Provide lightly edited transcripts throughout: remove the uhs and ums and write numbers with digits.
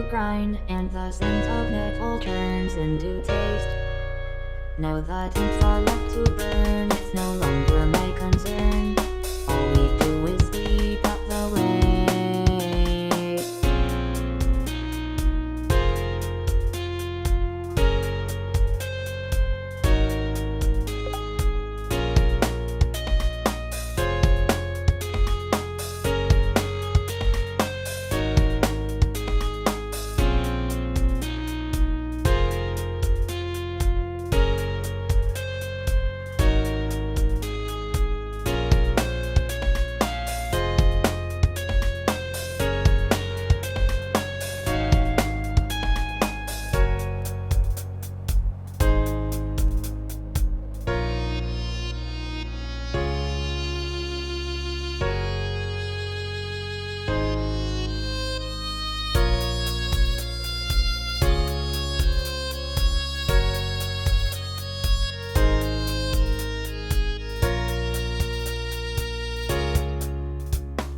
grind, and the scent of metal turns into taste. Now the temps are left to burn, it's no longer my concern. All we do is sleep out the way.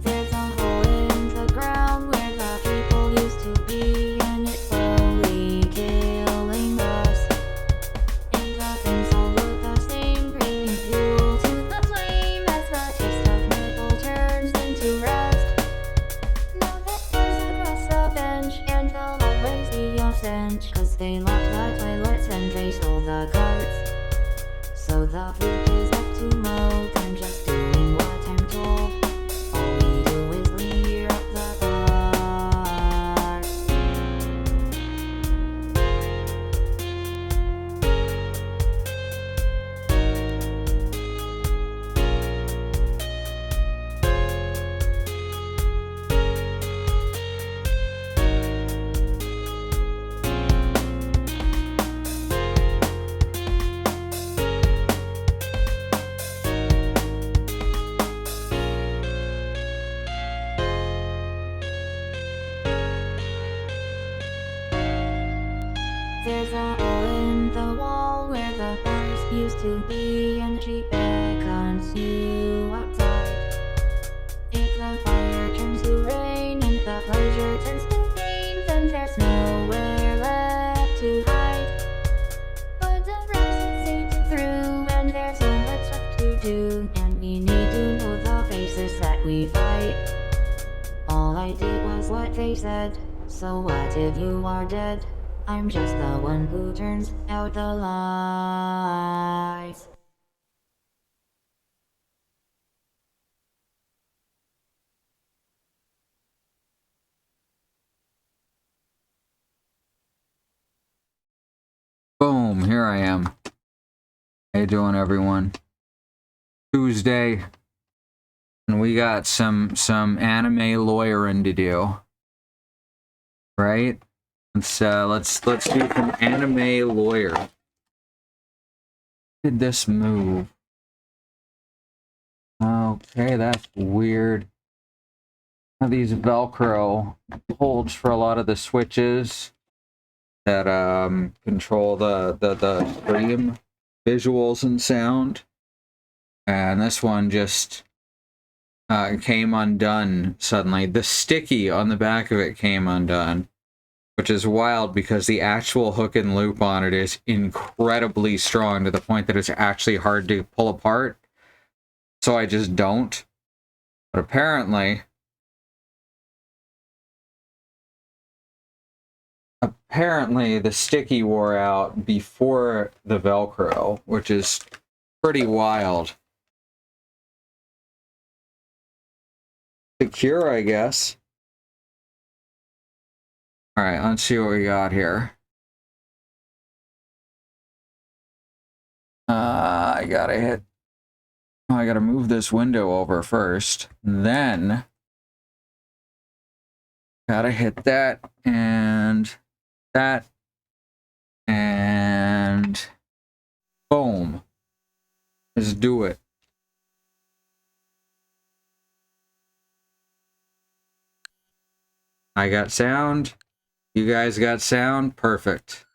There's a hole in the ground where the people used to be, and it's slowly killing us. And the things all look the same, bringing fuel to the flame as the taste of metal turns into rust. Now the boys across the bench, and the lovers the stench, 'cause they locked the toilets and they stole the carts. So the food is up to mold, I'm just doing what I'm told. All we do is leer up the parts. There's a hole in the wall where the bars used to be, and she beckons you outside. If the fire turns to rain and the pleasure turns to pain, then there's nowhere left to hide. But the rest is seeping through, and there's so much left to do, and we need to know the faces that we fight. All I did was what they said, so what if you are dead? I'm just the one who turns out the lights. Boom, here I am. How you doing, everyone? Tuesday, and we got some anime lawyering to do. Right? Let's do some anime lawyer. How did this move? Okay, that's weird. These Velcro holds for a lot of the switches that control the stream visuals and sound, and this one just came undone suddenly. The sticky on the back of it came undone, which is wild because the actual hook and loop on it is incredibly strong to the point that it's actually hard to pull apart. So I just don't. But apparently the sticky wore out before the Velcro, which is pretty wild. Secure, I guess. All right, let's see what we got here. I gotta move this window over first, then gotta hit that and that, and boom. Let's do it. I got sound. You guys got sound. Perfect.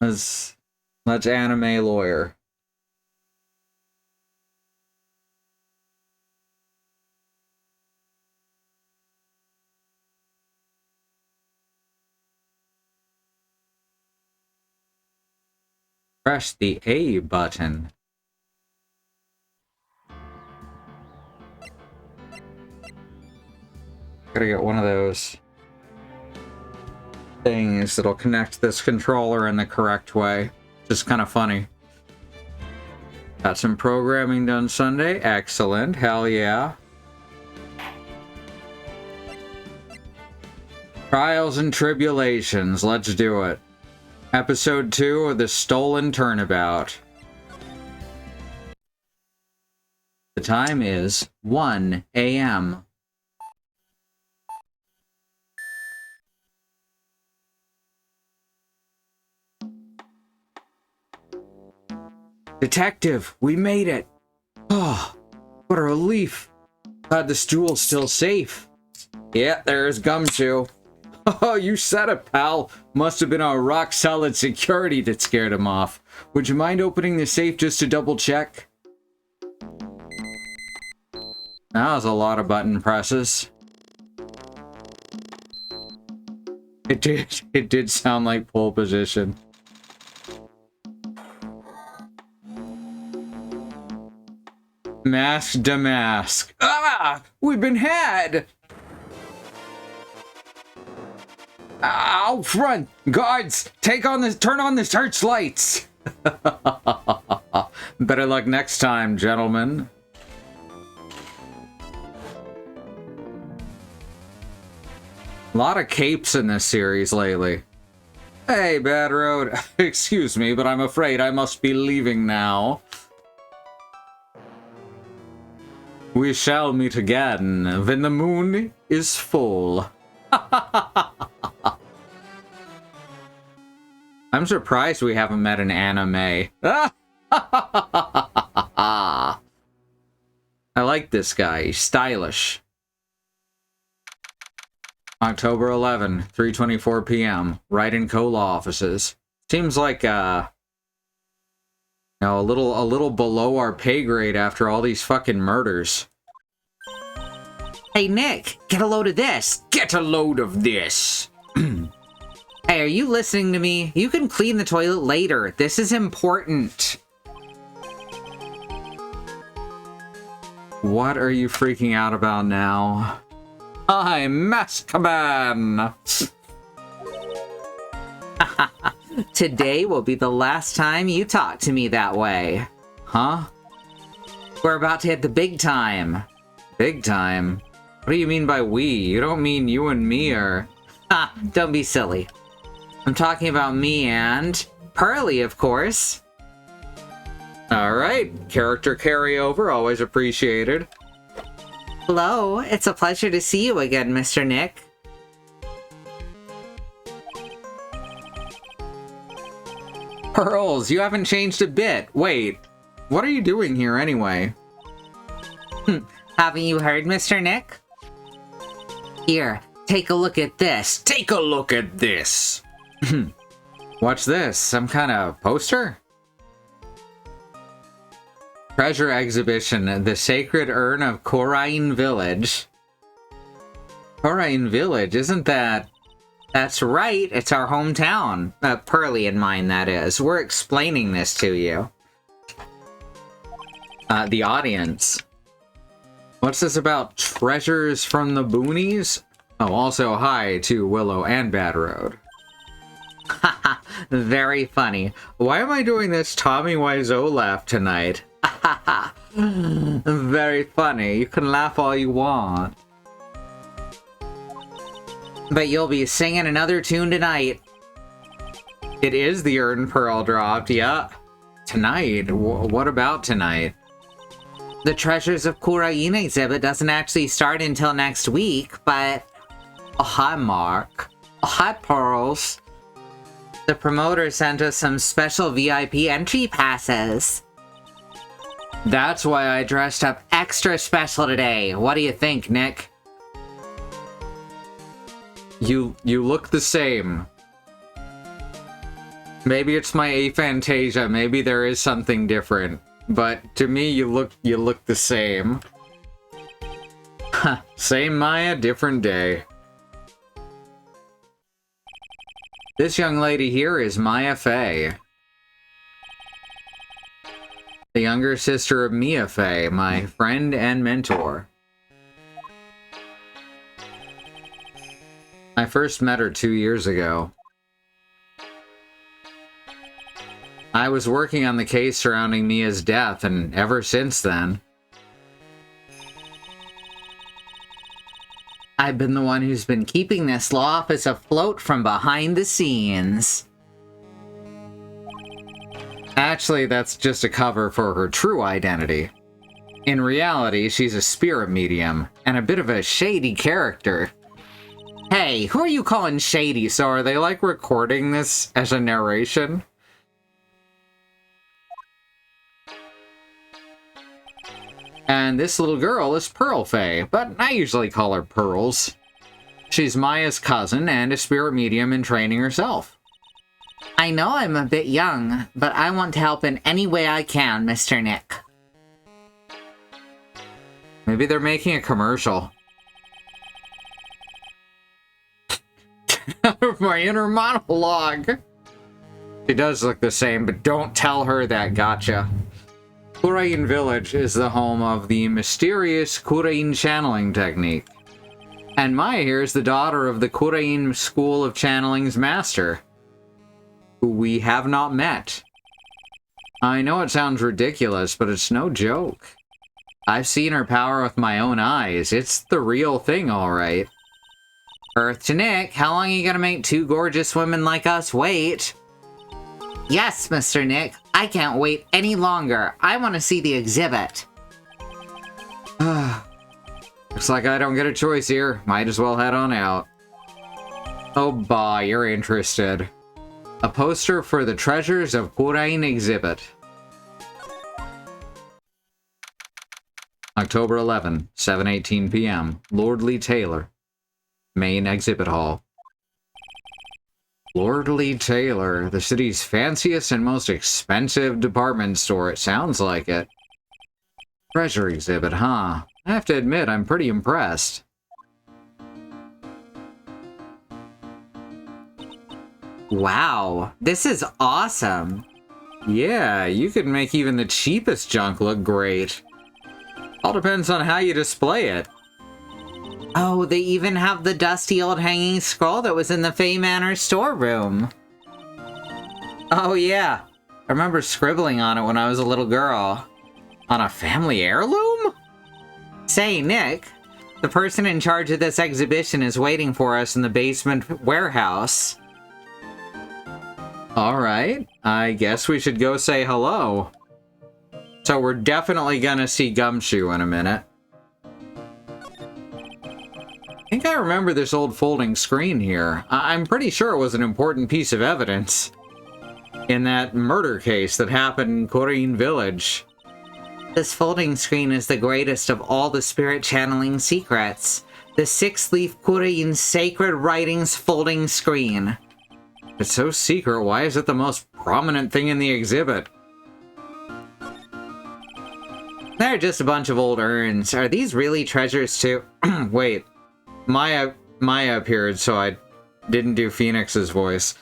Let's anime lawyer. Press the A button. Gotta get one of those things that'll connect this controller in the correct way. Just kind of funny. Got some programming done Sunday. Excellent. Hell yeah. Trials and Tribulations. Let's do it. Episode 2 of the Stolen Turnabout. The time is 1 a.m. Detective, we made it! Oh, what a relief! Glad the stool's still safe. Yeah, there's Gumshoe. Oh, you said it, pal. Must have been our rock-solid security that scared him off. Would you mind opening the safe just to double-check? That was a lot of button presses. It did sound like pole position. Mask to mask. Ah! We've been had! Out front! Guards! Turn on the searchlights! Better luck next time, gentlemen. A lot of capes in this series lately. Hey, Bad Road. Excuse me, but I'm afraid I must be leaving now. We shall meet again when the moon is full. I'm surprised we haven't met an anime. I like this guy. He's stylish. October 11, 3:24 p.m. Right in Cola offices. Seems like a little below our pay grade after all these fucking murders. Hey, Nick, get a load of this. Get a load of this. Hey, are you listening to me? You can clean the toilet later. This is important. What are you freaking out about now? I'm Maskaban. Today will be the last time you talk to me that way. Huh? We're about to hit the big time. Big time? What do you mean by we? You don't mean you and me or... Ha! Don't be silly. I'm talking about me and... Pearly, of course. Alright. Character carryover, always appreciated. Hello, it's a pleasure to see you again, Mr. Nick. Pearls, you haven't changed a bit. Wait, what are you doing here anyway? Haven't you heard, Mr. Nick? Here, take a look at this. Take a look at this. What's this? Some kind of poster? Treasure exhibition, the Sacred Urn of Korain Village. Korain Village, isn't that... That's right, it's our hometown. Pearly and mine, that is. We're explaining this to you. The audience. What's this about treasures from the boonies? Oh, also hi to Willow and Bad Road. Haha, very funny. Why am I doing this Tommy Wiseau laugh tonight? Haha, very funny. You can laugh all you want. But you'll be singing another tune tonight. It is the Urn Pearl dropped, yeah. Tonight? What about tonight? The Treasures of Korain exhibit doesn't actually start until next week, but... Oh, hi, Mark. Oh, hi, Pearls. The promoter sent us some special VIP entry passes. That's why I dressed up extra special today. What do you think, Nick? You look the same. Maybe it's my aphantasia. Maybe there is something different. But to me, you look the same. Same Maya, different day. This young lady here is Maya Fey. The younger sister of Mia Fey, my friend and mentor. I first met her 2 years ago. I was working on the case surrounding Mia's death, and ever since then, I've been the one who's been keeping this law office afloat from behind the scenes. Actually, that's just a cover for her true identity. In reality, she's a spirit medium, and a bit of a shady character. Hey, who are you calling shady? So are they, like, recording this as a narration? And this little girl is Pearl Faye, but I usually call her Pearls. She's Maya's cousin and a spirit medium in training herself. I know I'm a bit young, but I want to help in any way I can, Mr. Nick. Maybe they're making a commercial. My inner monologue. She does look the same, but don't tell her that, gotcha. Kurain Village is the home of the mysterious Kurain channeling technique. And Maya here is the daughter of the Kurain School of Channeling's master, who we have not met. I know it sounds ridiculous, but it's no joke. I've seen her power with my own eyes. It's the real thing, all right. Earth to Nick, how long are you gonna make two gorgeous women like us wait? Yes, Mr. Nick, I can't wait any longer. I want to see the exhibit. Looks like I don't get a choice here. Might as well head on out. Oh, bah, you're interested. A poster for the Treasures of Kurain exhibit. October 11, 7:18 p.m. Lordly Taylor. Main exhibit hall. Lordly Taylor, the city's fanciest and most expensive department store. It sounds like it. Treasure exhibit, huh? I have to admit, I'm pretty impressed. Wow, this is awesome. Yeah, you could make even the cheapest junk look great. All depends on how you display it. Oh, they even have the dusty old hanging scroll that was in the Fey Manor storeroom. Oh yeah, I remember scribbling on it when I was a little girl. On a family heirloom? Say, Nick, the person in charge of this exhibition is waiting for us in the basement warehouse. Alright, I guess we should go say hello. So we're definitely gonna see Gumshoe in a minute. I think I remember this old folding screen here. I'm pretty sure it was an important piece of evidence in that murder case that happened in Kurain Village. This folding screen is the greatest of all the spirit channeling secrets. The six-leaf Kurain sacred writings folding screen. It's so secret, why is it the most prominent thing in the exhibit? They're just a bunch of old urns. Are these really treasures too? Wait. Maya appeared, so I didn't do Phoenix's voice.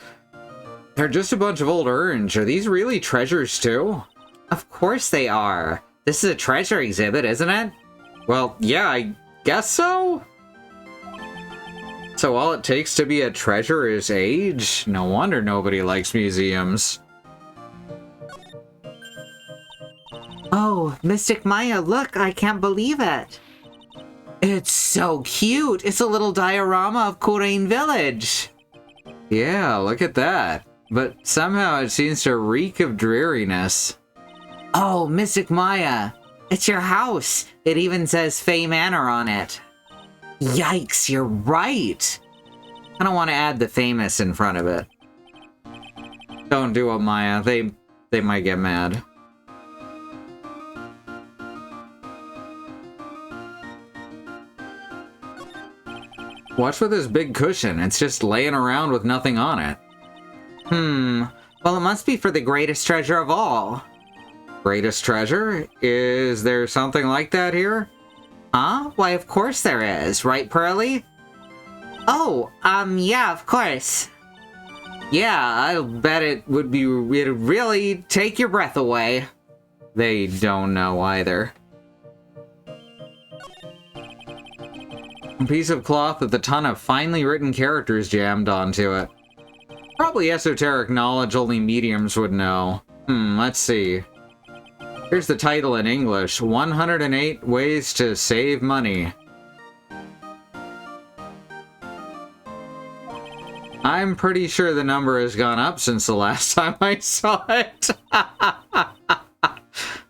They're just a bunch of old urns. Are these really treasures too? Of course they are. This is a treasure exhibit, isn't it? Well, yeah, I guess so? So all it takes to be a treasure is age? No wonder nobody likes museums. Oh, Mystic Maya, look, I can't believe it. It's so cute. It's a little diorama of Kurain Village. Yeah, look at that. But somehow it seems to reek of dreariness. Oh, Mystic Maya, it's your house. It even says Fey Manor on it. Yikes, you're right. I don't want to add the famous in front of it. Don't do it, Maya. They might get mad. What's with this big cushion? It's just laying around with nothing on it. Well, it must be for the greatest treasure of all. Greatest treasure? Is there something like that here? Huh? Why, of course there is. Right, Pearly? Oh, yeah, of course. Yeah, I'll bet it'd really take your breath away. They don't know either. A piece of cloth with a ton of finely written characters jammed onto it. Probably esoteric knowledge only mediums would know. Let's see. Here's the title in English. 108 Ways to Save Money. I'm pretty sure the number has gone up since the last time I saw it.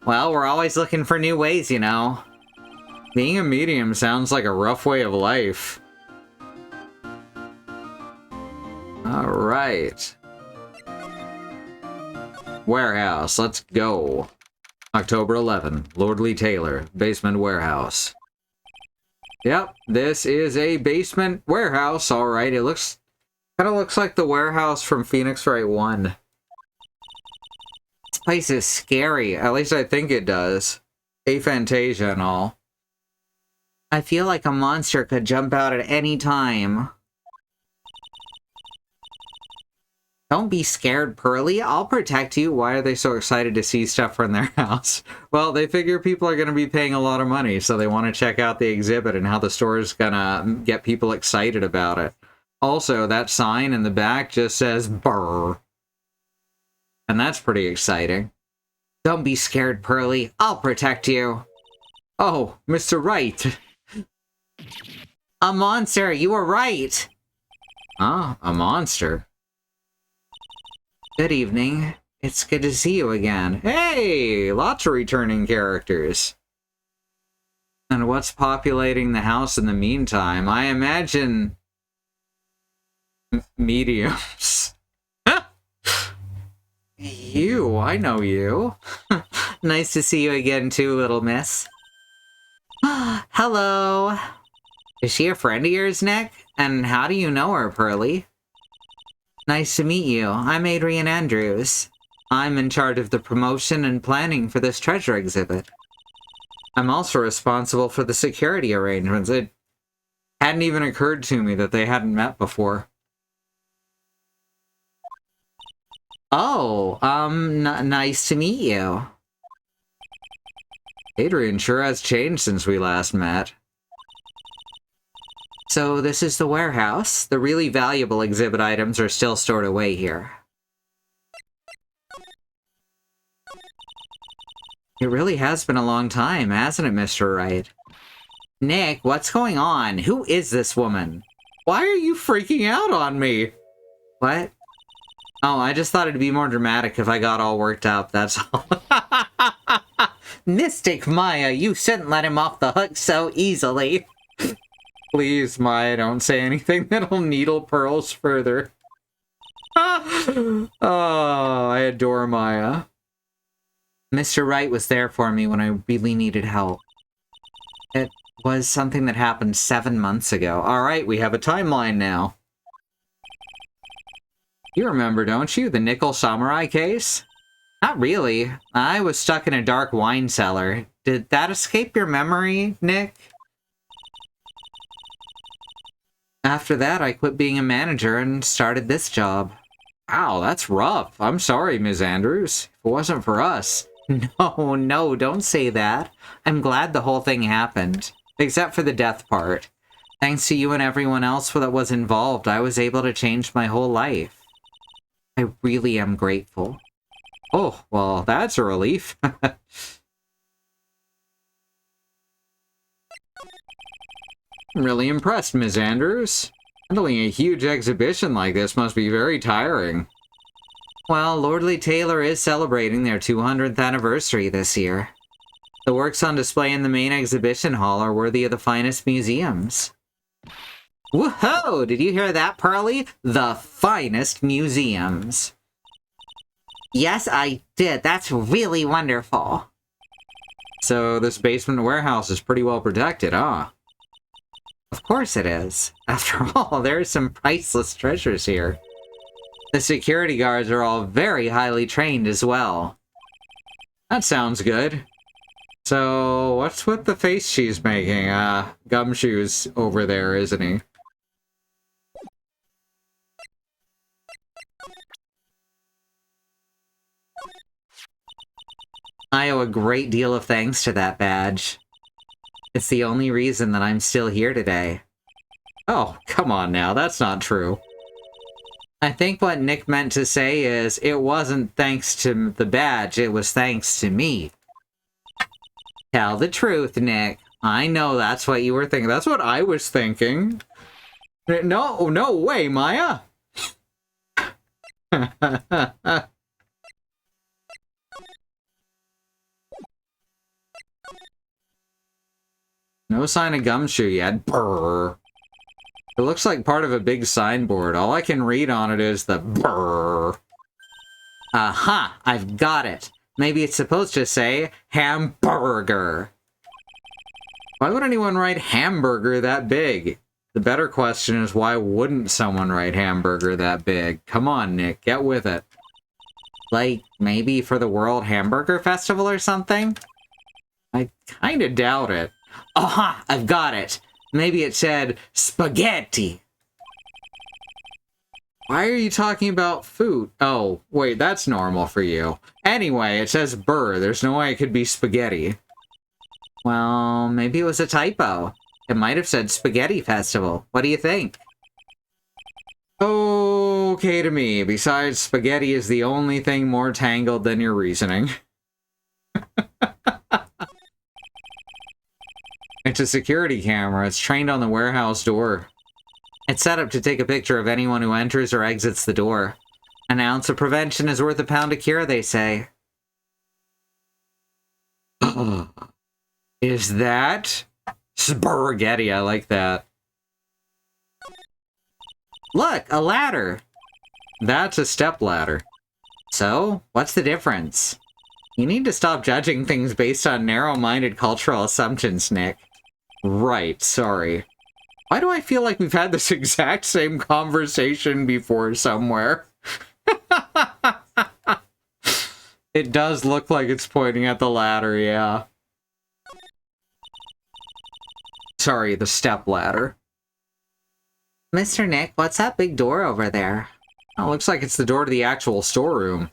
Well, we're always looking for new ways, you know. Being a medium sounds like a rough way of life. Alright. Warehouse, let's go. October 11, Lordly Taylor, basement warehouse. Yep, this is a basement warehouse, alright. It kind of looks like the warehouse from Phoenix Wright 1. This place is scary, at least I think it does. Aphantasia and all. I feel like a monster could jump out at any time. Don't be scared, Pearly. I'll protect you. Why are they so excited to see stuff from their house? Well, they figure people are going to be paying a lot of money, so they want to check out the exhibit and how the store is going to get people excited about it. Also, that sign in the back just says, "Brr." And that's pretty exciting. Don't be scared, Pearly. I'll protect you. Oh, Mr. Wright. A monster, you were right. Ah, a monster. Good evening. It's good to see you again. Hey, lots of returning characters. And what's populating the house in the meantime? I imagine mediums. You, I know you. Nice to see you again too, little miss. Hello. Is she a friend of yours, Nick? And how do you know her, Pearly? Nice to meet you. I'm Adrian Andrews. I'm in charge of the promotion and planning for this treasure exhibit. I'm also responsible for the security arrangements. It hadn't even occurred to me that they hadn't met before. Oh, nice to meet you. Adrian sure has changed since we last met. So this is the warehouse. The really valuable exhibit items are still stored away here. It really has been a long time, hasn't it, Mr. Wright? Nick, what's going on? Who is this woman? Why are you freaking out on me? What? Oh, I just thought it'd be more dramatic if I got all worked up, that's all. Mystic Maya, you shouldn't let him off the hook so easily. Please, Maya, don't say anything that'll needle Pearls further. Oh, I adore Maya. Mr. Wright was there for me when I really needed help. It was something that happened 7 months ago. Alright, we have a timeline now. You remember, don't you? The Nickel Samurai case? Not really. I was stuck in a dark wine cellar. Did that escape your memory, Nick? After that, I quit being a manager and started this job. Wow, that's rough. I'm sorry, Ms. Andrews. If it wasn't for us. No, don't say that. I'm glad the whole thing happened. Except for the death part. Thanks to you and everyone else that was involved, I was able to change my whole life. I really am grateful. Oh, well, that's a relief. I'm really impressed, Ms. Andrews. Handling a huge exhibition like this must be very tiring. Well, Lordly Taylor is celebrating their 200th anniversary this year. The works on display in the main exhibition hall are worthy of the finest museums. Woohoo! Did you hear that, Pearly? The finest museums. Yes, I did. That's really wonderful. So this basement warehouse is pretty well protected, huh? Of course it is. After all, there are some priceless treasures here. The security guards are all very highly trained as well. That sounds good. So, what's with the face she's making? Gumshoe's over there, isn't he? I owe a great deal of thanks to that badge. It's the only reason that I'm still here today. Oh, come on now, that's not true. I think what Nick meant to say is, it wasn't thanks to the badge, it was thanks to me. Tell the truth, Nick. I know that's what you were thinking. That's what I was thinking. No way, Maya! No sign of Gumshoe yet. Brrr. It looks like part of a big signboard. All I can read on it is the brrr. Aha! I've got it. Maybe it's supposed to say hamburger. Why would anyone write hamburger that big? The better question is, why wouldn't someone write hamburger that big? Come on, Nick, get with it. Like, maybe for the World Hamburger Festival or something? I kinda doubt it. Aha! I've got it! Maybe it said spaghetti. Why are you talking about food? Oh, wait, that's normal for you. Anyway, it says burr. There's no way it could be spaghetti. Well, maybe it was a typo. It might have said Spaghetti Festival. What do you think? Okay to me. Besides, spaghetti is the only thing more tangled than your reasoning. It's a security camera. It's trained on the warehouse door. It's set up to take a picture of anyone who enters or exits the door. An ounce of prevention is worth a pound of cure, they say. Is that spaghetti? I like that. Look, a ladder. That's a step ladder. So, what's the difference? You need to stop judging things based on narrow-minded cultural assumptions, Nick. Right, sorry. Why do I feel like we've had this exact same conversation before somewhere? It does look like it's pointing at the ladder, yeah. Sorry, the step ladder. Mr. Nick, what's that big door over there? Oh, looks like it's the door to the actual storeroom.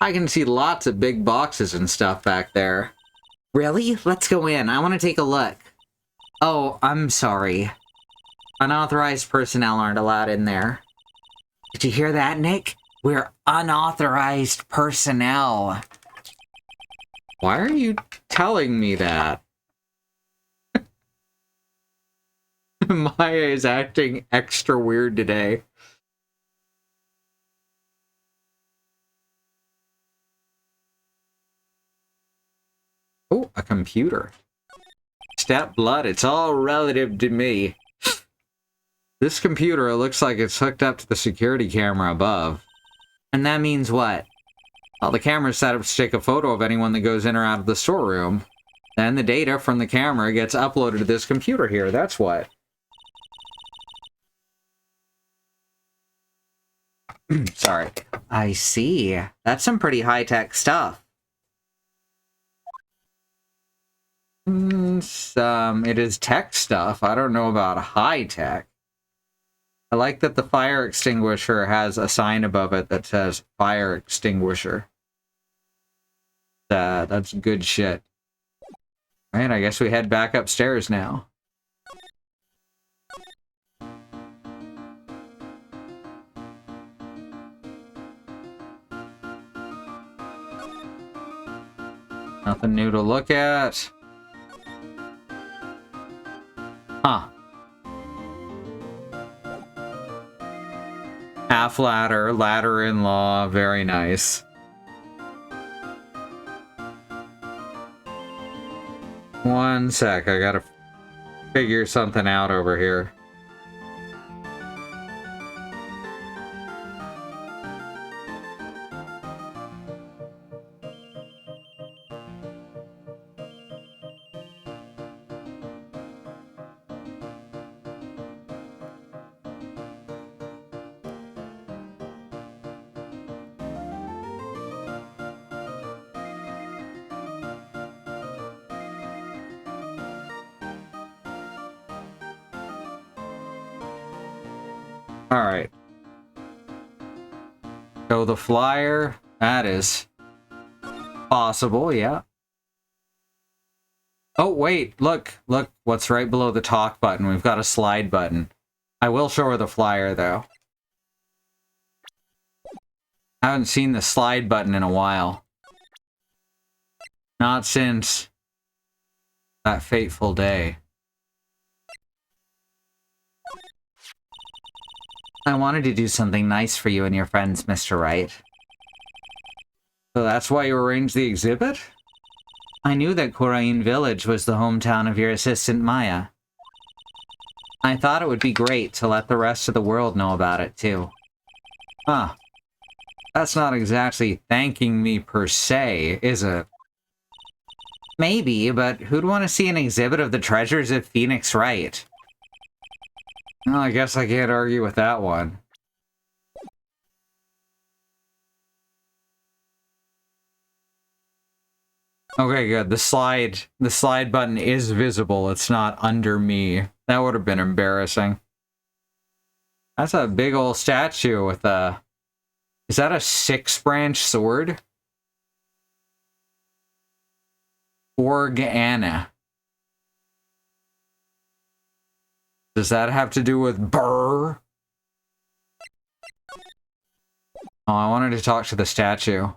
I can see lots of big boxes and stuff back there. Really? Let's go in. I want to take a look. Oh, I'm sorry. Unauthorized personnel aren't allowed in there. Did you hear that, Nick? We're unauthorized personnel. Why are you telling me that? Maya is acting extra weird today. Oh, a computer. Step blood, it's all relative to me. This computer, it looks like it's hooked up to the security camera above. And that means what? Well, the camera's set up to take a photo of anyone that goes in or out of the storeroom. Then the data from the camera gets uploaded to this computer here, that's what. Sorry. I see. That's some pretty high-tech stuff. It is tech stuff. I don't know about high-tech. I like that the fire extinguisher has a sign above it that says fire extinguisher. That's good shit. Alright, I guess we head back upstairs now. Nothing new to look at. Huh. Half ladder, ladder-in-law, very nice. One sec, I gotta figure something out over here. Alright. So the flyer, that is possible, yeah. Oh, wait, look, what's right below the talk button? We've got a slide button. I will show her the flyer, though. I haven't seen the slide button in a while. Not since that fateful day. I wanted to do something nice for you and your friends, Mr. Wright. So that's why you arranged the exhibit? I knew that Korain Village was the hometown of your assistant Maya. I thought it would be great to let the rest of the world know about it, too. Huh. That's not exactly thanking me per se, is it? Maybe, but who'd want to see an exhibit of the treasures of Phoenix Wright? Well, I guess I can't argue with that one. Okay, good. The slide button is visible. It's not under me. That would have been embarrassing. That's a big old statue with a... Is that a 6-branch sword? Organa. Does that have to do with burr? Oh, I wanted to talk to the statue.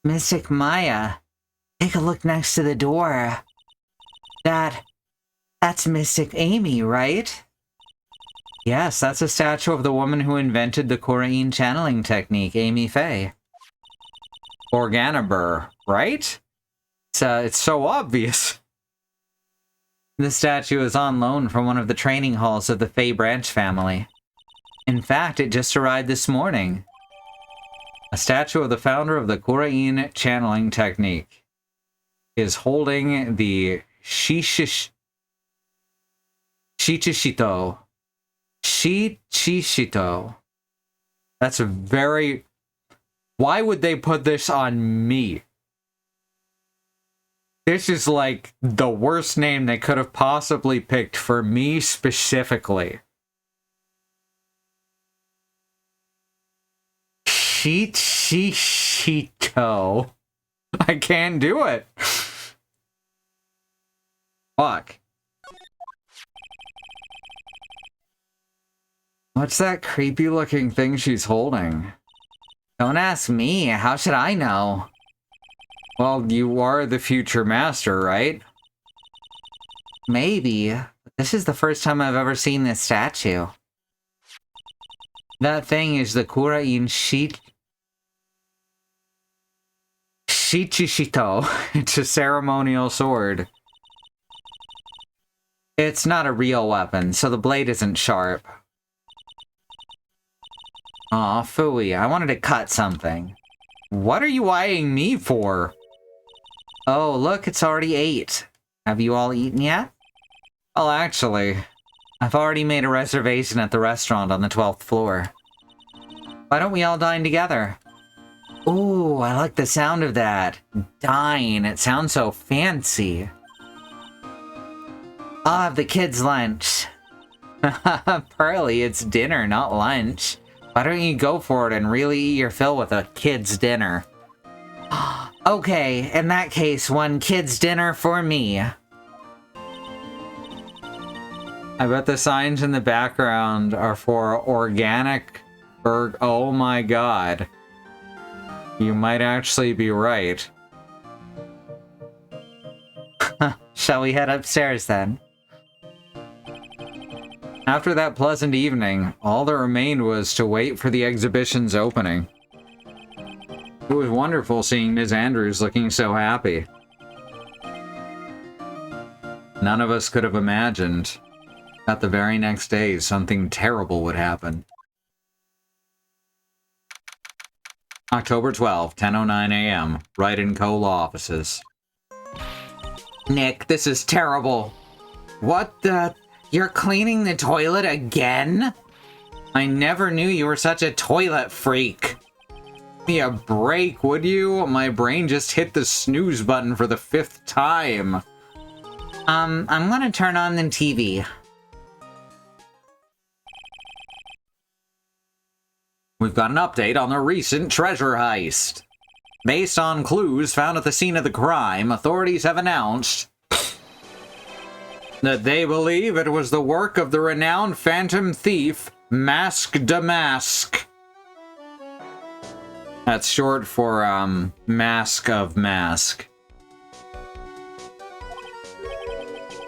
Mystic Maya, take a look next to the door. That's Mystic Amy, right? Yes, that's a statue of the woman who invented the Korean channeling technique, Amy Faye. Organabur, right? It's so obvious. The statue is on loan from one of the training halls of the Faye branch family. In fact, it just arrived this morning. A statue of the founder of the Korean channeling technique is holding the Shichishito. Shichishito. That's a very... Why would they put this on me? This is like the worst name they could have possibly picked for me specifically. Shichishito. I can't do it. Fuck. What's that creepy looking thing she's holding? Don't ask me. How should I know? Well, you are the future master, right? Maybe. But this is the first time I've ever seen this statue. That thing is the Korean Shichishito. It's a ceremonial sword. It's not a real weapon, so the blade isn't sharp. Aw, phooey, I wanted to cut something. What are you eyeing me for? Oh, look, it's already 8. Have you all eaten yet? Well, actually, I've already made a reservation at the restaurant on the 12th floor. Why don't we all dine together? Ooh, I like the sound of that. Dine, it sounds so fancy. I'll have the kids' lunch. Pearly, it's dinner, not lunch. Why don't you go for it and really eat your fill with a kid's dinner? Okay, in that case, one kid's dinner for me. I bet the signs in the background are for organic burg. Oh my god. You might actually be right. Shall we head upstairs then? After that pleasant evening, all that remained was to wait for the exhibition's opening. It was wonderful seeing Ms. Andrews looking so happy. None of us could have imagined that the very next day something terrible would happen. October 12, 10:09 a.m., Wright & Co. law offices. Nick, this is terrible. What the... You're cleaning the toilet again? I never knew you were such a toilet freak. Give me a break, would you? My brain just hit the snooze button for the 5th time. I'm gonna turn on the TV. We've got an update on the recent treasure heist. Based on clues found at the scene of the crime, authorities have announced that they believe it was the work of the renowned phantom thief, Mask Damask. That's short for, Mask of Mask.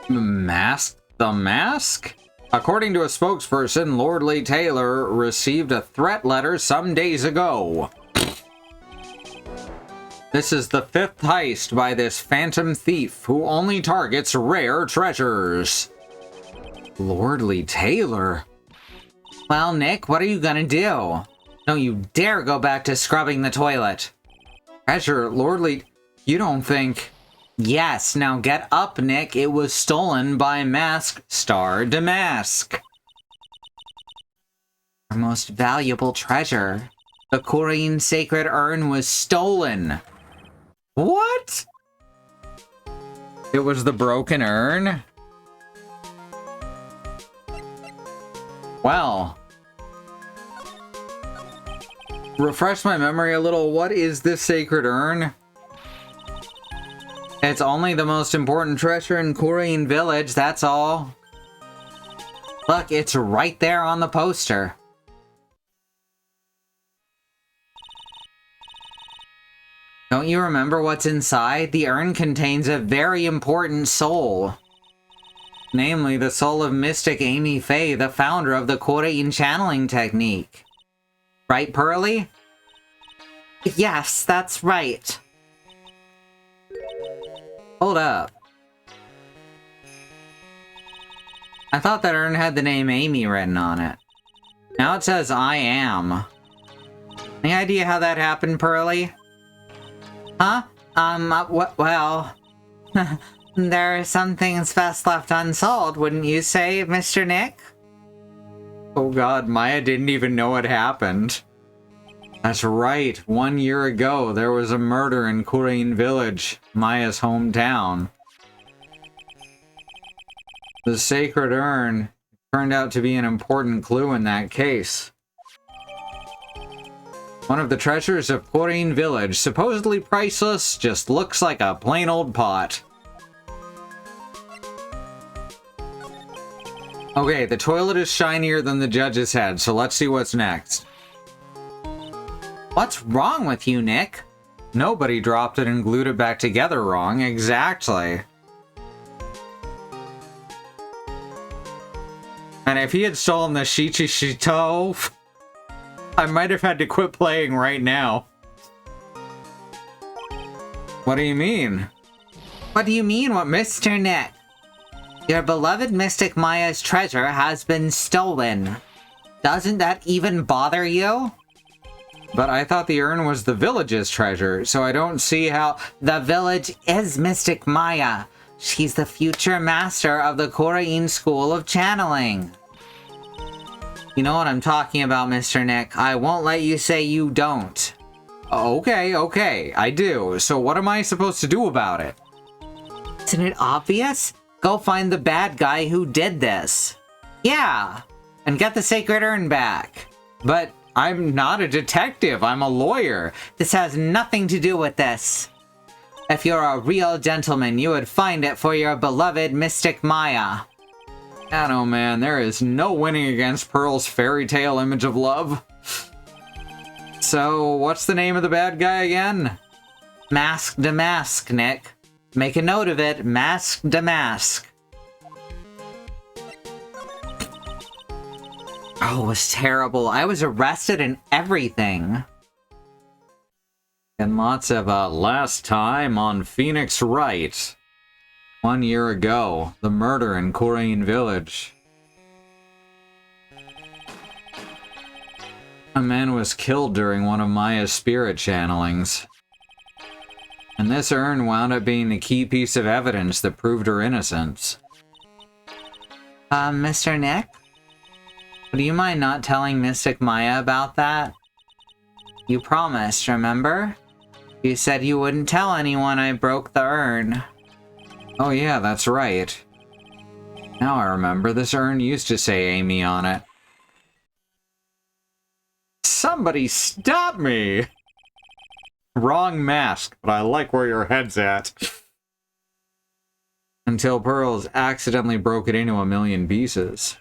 Mask? The Mask? According to a spokesperson, Lordly Taylor received a threat letter some days ago. This is the 5th heist by this phantom thief who only targets rare treasures. Lordly Taylor? Well, Nick, what are you gonna do? Don't you dare go back to scrubbing the toilet. Treasure, Lordly, you don't think... Yes, now get up, Nick. It was stolen by Mask Star Damask. Our most valuable treasure. The Corrine Sacred Urn was stolen. What? It was the broken urn? Well. Refresh my memory a little. What is this sacred urn? It's only the most important treasure in Corrine Village, that's all. Look, it's right there on the poster. Don't you remember what's inside? The urn contains a very important soul. Namely, the soul of Mystic Amy Faye, the founder of the Corrine channeling technique. Right, Pearly? Yes, that's right. Hold up. I thought that urn had the name Amy written on it. Now it says I am. Any idea how that happened, Pearly? Huh? Well... there are some things best left unsolved, wouldn't you say, Mr. Nick? Oh god, Maya didn't even know what happened. That's right, 1 year ago there was a murder in Corrine Village, Maya's hometown. The sacred urn turned out to be an important clue in that case. One of the treasures of Corrine Village, supposedly priceless, just looks like a plain old pot. Okay, the toilet is shinier than the judge's head, so let's see what's next. What's wrong with you, Nick? Nobody dropped it and glued it back together wrong, exactly. And if he had stolen the Shichi Shito, I might have had to quit playing right now. What do you mean? What do you mean, what, Mr. Nick? Your beloved Mystic Maya's treasure has been stolen. Doesn't that even bother you? But I thought the urn was the village's treasure, so I don't see how... The village is Mystic Maya. She's the future master of the Corrine School of Channeling. You know what I'm talking about, Mr. Nick. I won't let you say you don't. Okay, I do. So what am I supposed to do about it? Isn't it obvious? Go find the bad guy who did this. Yeah, and get the sacred urn back. But I'm not a detective, I'm a lawyer. This has nothing to do with this. If you're a real gentleman, you would find it for your beloved Mystic Maya. I don't know, man, there is no winning against Pearl's fairy tale image of love. So, what's the name of the bad guy again? Mask Damask, Nick. Make a note of it, Mask Damask. Oh, it was terrible. I was arrested and everything. And lots of, last time on Phoenix Wright. 1 year ago, the murder in Corrine Village. A man was killed during one of Maya's spirit channelings. And this urn wound up being the key piece of evidence that proved her innocence. Mr. Nick? Do you mind not telling Mystic Maya about that? You promised, remember? You said you wouldn't tell anyone I broke the urn. Oh yeah, that's right. Now I remember, this urn used to say Amy on it. Somebody stop me! Wrong mask, but I like where your head's at. Until Pearls accidentally broke it into a million pieces.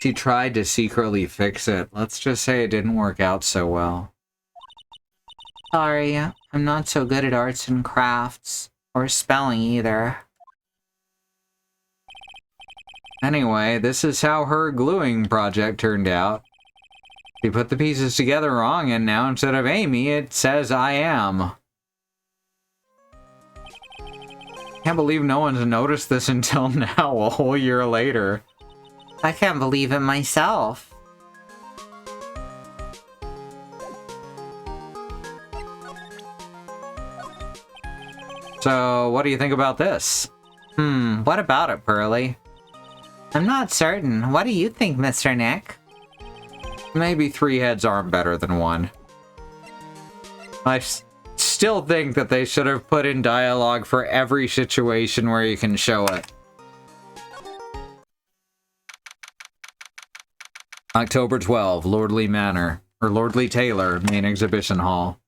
She tried to secretly fix it. Let's just say it didn't work out so well. Sorry, I'm not so good at arts and crafts. Or spelling either. Anyway, this is how her gluing project turned out. She put the pieces together wrong, and now instead of Amy, it says I am. Can't believe no one's noticed this until now, a whole year later. I can't believe it myself. So, what do you think about this? What about it, Pearly? I'm not certain. What do you think, Mr. Nick? Maybe 3 heads aren't better than 1. I still think that they should have put in dialogue for every situation where you can show it. October 12, Lordly Manor, or Lordly Taylor, main exhibition hall.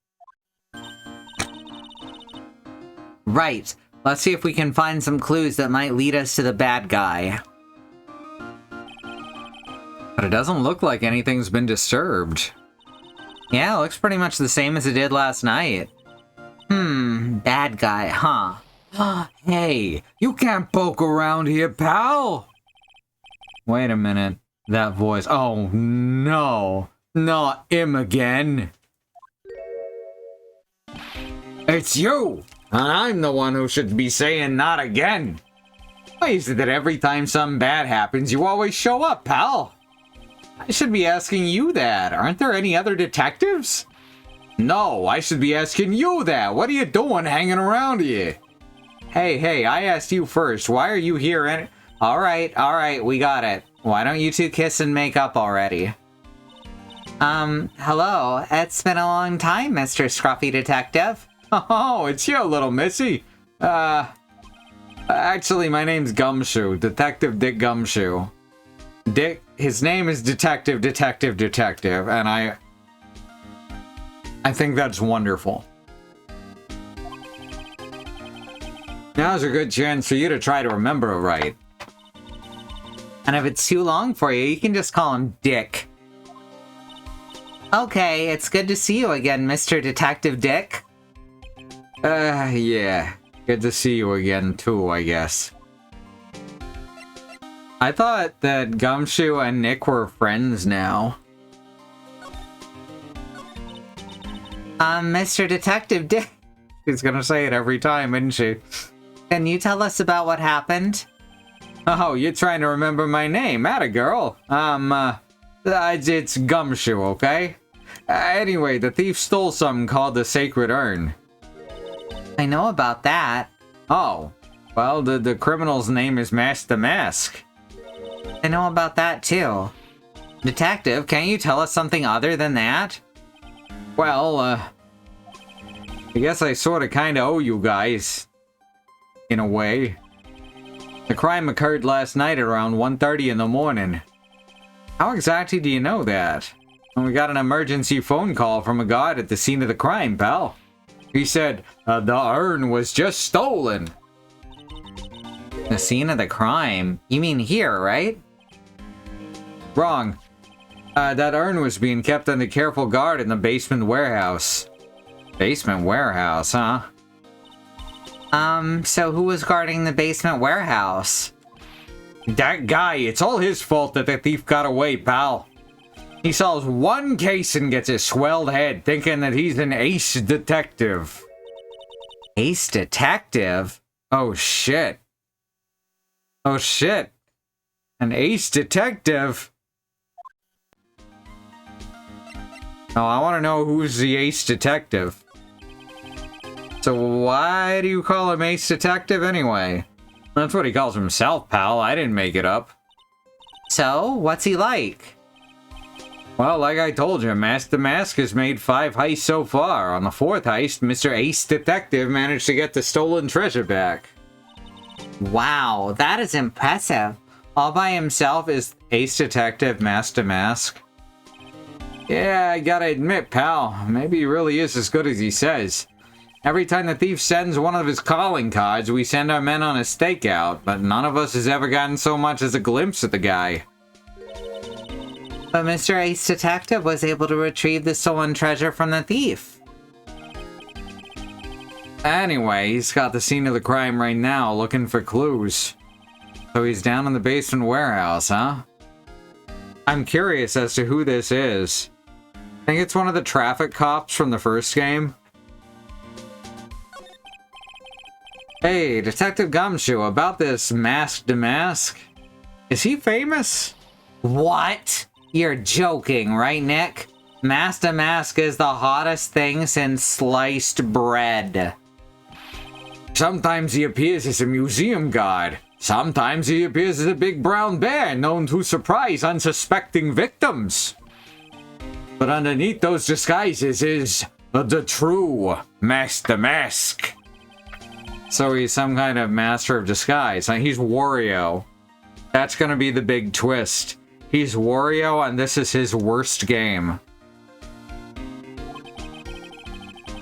Right. Let's see if we can find some clues that might lead us to the bad guy. But it doesn't look like anything's been disturbed. Yeah, it looks pretty much the same as it did last night. Bad guy, huh? Hey, you can't poke around here, pal! Wait a minute. That voice. Oh, no. Not him again. It's you! And I'm the one who should be saying not again. Why is it that every time something bad happens, you always show up, pal? I should be asking you that. Aren't there any other detectives? No, I should be asking you that. What are you doing hanging around here? Hey, I asked you first. Why are you here? Alright, we got it. Why don't you two kiss and make up already? Hello. It's been a long time, Mr. Scruffy Detective. Oh, it's you, little missy. Actually, my name's Gumshoe. Detective Dick Gumshoe. His name is Detective, and I think that's wonderful. Now's a good chance for you to try to remember it right. And if it's too long for you, you can just call him Dick. Okay, it's good to see you again, Mr. Detective Dick. Yeah. Good to see you again, too, I guess. I thought that Gumshoe and Nick were friends now. Mr. Detective Dick. She's gonna say it every time, isn't she? Can you tell us about what happened? Oh, you're trying to remember my name, atta girl. It's Gumshoe, okay? Anyway, the thief stole something called the Sacred Urn. I know about that. Oh, well, the criminal's name is Master Mask. I know about that too. Detective, can't you tell us something other than that? Well, I guess I sorta kinda owe you guys. In a way. The crime occurred last night at around 1:30 in the morning. How exactly do you know that? Well, we got an emergency phone call from a guard at the scene of the crime, pal. He said, the urn was just stolen. The scene of the crime? You mean here, right? Wrong. That urn was being kept under careful guard in the basement warehouse. Basement warehouse, huh? So who was guarding the basement warehouse? That guy, it's all his fault that the thief got away, pal. He solves one case and gets his swelled head, thinking that he's an ace detective. Ace detective? Oh shit. Oh shit. An ace detective? Oh, I want to know who's the ace detective. So why do you call him ace detective anyway? That's what he calls himself, pal. I didn't make it up. So, what's he like? Well, like I told you, Master Mask has made 5 heists so far. On the 4th heist, Mr. Ace Detective managed to get the stolen treasure back. Wow, that is impressive. All by himself is Ace Detective Master Mask. Yeah, I gotta admit, pal, maybe he really is as good as he says. Every time the thief sends one of his calling cards, we send our men on a stakeout, but none of us has ever gotten so much as a glimpse at the guy. But Mr. Ace Detective was able to retrieve the stolen treasure from the thief. Anyway, he's got the scene of the crime right now, looking for clues. So he's down in the basement warehouse, huh? I'm curious as to who this is. I think it's one of the traffic cops from the first game. Hey, Detective Gumshoe, about this Mask to Mask. Is he famous? What? You're joking, right, Nick? Mask to Mask is the hottest thing since sliced bread. Sometimes he appears as a museum guard. Sometimes he appears as a big brown bear known to surprise unsuspecting victims. But underneath those disguises is the true Mask to Mask. So he's some kind of master of disguise. He's Wario. That's gonna be the big twist. He's Wario and this is his worst game.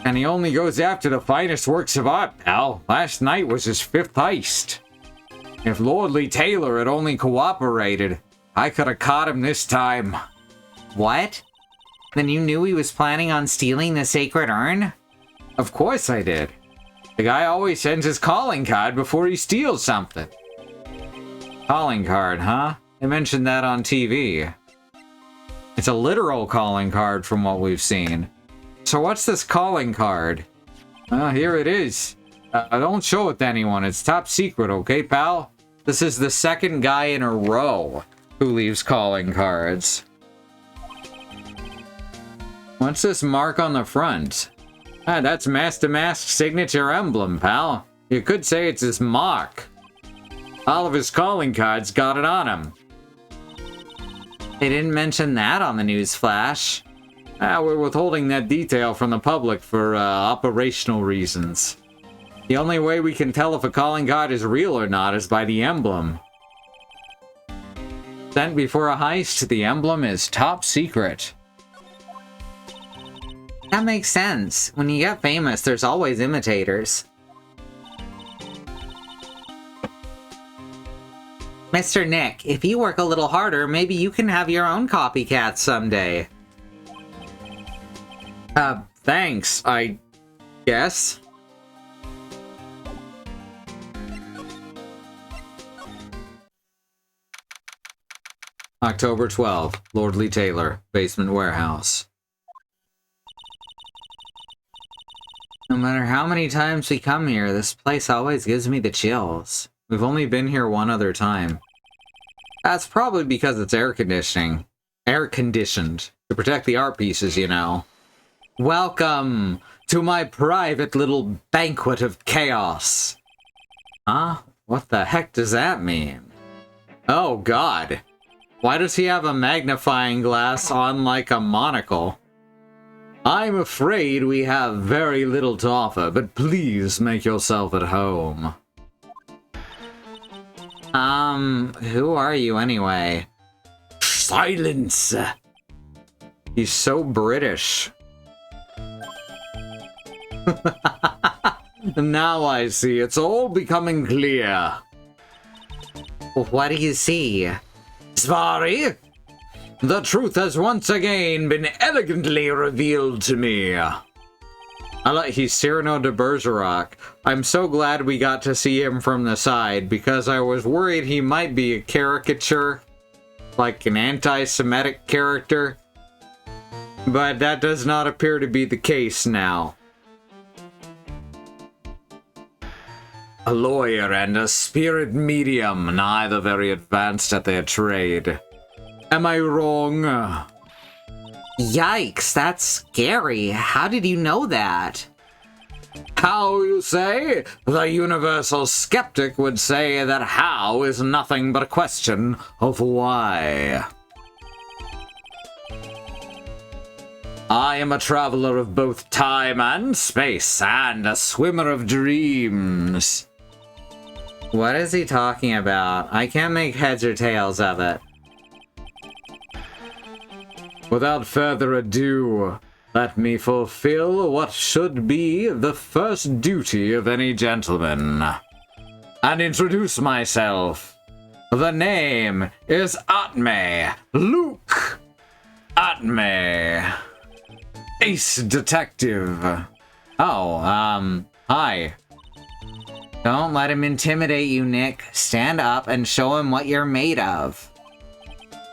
And he only goes after the finest works of art, pal. Last night was his 5th heist. If Lordly Taylor had only cooperated, I could have caught him this time. What? Then you knew he was planning on stealing the sacred urn? Of course I did. The guy always sends his calling card before he steals something. Calling card, huh? They mentioned that on TV. It's a literal calling card from what we've seen. So what's this calling card? Well, here it is. Don't show it to anyone. It's top secret, okay, pal? This is the second guy in a row who leaves calling cards. What's this mark on the front? Ah, that's Mask to Mask's signature emblem, pal. You could say it's his mark. All of his calling cards got it on him. They didn't mention that on the news flash. We're withholding that detail from the public for operational reasons. The only way we can tell if a calling card is real or not is by the emblem. Sent before a heist, the emblem is top secret. That makes sense. When you get famous, there's always imitators. Mr. Nick, if you work a little harder, maybe you can have your own copycat someday. Thanks, I guess. October 12th, Lordly Taylor, basement warehouse. No matter how many times we come here, this place always gives me the chills. We've only been here one other time. That's probably because it's air conditioning. Air conditioned. To protect the art pieces, you know. Welcome to my private little banquet of chaos. Huh? What the heck does that mean? Oh god. Why does he have a magnifying glass on like a monocle? I'm afraid we have very little to offer, but please make yourself at home. Who are you anyway? Silence! He's so British. Now I see, it's all becoming clear. What do you see? Svari, the truth has once again been elegantly revealed to me. He's Cyrano de Bergerac. I'm so glad we got to see him from the side, because I was worried he might be a caricature, like an anti-Semitic character. But that does not appear to be the case now. A lawyer and a spirit medium, neither very advanced at their trade. Am I wrong? Yikes, that's scary. How did you know that? How, you say? The universal skeptic would say that how is nothing but a question of why. I am a traveler of both time and space, and a swimmer of dreams. What is he talking about? I can't make heads or tails of it. Without further ado, let me fulfill what should be the first duty of any gentleman, and introduce myself. The name is Atme, Luke Atme, Ace Detective. Oh, hi. Don't let him intimidate you, Nick. Stand up and show him what you're made of.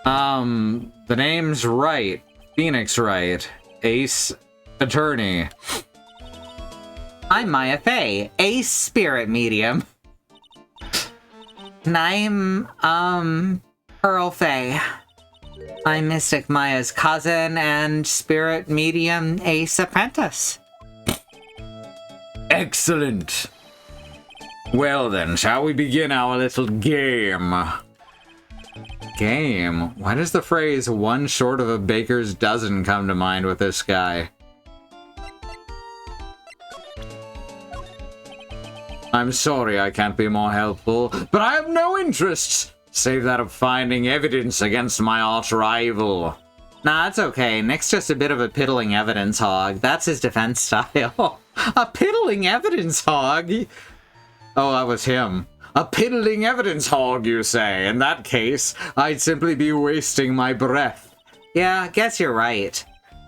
The name's Wright. Phoenix Wright. Ace Attorney. I'm Maya Fey, a spirit medium. And I'm, Pearl Fey. I'm Mystic Maya's cousin and spirit medium Ace Apprentice. Excellent. Well then, shall we begin our little game? Game? Why does the phrase one short of a baker's dozen come to mind with this guy? I'm sorry I can't be more helpful, but I have no interest, save that of finding evidence against my arch rival. Nah, it's okay. Nick's just a bit of a piddling evidence hog. That's his defense style. A piddling evidence hog? Oh, that was him. A piddling evidence hog, you say? In that case, I'd simply be wasting my breath. Yeah, guess you're right.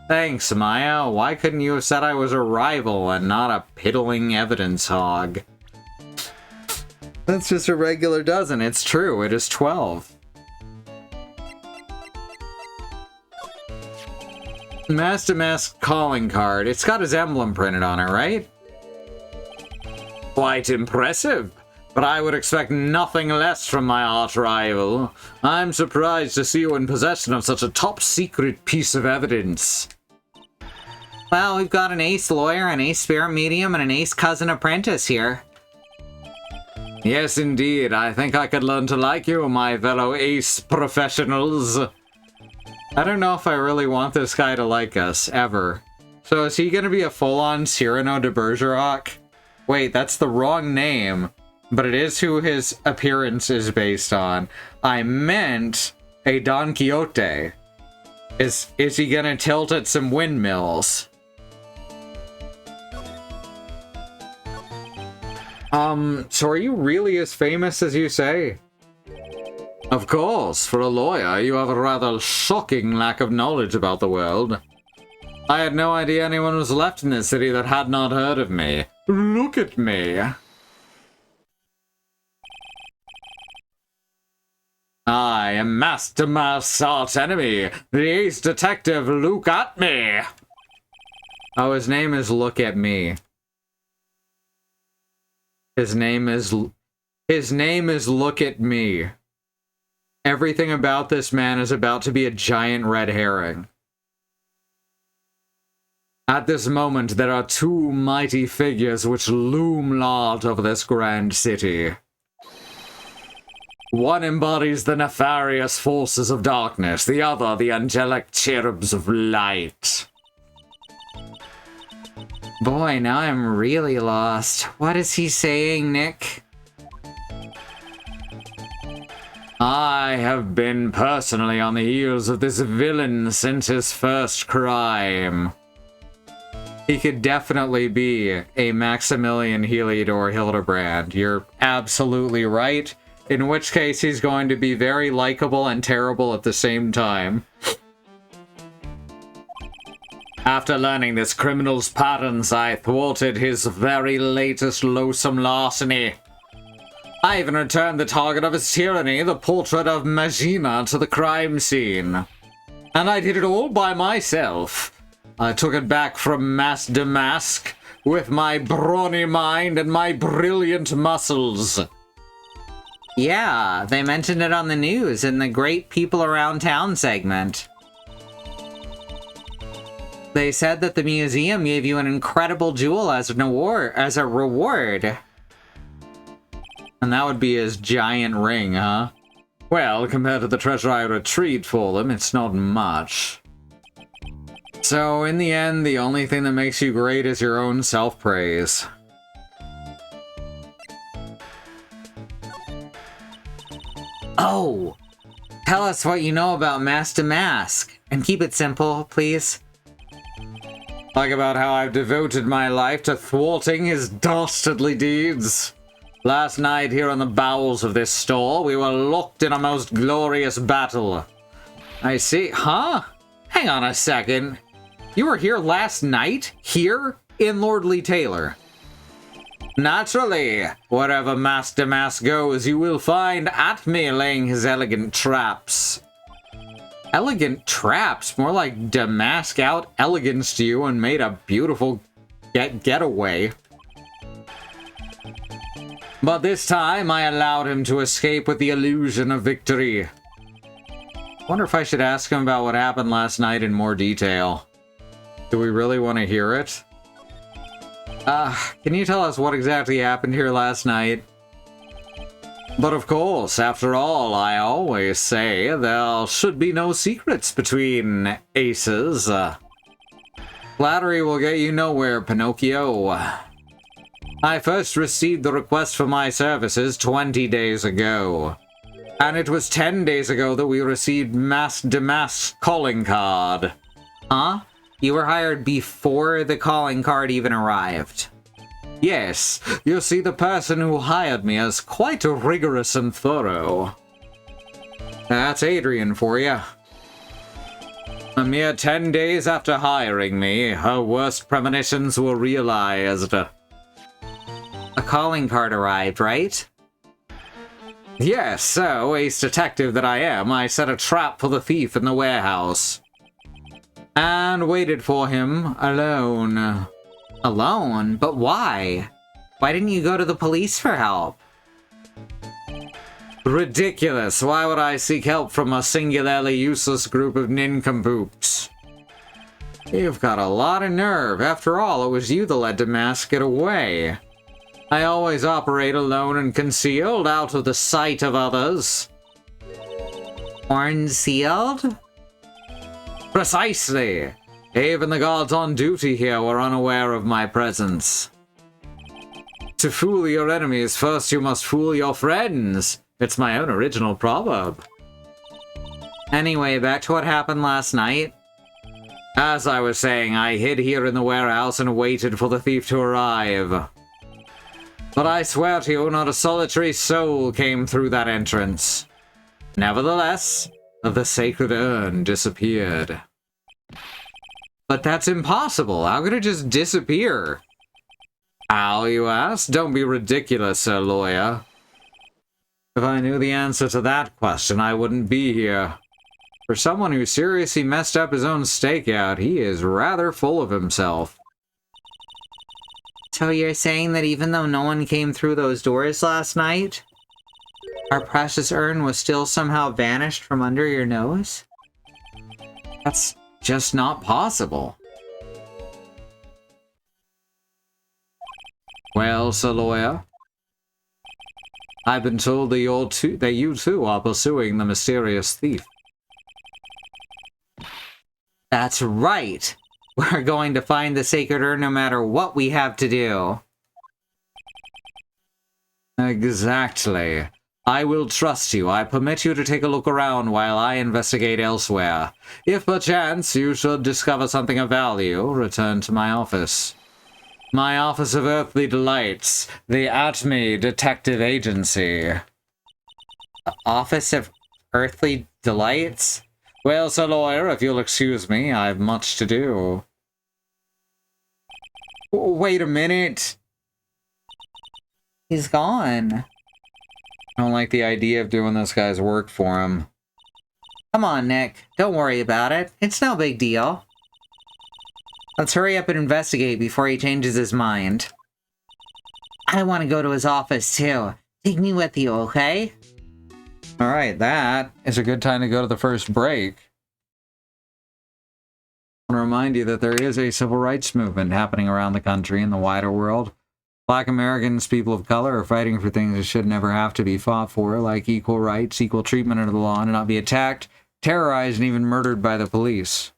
Thanks, Maya. Why couldn't you have said I was a rival and not a piddling evidence hog? That's just a regular dozen. It's true. It is 12. Master Mask calling card. It's got his emblem printed on it, right? Quite impressive. But I would expect nothing less from my arch rival. I'm surprised to see you in possession of such a top-secret piece of evidence. Well, we've got an ace lawyer, an ace spirit medium, and an ace cousin apprentice here. Yes, indeed. I think I could learn to like you, my fellow ace professionals. I don't know if I really want this guy to like us, ever. So is he gonna be a full-on Cyrano de Bergerac? Wait, that's the wrong name. But it is who his appearance is based on. I meant a Don Quixote. Is he gonna tilt at some windmills? So are you really as famous as you say? Of course, for a lawyer, you have a rather shocking lack of knowledge about the world. I had no idea anyone was left in this city that had not heard of me. Look at me. I am Master Mask's arch enemy, the ace detective Luke Atme. Oh, his name is Look at Me. His name is Look at Me. Everything about this man is about to be a giant red herring. At this moment, there are two mighty figures which loom large over this grand city. One embodies the nefarious forces of darkness, the other the angelic cherubs of light. Boy, now I'm really lost. What is he saying, Nick? I have been personally on the heels of this villain since his first crime. He could definitely be a Maximilian Heliodor Hildebrand. You're absolutely right. In which case, he's going to be very likable and terrible at the same time. After learning this criminal's patterns, I thwarted his very latest loathsome larceny. I even returned the target of his tyranny, the portrait of Magina, to the crime scene. And I did it all by myself. I took it back from Master Mask with my brawny mind and my brilliant muscles. Yeah, they mentioned it on the news in the Great People Around Town segment. They said that the museum gave you an incredible jewel as an award, as a reward. And that would be his giant ring, huh? Well, compared to the treasure I retrieved for them, it's not much. So, in the end, the only thing that makes you great is your own self-praise. Oh! Tell us what you know about Master Mask. And keep it simple, please. Like about how I've devoted my life to thwarting his dastardly deeds. Last night, here in the bowels of this store, we were locked in a most glorious battle. I see. Huh? Hang on a second. You were here last night? Here? In Lordly Taylor? Naturally. Wherever Master Mask goes, you will find Atme laying his elegant traps. Elegant traps? More like Damask out elegance to you and made a beautiful getaway. But this time, I allowed him to escape with the illusion of victory. Wonder if I should ask him about what happened last night in more detail. Do we really want to hear it? Can you tell us what exactly happened here last night? But of course, after all, I always say there should be no secrets between aces. Flattery will get you nowhere, Pinocchio. I first received the request for my services 20 days ago. And it was 10 days ago that we received Mask Damask's calling card. Huh? You were hired before the calling card even arrived. Yes, you see, the person who hired me is quite rigorous and thorough. That's Adrian for you. A mere 10 days after hiring me, her worst premonitions were realized. A calling card arrived, right? Yes, so, ace detective that I am, I set a trap for the thief in the warehouse. And waited for him, alone. Alone? But why? Why didn't you go to the police for help? Ridiculous. Why would I seek help from a singularly useless group of nincompoops? You've got a lot of nerve. After all, it was you that let Damask get away. I always operate alone and concealed, out of the sight of others. Horn sealed? Precisely. Even the guards on duty here were unaware of my presence. To fool your enemies, first you must fool your friends. It's my own original proverb. Anyway, back to what happened last night. As I was saying, I hid here in the warehouse and waited for the thief to arrive. But I swear to you, not a solitary soul came through that entrance. Nevertheless, the sacred urn disappeared. But that's impossible. How could it just disappear? How, you ask? Don't be ridiculous, Sir Lawyer. If I knew the answer to that question, I wouldn't be here. For someone who seriously messed up his own stakeout, he is rather full of himself. So you're saying that even though no one came through those doors last night, our precious urn was still somehow vanished from under your nose? That's just not possible. Well, Sir Lawyer, I've been told that you too are pursuing the mysterious thief. That's right. We're going to find the sacred urn no matter what we have to do. Exactly. I will trust you. I permit you to take a look around while I investigate elsewhere. If perchance you should discover something of value, return to my office. My Office of Earthly Delights, the Atme Detective Agency. The Office of Earthly Delights? Well, Sir Lawyer, if you'll excuse me, I've much to do. Wait a minute. He's gone. I don't like the idea of doing this guy's work for him. Come on, Nick. Don't worry about it. It's no big deal. Let's hurry up and investigate before he changes his mind. I want to go to his office, too. Take me with you, okay? Alright, that is a good time to go to the first break. I want to remind you that there is a civil rights movement happening around the country and the wider world. Black Americans, people of color, are fighting for things that should never have to be fought for, like equal rights, equal treatment under the law, and not be attacked, terrorized, and even murdered by the police.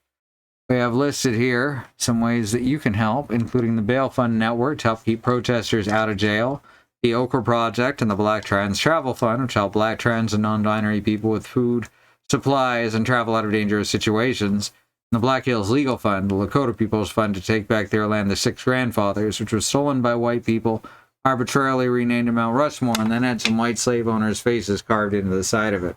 We have listed here some ways that you can help, including the Bail Fund Network to help keep protesters out of jail, the Okra Project and the Black Trans Travel Fund, which help black, trans, and non-binary people with food, supplies and travel out of dangerous situations. In the Black Hills Legal Fund, the Lakota People's Fund to take back their land, the Six Grandfathers, which was stolen by white people, arbitrarily renamed to Mount Rushmore, and then had some white slave owners' faces carved into the side of it.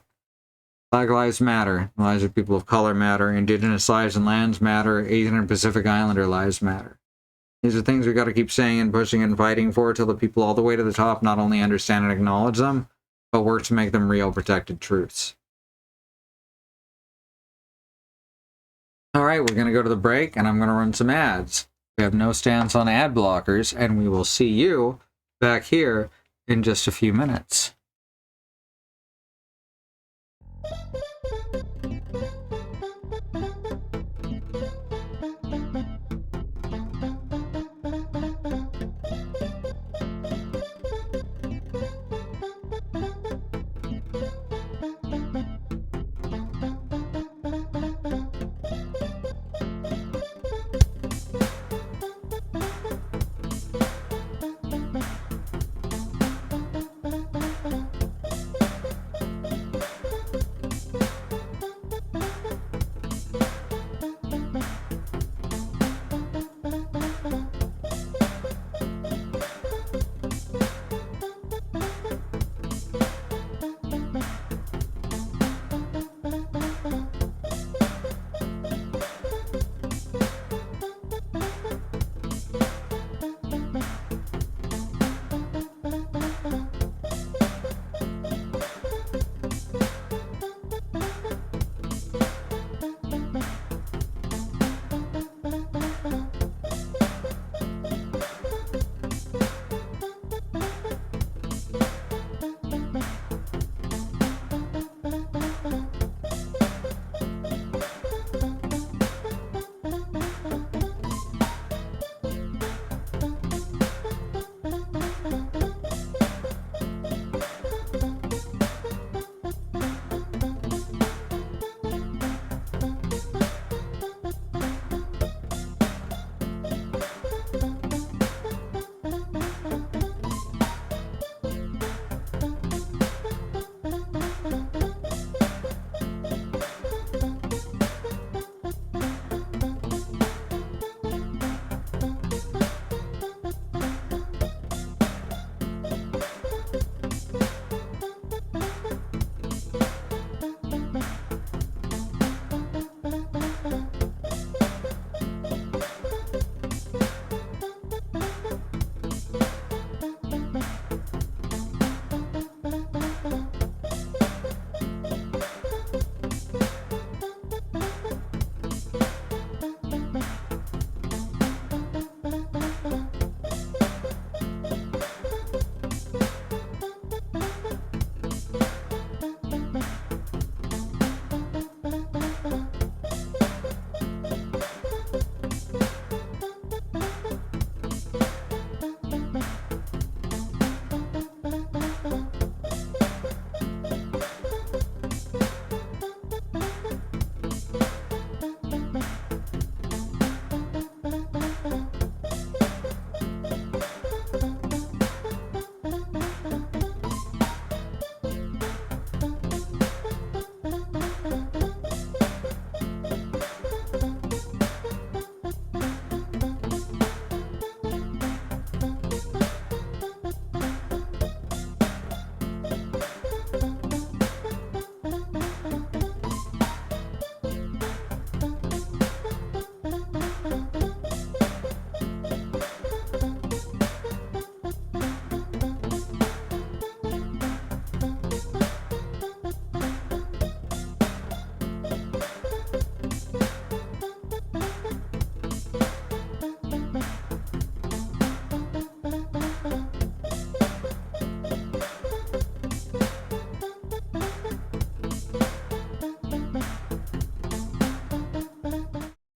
Black Lives Matter. The lives of people of color matter. Indigenous lives and lands matter. Asian and Pacific Islander lives matter. These are things we got to keep saying and pushing and fighting for till the people all the way to the top not only understand and acknowledge them, but work to make them real protected truths. All right, we're going to go to the break, and I'm going to run some ads. We have no stance on ad blockers, and we will see you back here in just a few minutes.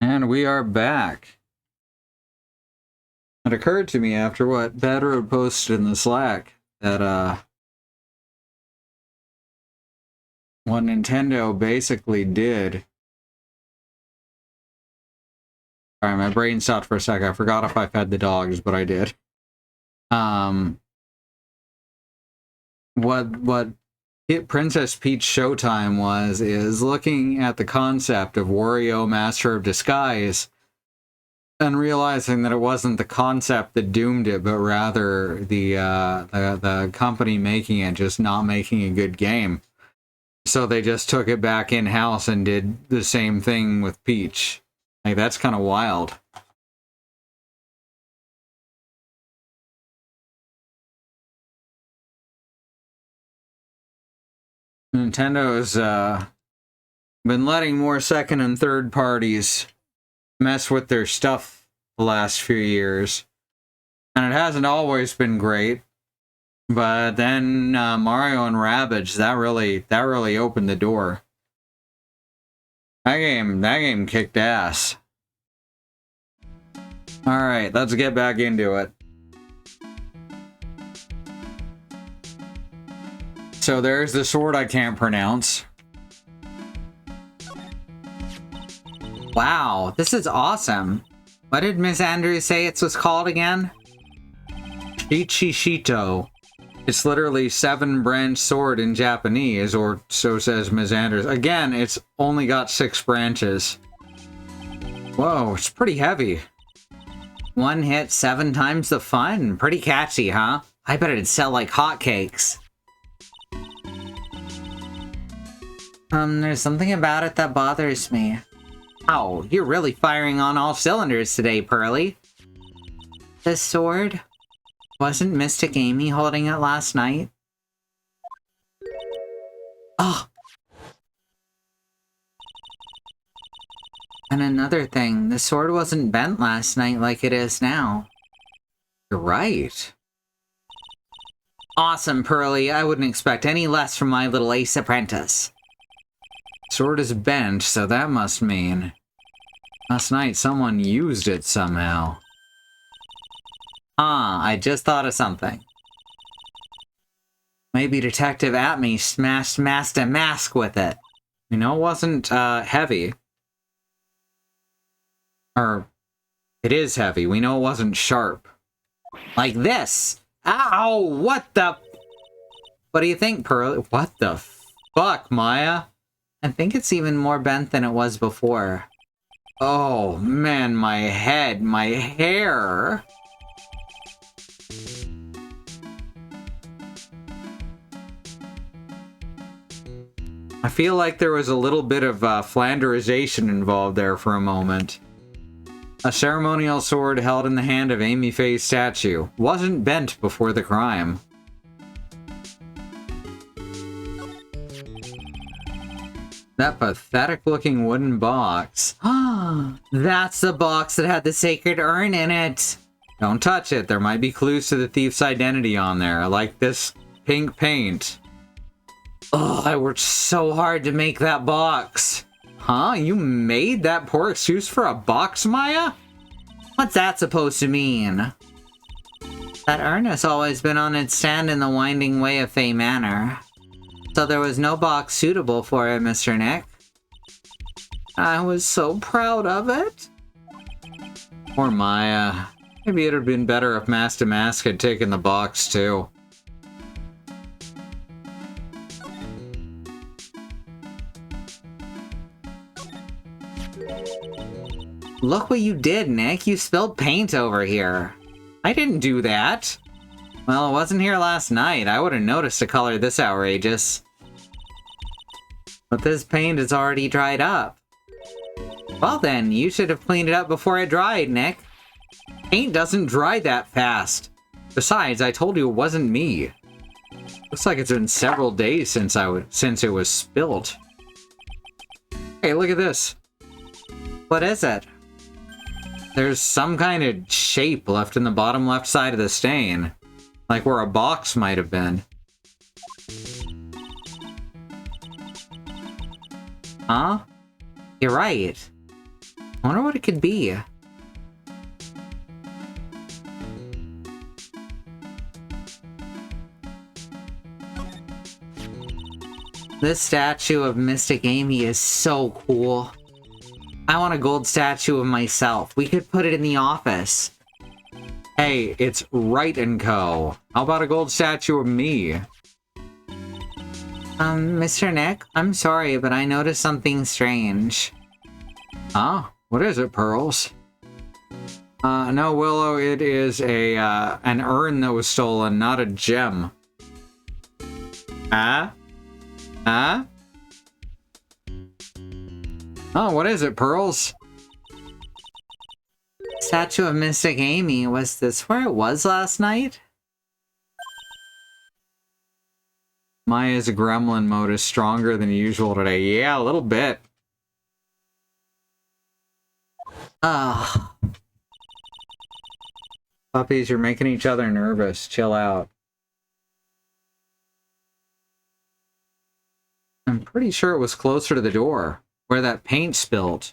And we are back. It occurred to me after what Bad Road posted in the Slack that what Nintendo basically did. Sorry, my brain stopped for a sec. I forgot if I fed the dogs, but I did. What Princess Peach Showtime is looking at the concept of Wario Master of Disguise and realizing that it wasn't the concept that doomed it, but rather the company making it just not making a good game. So they just took it back in-house and did the same thing with Peach. Like, that's kind of wild. Nintendo's been letting more second and third parties mess with their stuff the last few years. And it hasn't always been great. But then Mario and Rabbids, that really opened the door. That game kicked ass. Alright, let's get back into it. So there's the sword I can't pronounce. Wow, this is awesome. What did Miss Andrews say it was called again? Ichishito. It's literally 7-branch sword in Japanese, or so says Ms. Anders. Again, it's only got 6 branches. Whoa, it's pretty heavy. One hit 7 times the fun. Pretty catchy, huh? I bet it'd sell like hotcakes. There's something about it that bothers me. Wow, you're really firing on all cylinders today, Pearly. This sword? Wasn't Mystic Amy holding it last night? Oh! And another thing, the sword wasn't bent last night like it is now. You're right. Awesome, Pearly. I wouldn't expect any less from my little ace apprentice. Sword is bent, so that must mean last night someone used it somehow. Ah, I just thought of something. Maybe Detective Atme smashed Master Mask with it. You know, it wasn't heavy. Or, it is heavy. We know it wasn't sharp. Like this! Ow! What the... What do you think, Pearl? What the fuck, Maya? I think it's even more bent than it was before. Oh, man, my head, my hair. I feel like there was a little bit of Flanderization involved there for a moment. A ceremonial sword held in the hand of Amy Faye's statue wasn't bent before the crime. That pathetic-looking wooden box. Ah, that's the box that had the sacred urn in it. Don't touch it. There might be clues to the thief's identity on there, like this pink paint. Oh, I worked so hard to make that box. Huh? You made that poor excuse for a box, Maya? What's that supposed to mean? That urn has always been on its stand in the winding way of Fey Manor. So there was no box suitable for it, Mr. Nick. I was so proud of it. Poor Maya. Maybe it would have been better if Master Mask had taken the box, too. Look what you did, Nick. You spilled paint over here. I didn't do that. Well, it wasn't here last night. I would have noticed a color this outrageous. But this paint is already dried up. Well then, you should have cleaned it up before it dried, Nick. Paint doesn't dry that fast. Besides, I told you it wasn't me. Looks like it's been several days since it was spilt. Hey, look at this. What is it? There's some kind of shape left in the bottom left side of the stain. Like where a box might have been. Huh? You're right. I wonder what it could be. This statue of Mystic Amy is so cool. I want a gold statue of myself. We could put it in the office. Hey, it's Right & Co. How about a gold statue of me? Mr. Nick, I'm sorry, but I noticed something strange. Huh? What is it, Pearls? No, Willow, it is an urn that was stolen, not a gem. Huh? Huh? Oh, what is it, Pearls? Statue of Mystic Amy, was this where it was last night? Maya's gremlin mode is stronger than usual today. Yeah, a little bit. Ugh. Puppies, you're making each other nervous. Chill out. I'm pretty sure it was closer to the door, where that paint spilled.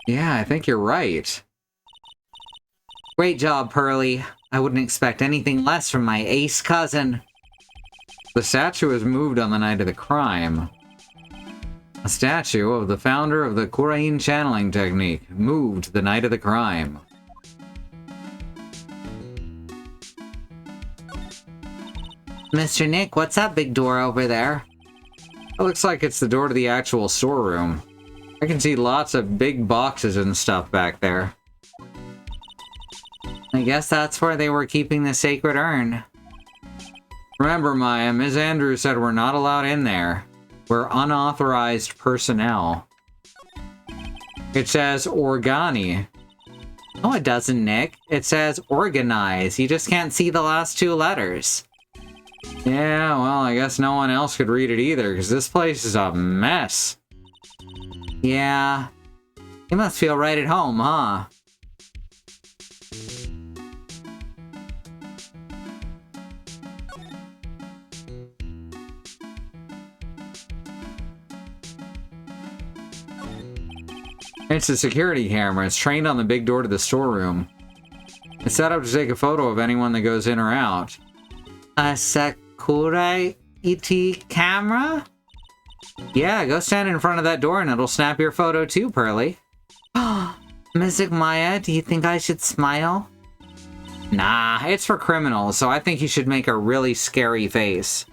Yeah, I think you're right. Great job, Pearly. I wouldn't expect anything less from my ace cousin. The statue was moved on the night of the crime. A statue of the founder of the Kurain channeling technique moved the night of the crime. Mr. Nick, what's that big door over there? It looks like it's the door to the actual storeroom. I can see lots of big boxes and stuff back there. I guess that's where they were keeping the sacred urn. Remember, Maya, Ms. Andrews said we're not allowed in there. We're unauthorized personnel. It says Organi. No, it doesn't, Nick. It says organize. You just can't see the last two letters. Yeah, well, I guess no one else could read it either, because this place is a mess. Yeah. You must feel right at home, huh? It's a security camera. It's trained on the big door to the storeroom. It's set up to take a photo of anyone that goes in or out. A Sakurai ET camera? Yeah, go stand in front of that door and it'll snap your photo too, Pearly. Mystic Maya, do you think I should smile? Nah, it's for criminals, so I think you should make a really scary face.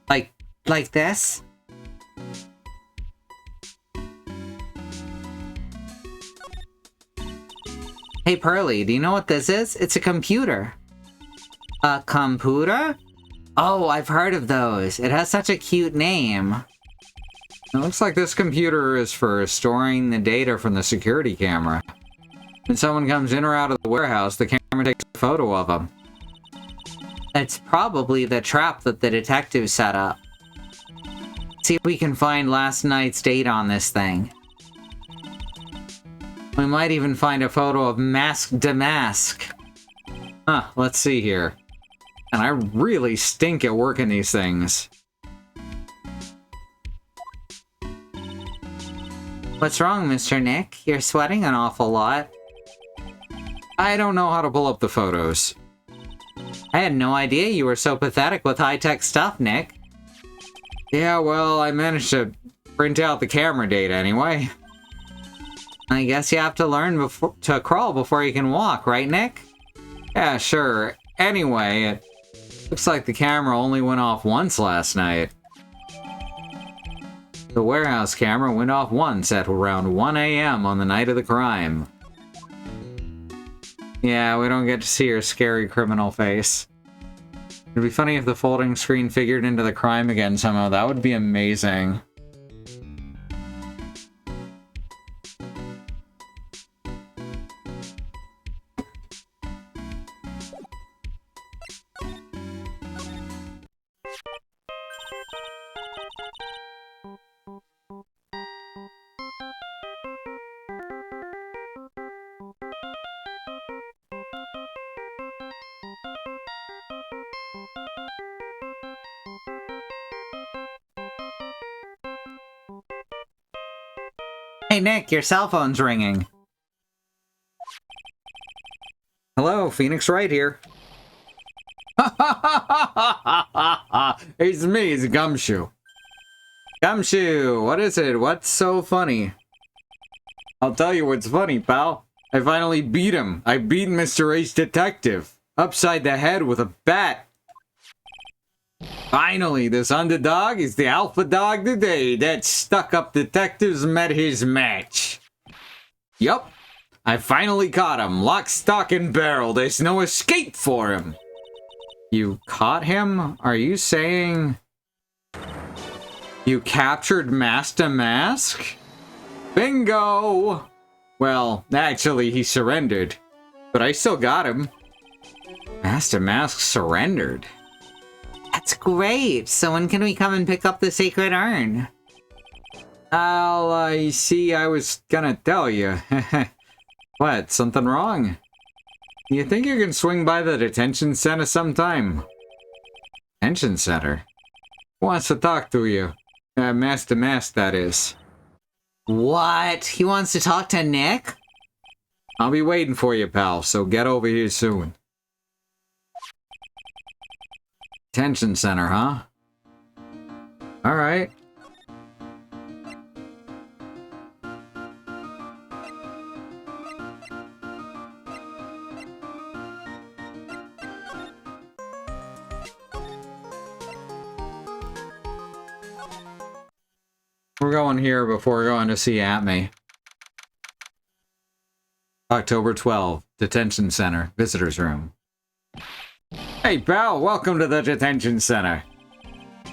Like this? Hey Pearly, do you know what this is? It's a computer. A computer? Oh, I've heard of those. It has such a cute name. It looks like this computer is for storing the data from the security camera. When someone comes in or out of the warehouse, the camera takes a photo of them. It's probably the trap that the detective set up. See if we can find last night's date on this thing. We might even find a photo of Mask Damask. Huh, let's see here. And I really stink at working these things. What's wrong, Mr. Nick? You're sweating an awful lot. I don't know how to pull up the photos. I had no idea you were so pathetic with high-tech stuff, Nick. Yeah, well, I managed to print out the camera data anyway. I guess you have to learn to crawl before you can walk, right, Nick? Yeah, sure. Anyway, it looks like the camera only went off once last night. The warehouse camera went off once at around 1 a.m. on the night of the crime. Yeah, we don't get to see her scary criminal face. It'd be funny if the folding screen figured into the crime again somehow. That would be amazing. Hey, Nick, your cell phone's ringing. Hello, Phoenix Wright here. It's me, it's Gumshoe. Gumshoe, what is it? What's so funny? I'll tell you what's funny, pal. I finally beat him. I beat Mr. Ace Detective. Upside the head with a bat. Finally, this underdog is the alpha dog today. That stuck-up detective's met his match. Yup, I finally caught him. Lock, stock, and barrel. There's no escape for him. You caught him? Are you saying you captured Master Mask? Bingo! Well, actually, he surrendered. But I still got him. Master Mask surrendered. That's great. So when can we come and pick up the sacred urn? I see, I was gonna tell you. What, something wrong? You think you can swing by the detention center sometime? Detention center? Who wants to talk to you? Master Mask, that is. What? He wants to talk to Nick? I'll be waiting for you, pal, so get over here soon. Detention center, huh? Alright. We're going here before going to see Atme. October 12th, Detention Center, Visitor's Room. Hey, pal, welcome to the Detention Center.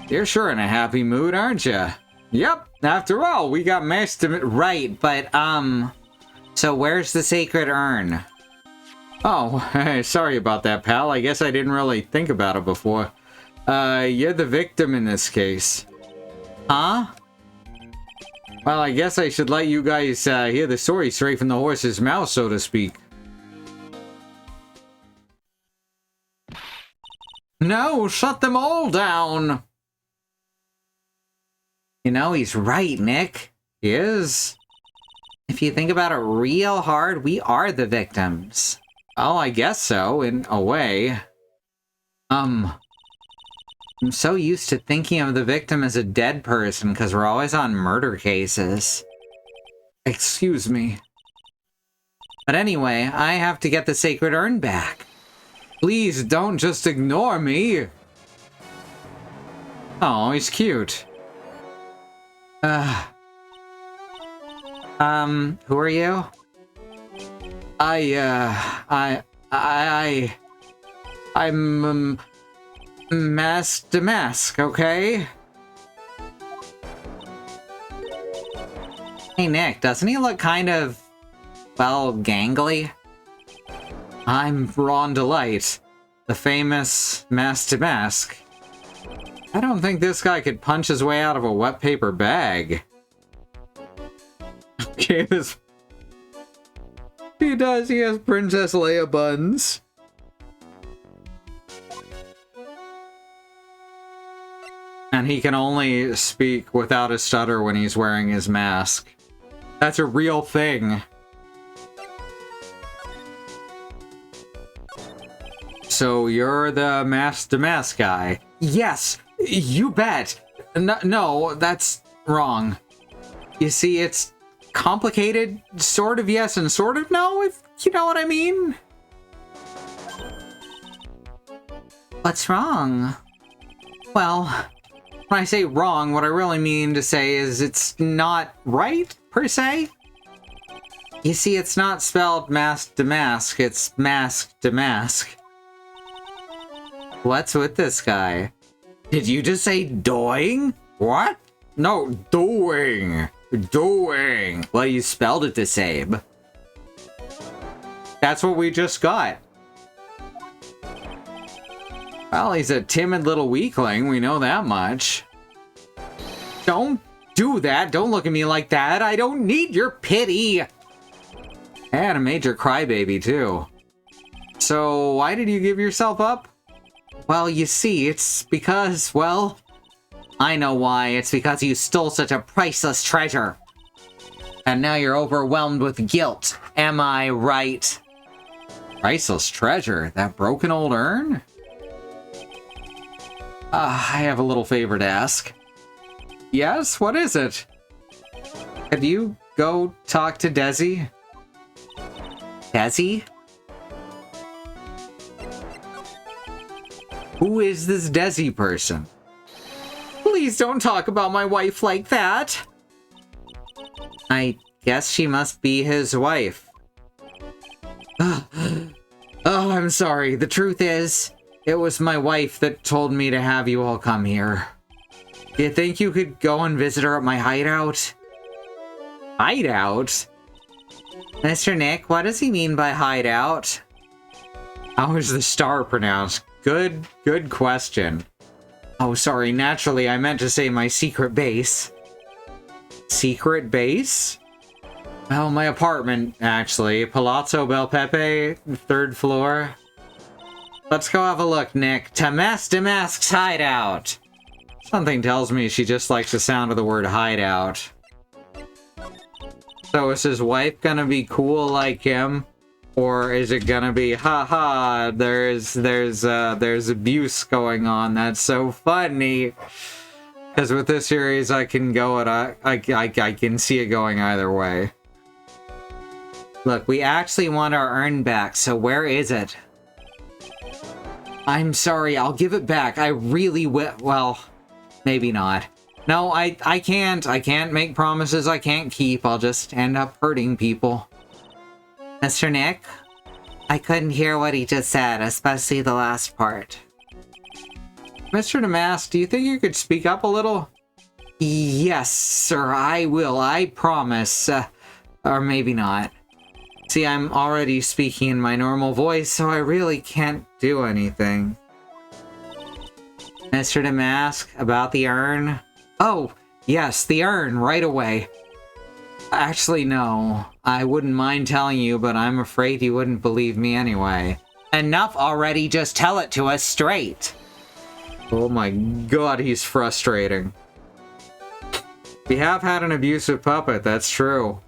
You're sure in a happy mood, aren't you? Yep, after all, we got Master... Right, but, so where's the sacred urn? Oh, sorry about that, pal. I guess I didn't really think about it before. You're the victim in this case. Huh? Well, I guess I should let you guys hear the story straight from the horse's mouth, so to speak. No, shut them all down! You know, he's right, Nick. He is? If you think about it real hard, we are the victims. Well, I guess so, in a way. I'm so used to thinking of the victim as a dead person because we're always on murder cases. Excuse me. But anyway, I have to get the sacred urn back. Please don't just ignore me. Oh, he's cute. Who are you? I'm Master Mask, okay? Hey, Nick, doesn't he look kind of, well, gangly? I'm Ron Delight, the famous Master Mask. I don't think this guy could punch his way out of a wet paper bag. Okay, this... He does, he has Princess Leia buns. And he can only speak without a stutter when he's wearing his mask. That's a real thing. So you're the Master Mask guy? Yes, you bet. No, that's wrong. You see, it's complicated, sort of yes and sort of no, if you know what I mean. What's wrong? Well, when I say wrong, what I really mean to say is it's not right, per se. You see, it's not spelled mask to mask, it's mask to mask. What's with this guy? Did you just say doing? What? No, doing. Doing. Well, you spelled it the same. That's what we just got. Well, he's a timid little weakling, we know that much. Don't do that, don't look at me like that, I don't need your pity! And a major crybaby, too. So, why did you give yourself up? Well, you see, it's because, well, I know why. It's because you stole such a priceless treasure. And now you're overwhelmed with guilt. Am I right? Priceless treasure? That broken old urn? I have a little favor to ask. Yes, what is it? Could you go talk to Desi? Desi? Who is this Desi person? Please don't talk about my wife like that. I guess she must be his wife. Oh, I'm sorry. The truth is, it was my wife that told me to have you all come here. Do you think you could go and visit her at my hideout? Hideout? Mr. Nick, what does he mean by hideout? How is the star pronounced? Good question. Oh, sorry. Naturally, I meant to say my secret base. Secret base? Well, my apartment, actually. Palazzo Belpepe, 3rd floor. Let's go have a look, Nick. Damask's hideout! Something tells me she just likes the sound of the word hideout. So is his wife gonna be cool like him? Or is it gonna be, haha, there's abuse going on, that's so funny. Because with this series, I can go at I can see it going either way. Look, we actually want our urn back, so where is it? I'm sorry, I'll give it back. I really will. Well, maybe not. No, I can't make promises I can't keep. I'll just end up hurting people. Mr. Nick? I couldn't hear what he just said, especially the last part. Mr. Damask, do you think you could speak up a little? Yes, sir, I will. I promise. Or maybe not. See, I'm already speaking in my normal voice, so I really can't do anything. Mr. Damask, about the urn? Oh, yes, the urn, right away. Actually, no. I wouldn't mind telling you, but I'm afraid you wouldn't believe me anyway. Enough already, just tell it to us straight. Oh my god, he's frustrating. We have had an abusive puppet, that's true.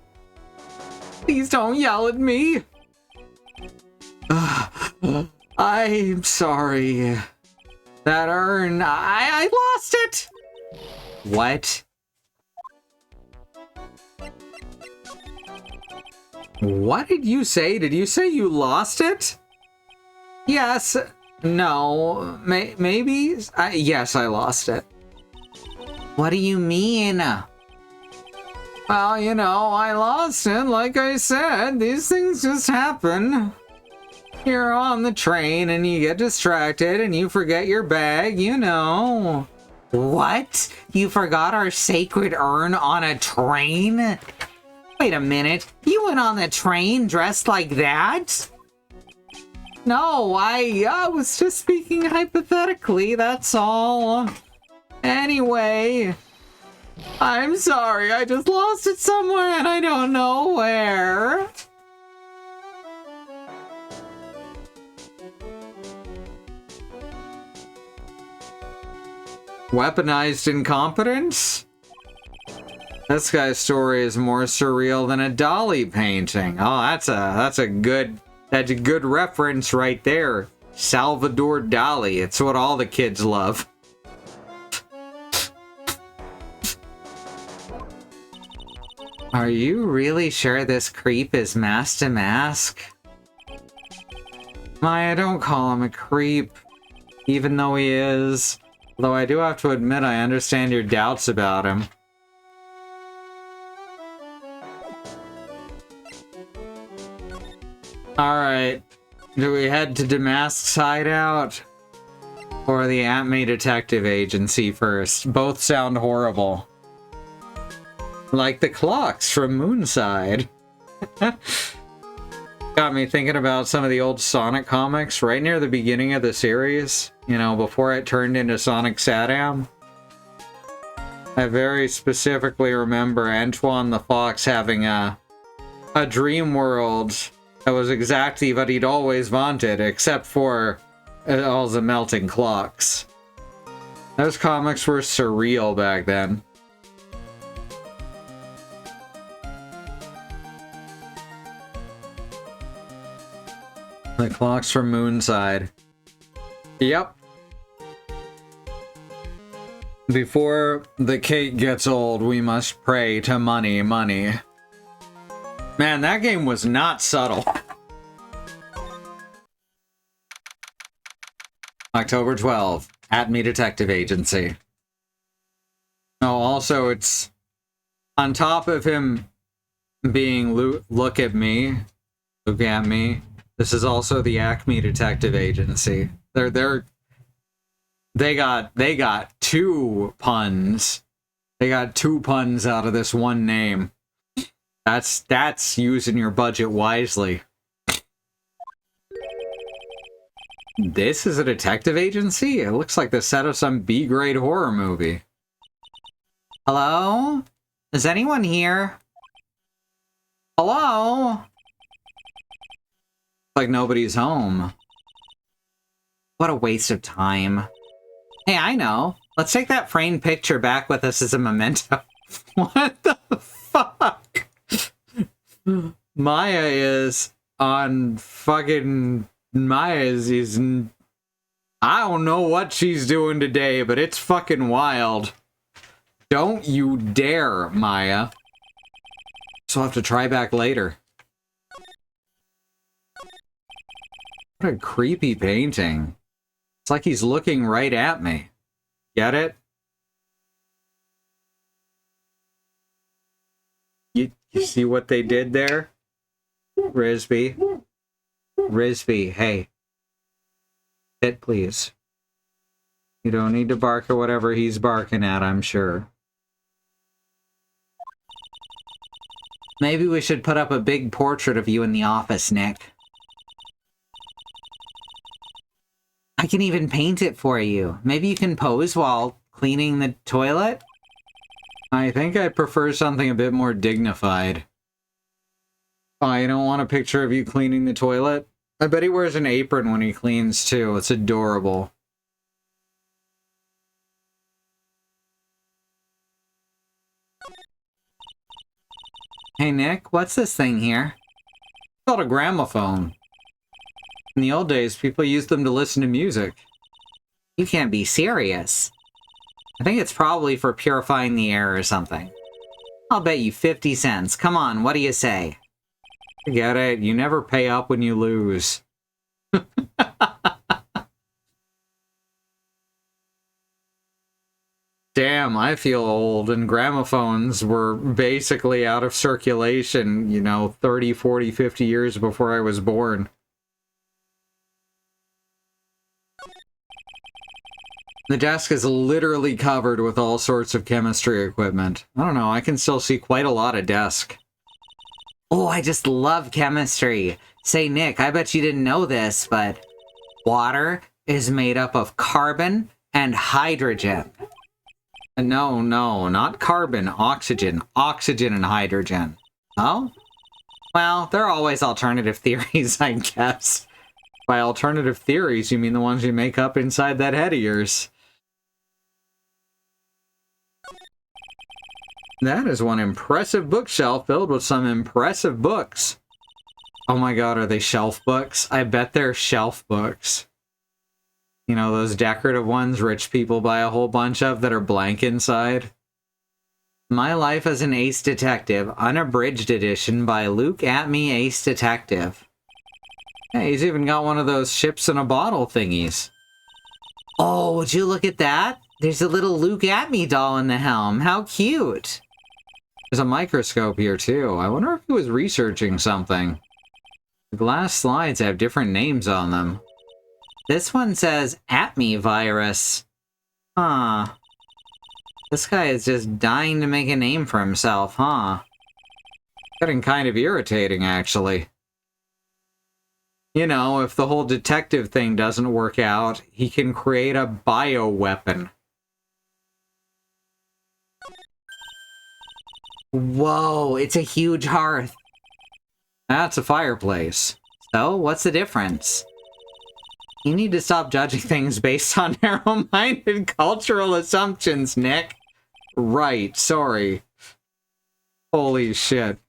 Please don't yell at me! I'm sorry. That urn, I lost it! What? What did you say? Did you say you lost it? Yes. No. Maybe? Yes, I lost it. What do you mean? Well, you know, I lost it. Like I said, these things just happen. You're on the train and you get distracted and you forget your bag, you know. What? You forgot our sacred urn on a train? Wait a minute, you went on the train dressed like that? No, I was just speaking hypothetically, that's all. Anyway, I'm sorry, I just lost it somewhere and I don't know where. Weaponized incompetence? This guy's story is more surreal than a dolly painting. Oh, that's a good reference right there. Salvador Dali. It's what all the kids love. Are you really sure this creep is Master Mask? Maya, don't call him a creep, even though he is. Though I do have to admit I understand your doubts about him. Alright, do we head to Damask's hideout? Or the Atme Detective Agency first? Both sound horrible. Like the clocks from Moonside. Got me thinking about some of the old Sonic comics right near the beginning of the series. You know, before it turned into Sonic Sadam. I very specifically remember Antoine the Fox having a dream world that was exactly what he'd always wanted, except for all the melting clocks. Those comics were surreal back then. The clocks from Moonside. Yep. Before the cake gets old, we must pray to money, money. Man, that game was not subtle. October 12, Atme Detective Agency. No, also it's on top of him being look at me. Look at me. This is also the Acme Detective Agency. They got two puns. They got two puns out of this one name. That's using your budget wisely. This is a detective agency? It looks like the set of some B-grade horror movie. Hello? Is anyone here? Hello? Like nobody's home. What a waste of time. Hey, I know. Let's take that framed picture back with us as a memento. What the fuck? Maya is on fucking... Maya is... I don't know what she's doing today, but it's fucking wild. Don't you dare, Maya. So I'll have to try back later. What a creepy painting. It's like he's looking right at me. Get it? You see what they did there? Risby. Risby, hey. Sit, please. You don't need to bark at whatever he's barking at, I'm sure. Maybe we should put up a big portrait of you in the office, Nick. I can even paint it for you. Maybe you can pose while cleaning the toilet? I think I prefer something a bit more dignified. Oh, you don't want a picture of you cleaning the toilet? I bet he wears an apron when he cleans, too. It's adorable. Hey, Nick, what's this thing here? It's called a gramophone. In the old days, people used them to listen to music. You can't be serious. I think it's probably for purifying the air or something. I'll bet you 50 cents. Come on, what do you say? Forget it. You never pay up when you lose. Damn, I feel old, and gramophones were basically out of circulation, 30, 40, 50 years before I was born. The desk is literally covered with all sorts of chemistry equipment. I don't know, I can still see quite a lot of desk. Oh, I just love chemistry. Say, Nick, I bet you didn't know this, but water is made up of carbon and hydrogen. No, not carbon, oxygen. Oxygen and hydrogen. Oh? Well, there are always alternative theories, I guess. By alternative theories, you mean the ones you make up inside that head of yours. That is one impressive bookshelf filled with some impressive books. Oh my god, are they shelf books? I bet they're shelf books. You know, those decorative ones rich people buy a whole bunch of that are blank inside. My Life as an Ace Detective, Unabridged Edition by Luke Atme Ace Detective. Hey, he's even got one of those ships in a bottle thingies. Oh, would you look at that? There's a little Luke Atme doll in the helm. How cute. There's a microscope here, too. I wonder if he was researching something. The glass slides have different names on them. This one says Atme virus. Huh. This guy is just dying to make a name for himself, huh? Getting kind of irritating, actually. You know, if the whole detective thing doesn't work out, he can create a bioweapon. Whoa, it's a huge hearth. That's a fireplace. So, what's the difference? You need to stop judging things based on narrow-minded cultural assumptions, Nick. Right, sorry. Holy shit.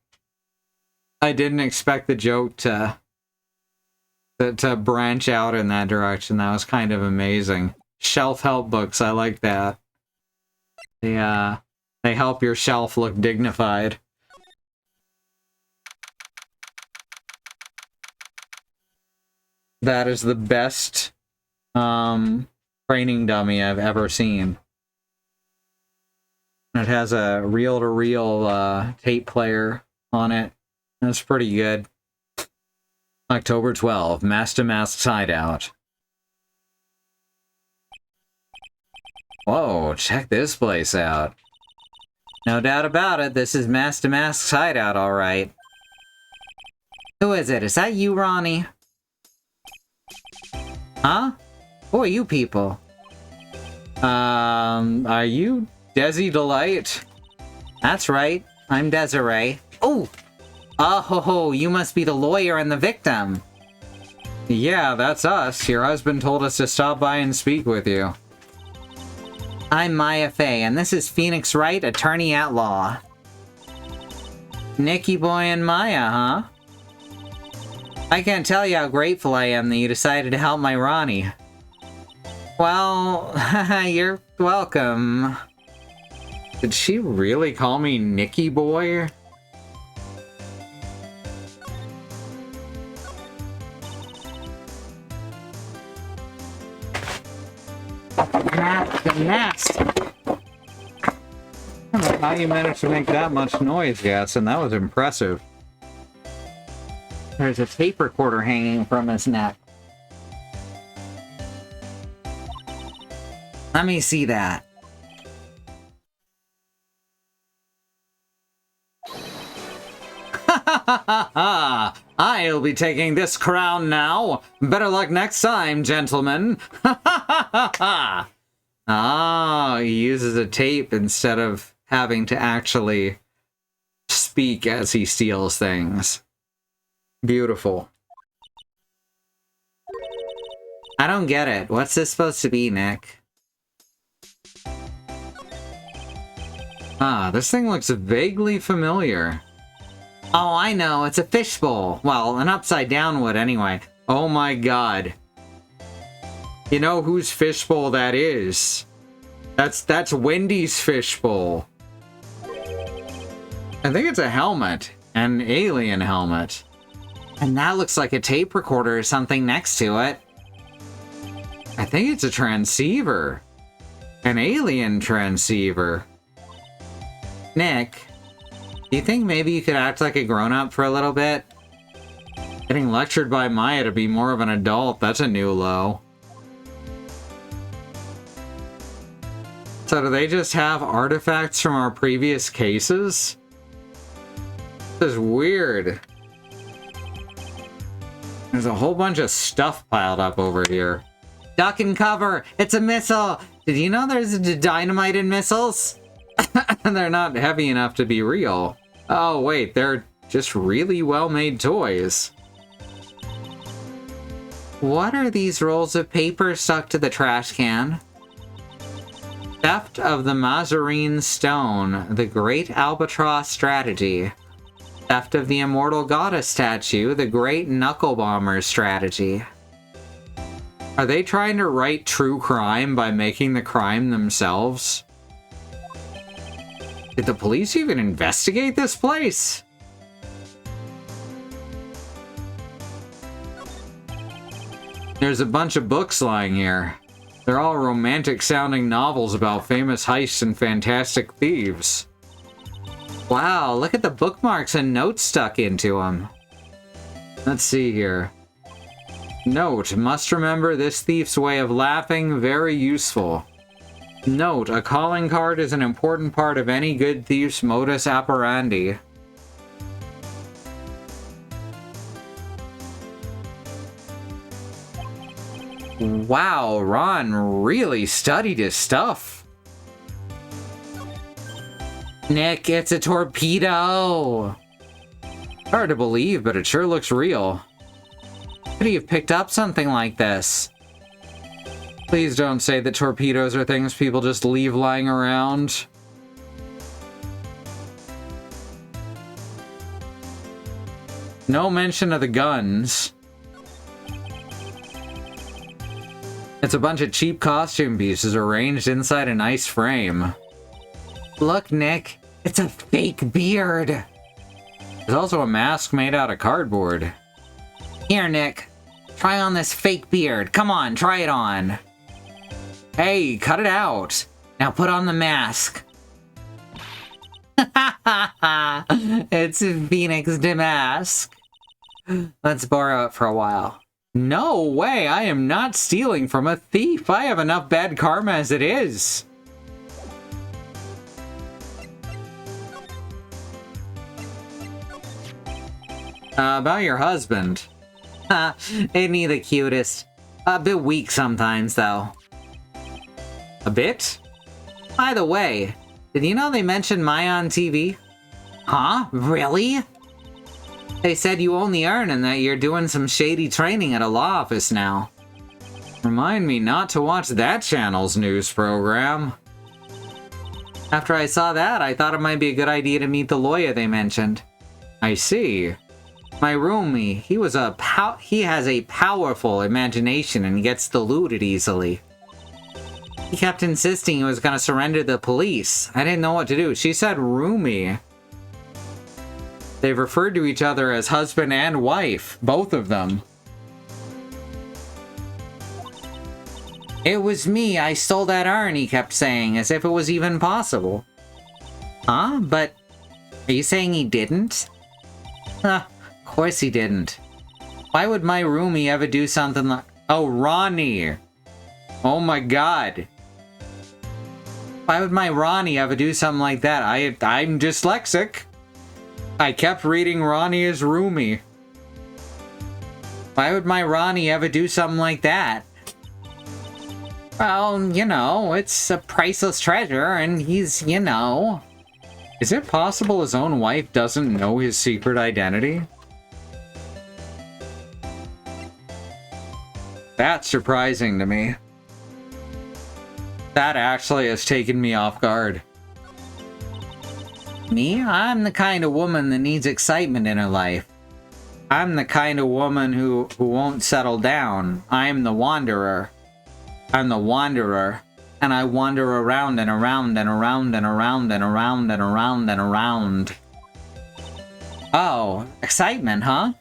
I didn't expect the joke to branch out in that direction. That was kind of amazing. Shelf help books, I like that. They help your shelf look dignified. That is the best training dummy I've ever seen. It has a reel-to-reel tape player on it. That's pretty good. October 12, Mask-to-Mask Hideout. Whoa, check this place out. No doubt about it, this is Mask-to-Mask Hideout, alright. Who is it? Is that you, Ronnie? Huh? Who are you people? Are you Desi Delight? That's right. I'm Desiree. Oh! Oh, you must be the lawyer and the victim. Yeah, that's us. Your husband told us to stop by and speak with you. I'm Maya Fey, and this is Phoenix Wright, attorney at law. Nicky Boy and Maya, huh? I can't tell you how grateful I am that you decided to help my Ronnie. Well, you're welcome. Did she really call me Nicky Boy? Mask! I don't know how you managed to make that much noise, Gatson. That was impressive. There's a tape recorder hanging from his neck. Let me see that. I'll be taking this crown now. Better luck next time, gentlemen. Ah, he uses a tape instead of having to actually speak as he steals things. Beautiful. I don't get it. What's this supposed to be, Nick? Ah, this thing looks vaguely familiar. Oh, I know. It's a fishbowl. Well, an upside down would anyway. Oh my god. You know whose fishbowl that is? That's Wendy's fishbowl. I think it's a helmet. An alien helmet. And that looks like a tape recorder or something next to it. I think it's a transceiver. An alien transceiver. Nick, do you think maybe you could act like a grown-up for a little bit? Getting lectured by Maya to be more of an adult, that's a new low. So do they just have artifacts from our previous cases? This is weird. There's a whole bunch of stuff piled up over here. Duck and cover! It's a missile! Did you know there's dynamite in missiles? They're not heavy enough to be real. Oh wait, they're just really well-made toys. What are these rolls of paper stuck to the trash can? Theft of the Mazarine Stone, the Great Albatross Strategy. Theft of the Immortal Goddess Statue, the Great Knuckle Bomber Strategy. Are they trying to write true crime by making the crime themselves? Did the police even investigate this place? There's a bunch of books lying here. They're all romantic-sounding novels about famous heists and fantastic thieves. Wow, look at the bookmarks and notes stuck into them. Let's see here. Note, must remember this thief's way of laughing, very useful. Note, a calling card is an important part of any good thief's modus operandi. Wow, Ron really studied his stuff. Nick, it's a torpedo! Hard to believe, but it sure looks real. Could he have picked up something like this? Please don't say that torpedoes are things people just leave lying around. No mention of the guns. It's a bunch of cheap costume pieces arranged inside a nice frame. Look, Nick, it's a fake beard. There's also a mask made out of cardboard. Here, Nick, try on this fake beard. Come on, try it on. Hey, cut it out. Now put on the mask. It's Phoenix Damask. Let's borrow it for a while. No way, I am not stealing from a thief. I have enough bad karma as it is. About your husband. Ain't he the cutest? A bit weak sometimes, though. A bit? By the way, did you know they mentioned Maya on TV? Huh? Really? They said you only earn and that you're doing some shady training at a law office now. Remind me not to watch that channel's news program. After I saw that, I thought it might be a good idea to meet the lawyer they mentioned. I see. My roomie, he has a powerful imagination and gets deluded easily. He kept insisting he was going to surrender to the police. I didn't know what to do. She said roomie. They've referred to each other as husband and wife, both of them. It was me, I stole that urn, he kept saying, as if it was even possible. Huh? But are you saying he didn't? Huh, of course he didn't. Why would my roomie ever do something like... Oh, Ronnie! Oh my god. Why would my Ronnie ever do something like that? I'm dyslexic. I kept reading Ronnie as roomie. Why would my Ronnie ever do something like that? Well, you know, it's a priceless treasure, and he's, you know... Is it possible his own wife doesn't know his secret identity? That's surprising to me. That actually has taken me off guard. Me? I'm the kind of woman that needs excitement in her life. I'm the kind of woman who won't settle down. I'm the wanderer. I'm the wanderer. And I wander around and around and around and around and around and around and around. Oh, excitement, huh?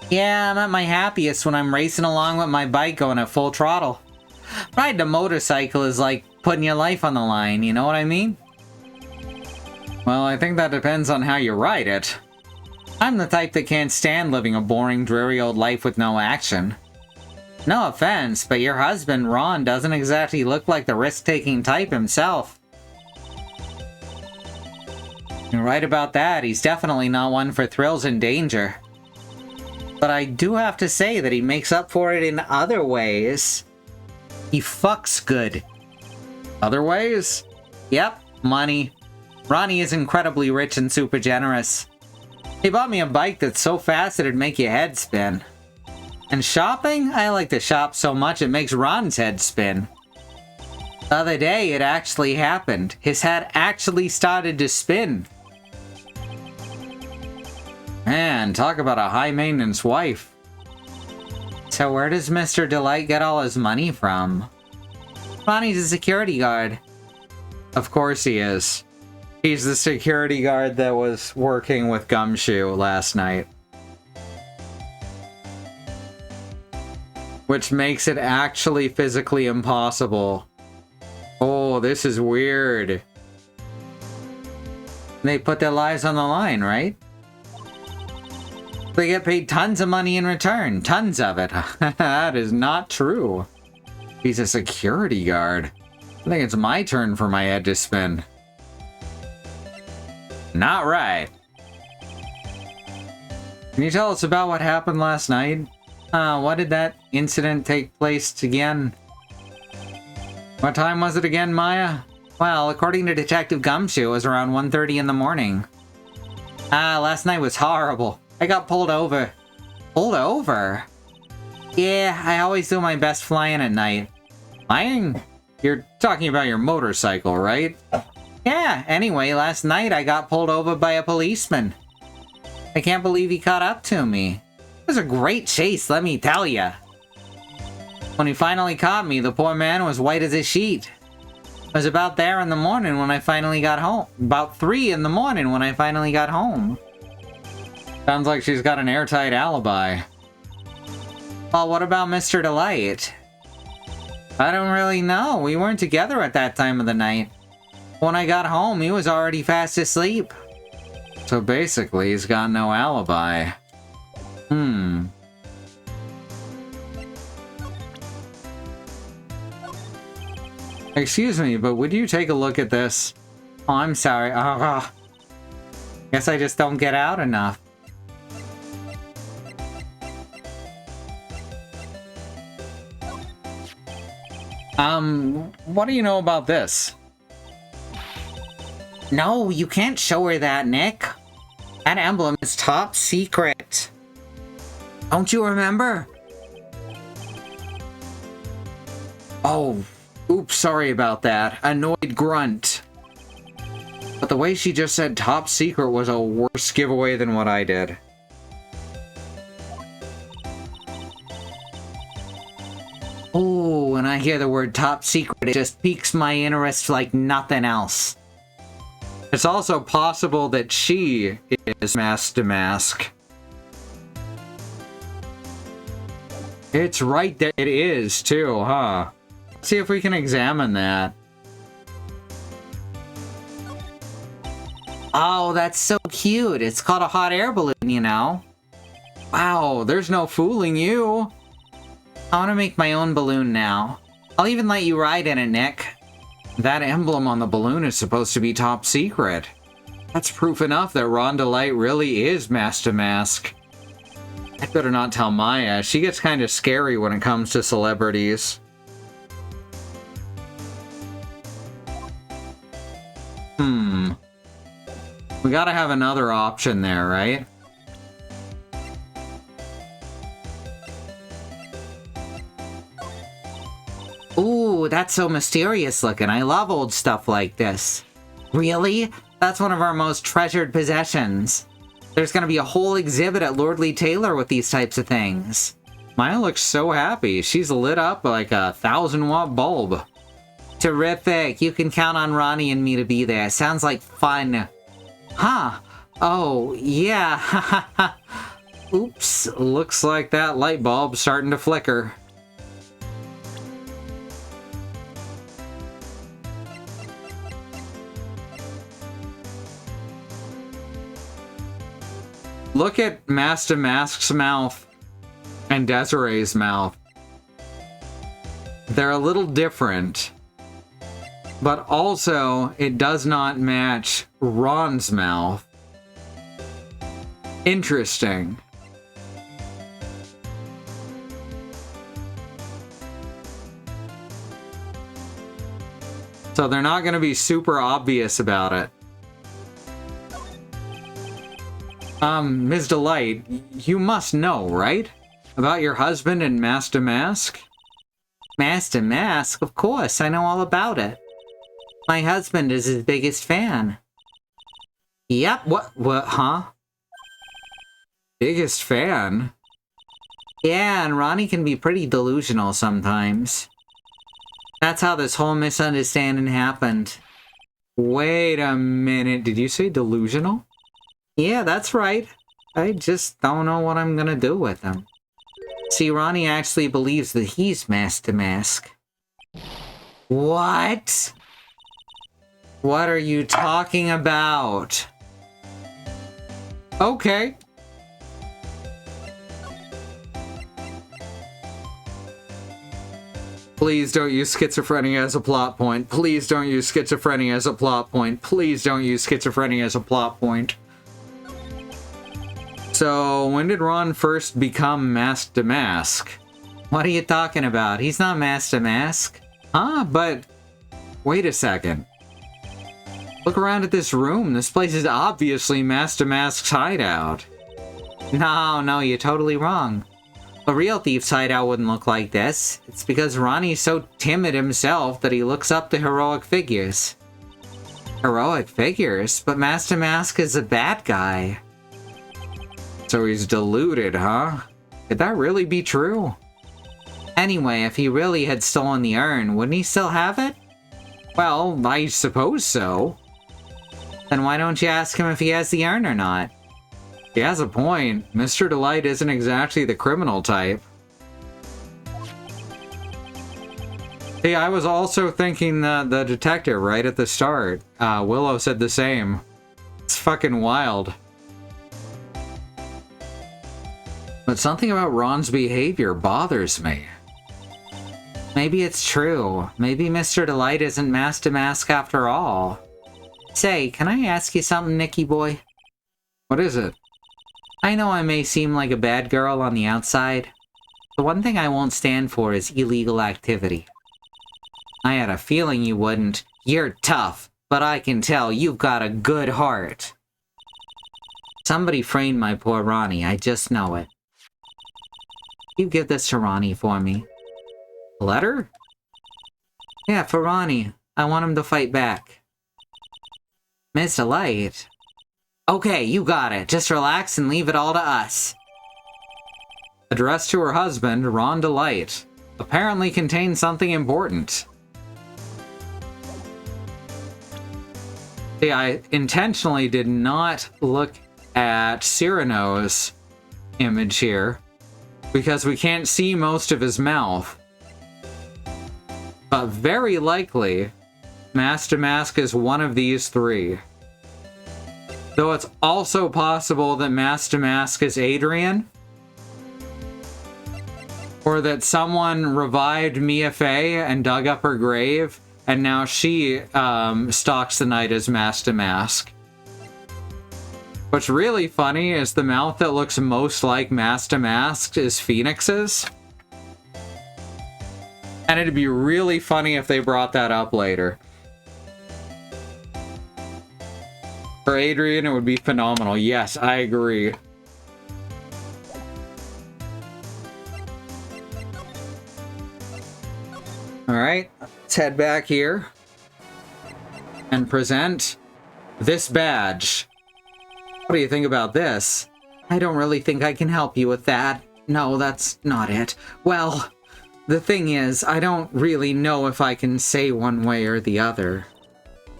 Yeah, I'm at my happiest when I'm racing along with my bike going at full throttle. Riding a motorcycle is like putting your life on the line, you know what I mean? Well, I think that depends on how you ride it. I'm the type that can't stand living a boring, dreary old life with no action. No offense, but your husband, Ron, doesn't exactly look like the risk-taking type himself. You're right about that, he's definitely not one for thrills and danger. But I do have to say that he makes up for it in other ways. He fucks good. Other ways? Yep, money. Ronnie is incredibly rich and super generous. He bought me a bike that's so fast it'd make your head spin. And shopping? I like to shop so much it makes Ron's head spin. The other day, it actually happened. His head actually started to spin. Man, talk about a high-maintenance wife. So where does Mr. Delight get all his money from? Ronnie's a security guard. Of course he is. He's the security guard that was working with Gumshoe last night. Which makes it actually physically impossible. Oh, this is weird. They put their lives on the line, right? They get paid tons of money in return. Tons of it. That is not true. He's a security guard. I think it's my turn for my head to spin. Not right. Can you tell us about what happened last night? What did that incident take place again? What time was it again, Maya? Well, according to Detective Gumshoe, it was around 1:30 in the morning. Last night was horrible. I got pulled over. Pulled over? Yeah, I always do my best flying at night. Flying? You're talking about your motorcycle, right? Yeah, anyway, last night I got pulled over by a policeman. I can't believe he caught up to me. It was a great chase, let me tell ya. When he finally caught me, the poor man was white as a sheet. It was about there in the morning when I finally got home. About 3 in the morning when I finally got home. Sounds like she's got an airtight alibi. Well, what about Mr. Delight? I don't really know. We weren't together at that time of the night. When I got home, he was already fast asleep. So basically, he's got no alibi. Excuse me, but would you take a look at this? Oh, I'm sorry. Guess I just don't get out enough. What do you know about this? No, you can't show her that, Nick. That emblem is top secret. Don't you remember? Oh, oops, sorry about that. Annoyed grunt. But the way she just said top secret was a worse giveaway than what I did. Oh, when I hear the word top secret, it just piques my interest like nothing else. It's also possible that she is mask to mask. It's right there. It is, too, huh? Let's see if we can examine that. Oh, that's so cute. It's called a hot air balloon, you know. Wow, there's no fooling you. I want to make my own balloon now. I'll even let you ride in it, Nick. That emblem on the balloon is supposed to be top secret. That's proof enough that Ronda really is mask to mask. I better not tell Maya. She gets kind of scary when it comes to celebrities. We gotta have another option there, right? Ooh, that's so mysterious looking. I love old stuff like this. Really? That's one of our most treasured possessions. There's gonna be a whole exhibit at Lordly Taylor with these types of things. Maya looks so happy. She's lit up like a 1,000-watt bulb. Terrific. You can count on Ronnie and me to be there. Sounds like fun. Huh. Oh, yeah. Oops. Looks like that light bulb's starting to flicker. Look at Master Mask's mouth and Desiree's mouth. They're a little different. But also, it does not match Ron's mouth. Interesting. So they're not going to be super obvious about it. Ms. Delight, you must know, right? About your husband and Master Mask? Master Mask? Of course, I know all about it. My husband is his biggest fan. Yep. What, huh? Biggest fan? Yeah, and Ronnie can be pretty delusional sometimes. That's how this whole misunderstanding happened. Wait a minute, did you say delusional? Yeah, that's right. I just don't know what I'm gonna do with him. See, Ronnie actually believes that he's Master Mask. What? What are you talking about? Okay. Please don't use schizophrenia as a plot point. Please don't use schizophrenia as a plot point. Please don't use schizophrenia as a plot point. So, when did Ron first become Master Mask? What are you talking about? He's not Master Mask. Huh? But wait a second. Look around at this room. This place is obviously Master Mask's hideout. No, you're totally wrong. A real thief's hideout wouldn't look like this. It's because Ronnie's so timid himself that he looks up to heroic figures. Heroic figures? But Master Mask is a bad guy. So he's deluded, huh? Could that really be true? Anyway, if he really had stolen the urn, wouldn't he still have it? Well, I suppose so. Then why don't you ask him if he has the urn or not? He has a point. Mr. Delight isn't exactly the criminal type. Hey, I was also thinking the detective right at the start. Willow said the same. It's fucking wild. But something about Ron's behavior bothers me. Maybe it's true. Maybe Mr. Delight isn't mask to mask after all. Say, can I ask you something, Nicky boy? What is it? I know I may seem like a bad girl on the outside. The one thing I won't stand for is illegal activity. I had a feeling you wouldn't. You're tough, but I can tell you've got a good heart. Somebody framed my poor Ronnie, I just know it. You give this to Ronnie for me. A letter? Yeah, for Ronnie. I want him to fight back. Miss Delight. Okay, you got it. Just relax and leave it all to us. Addressed to her husband, Ron Delight. Apparently contains something important. See, I intentionally did not look at Cyrano's image here because we can't see most of his mouth. But very likely, Mask to Mask is one of these three. Though it's also possible that Mask to Mask is Adrian. Or that someone revived Mia Fey and dug up her grave, and now she stalks the night as Mask to Mask. What's really funny is the mouth that looks most like Mask to Mask is Phoenix's. And it'd be really funny if they brought that up later. For Adrian, it would be phenomenal. Yes, I agree. Alright, let's head back here and present this badge. What do you think about this? I don't really think I can help you with that. No, that's not it. Well, the thing is, I don't really know if I can say one way or the other.